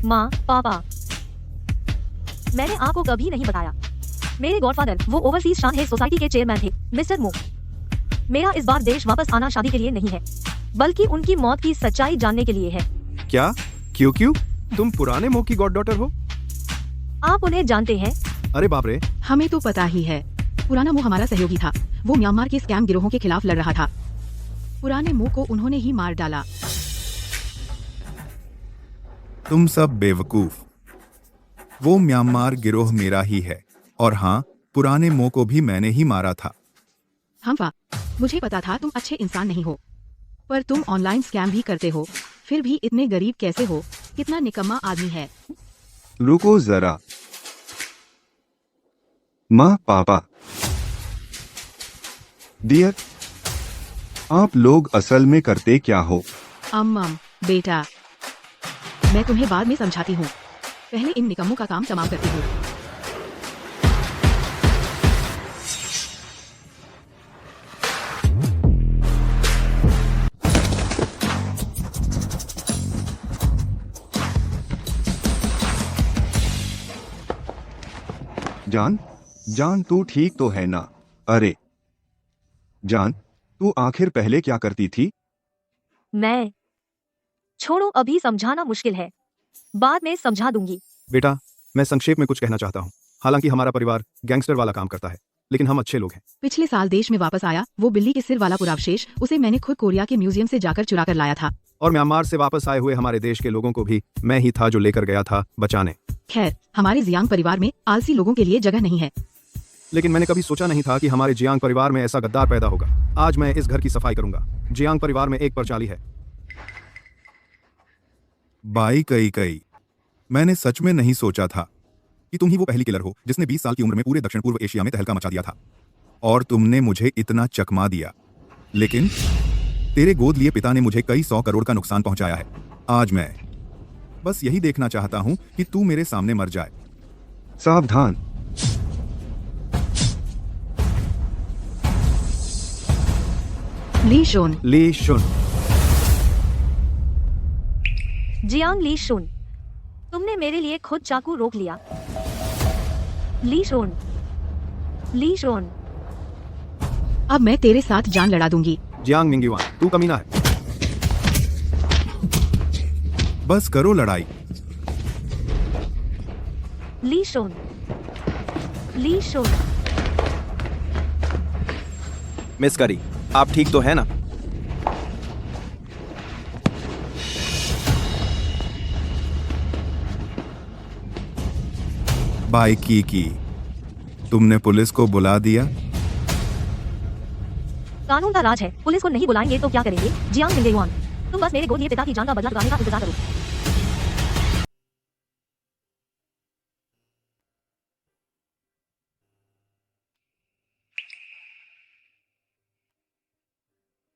माँ, पापा, मैंने आपको कभी नहीं बताया। मेरे गॉडफादर वो ओवरसीज शांघाई सोसाइटी के चेयरमैन थे, मिस्टर मो। मेरा इस बार देश वापस आना शादी के लिए नहीं है, बल्कि उनकी मौत की सच्चाई जानने के लिए है। क्या? क्यों? तुम पुराने मो की गॉड डॉटर हो? आप उन्हें जानते हैं? अरे बाप रे। हमें तो पता ही है। पुराना मुंह हमारा सहयोगी था। वो म्यांमार के स्कैम गिरोहों के खिलाफ लड़ रहा था। पुराने मुंह को उन्होंने ही मार डाला। तुम सब बेवकूफ। वो म्यांमार गिरोह मेरा ही है, और हाँ, पुराने मो को भी मैंने ही मारा था। हमफा, मुझे पता था तुम अच्छे इंसान नहीं हो, पर तुम ऑनलाइन स्कैम भी करते हो। फिर भी इतने गरीब कैसे हो? कितना निकम्मा आदमी है। रुको जरा। माँ, पापा, डियर, आप लोग असल में करते क्या हो? अम्मम, बेटा, मैं तुम्हें बाद में समझाती हूँ। पहले इन निकम्मों का काम तमाम करती हूँ। जान तू ठीक तो है ना? अरे जान, तू आखिर पहले क्या करती थी? मैं? छोड़ो, अभी समझाना मुश्किल है, बाद में समझा दूंगी। बेटा, मैं संक्षेप में कुछ कहना चाहता हूँ। हालांकि हमारा परिवार गैंगस्टर वाला काम करता है, लेकिन हम अच्छे लोग हैं। पिछले साल देश में वापस आया वो बिल्ली के सिर वाला पुरावशेष, उसे मैंने खुद कोरिया के म्यूजियम से जाकर चुरा कर लाया था। और म्यांमार से वापस आए हुए हमारे देश के लोगों को भी मैं ही था जो लेकर गया था बचाने। खैर, हमारे जियांग परिवार में आलसी लोगों के लिए जगह नहीं है। लेकिन मैंने कभी सोचा नहीं था कि हमारे जियांग परिवार में ऐसा गद्दार पैदा होगा। आज मैं इस घर की सफाई करूंगा। जियांग परिवार में एक परचाली है। बाई कई कई, मैंने सच में नहीं सोचा था कि तुम ही वो पहली किलर हो जिसने 20 साल की उम्र में पूरे दक्षिण पूर्व एशिया में तहलका मचा दिया था। और तुमने मुझे इतना चकमा दिया, लेकिन तेरे गोद लिए पिता ने मुझे कई 100 करोड़ का नुकसान पहुंचाया है। आज मैं बस यही देखना चाहता हूं कि तू मेरे सामने मर जाए। सावधान। ली शोन। ली शुन। जियांग ली शुन, तुमने मेरे लिए खुद चाकू रोक लिया। ली शोन, ली शोन। अब मैं तेरे साथ जान लड़ा दूंगी। जियांग मिंगयुआन, तू कमीना है। बस करो लड़ाई। ली शोन, ली शोन। मिस करी, आप ठीक तो है ना? बाई की तुमने पुलिस को बुला दिया? कानून का राज है, पुलिस को नहीं बुलाएंगे तो क्या करेंगे? जियांग मिंगयुआन, तुम बस मेरे गोद लिए पिता की जान का बदला चुकाने का इंतजार करो।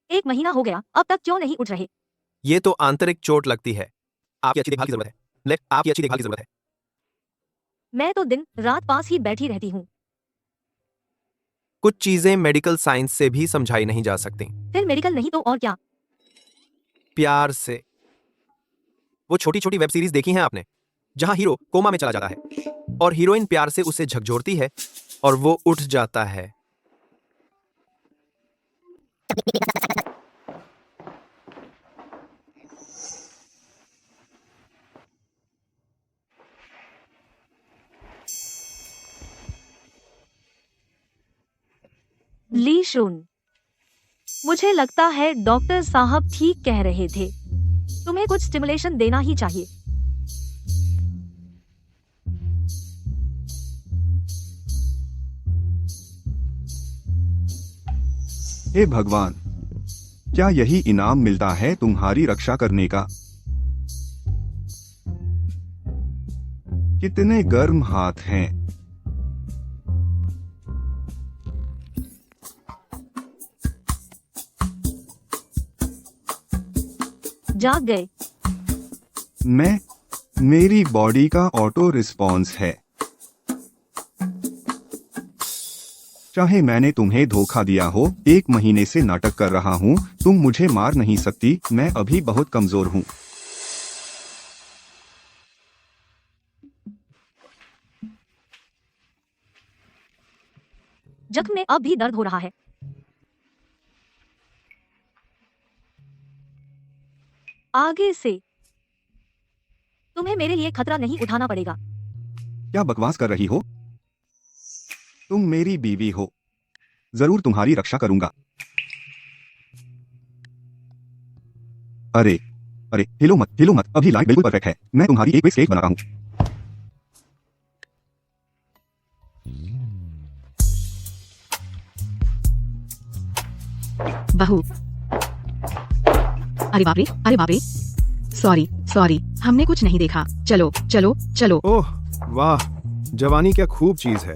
एक महीना हो गया, अब तक क्यों नहीं उठ रहे? ये तो आंतरिक चोट लगती है। आपकी अच्छी देखभाल की जरूरत है। आपकी अच्छी देखभाल की जरूरत है। मैं तो दिन रात पास ही बैठी रहती हूँ। कुछ चीजें मेडिकल साइंस से भी समझाई नहीं जा सकती। फिर मेडिकल नहीं तो और क्या? प्यार से। वो छोटी छोटी वेब सीरीज देखी हैं आपने, जहां हीरो कोमा में चला जाता है और हीरोइन प्यार से उसे झकझोरती है और वो उठ जाता है। ली शुन, मुझे लगता है डॉक्टर साहब ठीक कह रहे थे। तुम्हें कुछ स्टिमुलेशन देना ही चाहिए। हे भगवान, क्या यही इनाम मिलता है तुम्हारी रक्षा करने का? कितने गर्म हाथ हैं। जाग गए। मेरी बॉडी का ऑटो रिस्पॉन्स है। चाहे मैंने तुम्हें धोखा दिया हो, 1 महीने से नाटक कर रहा हूं, तुम मुझे मार नहीं सकती। मैं अभी बहुत कमजोर हूं। जख्म में अब भी दर्द हो रहा है। आगे से तुम्हें मेरे लिए खतरा नहीं उठाना पड़ेगा। क्या बकवास कर रही हो? तुम मेरी बीवी हो, जरूर तुम्हारी रक्षा करूंगा। अरे अरे, हिलो मत, अभी लाइट बिल्कुल परफेक्ट है। मैं तुम्हारी एक स्केच बनाता हूं। बहू, अरे बाप रे, सॉरी, हमने कुछ नहीं देखा। चलो। ओह वाह, जवानी क्या खूब चीज है।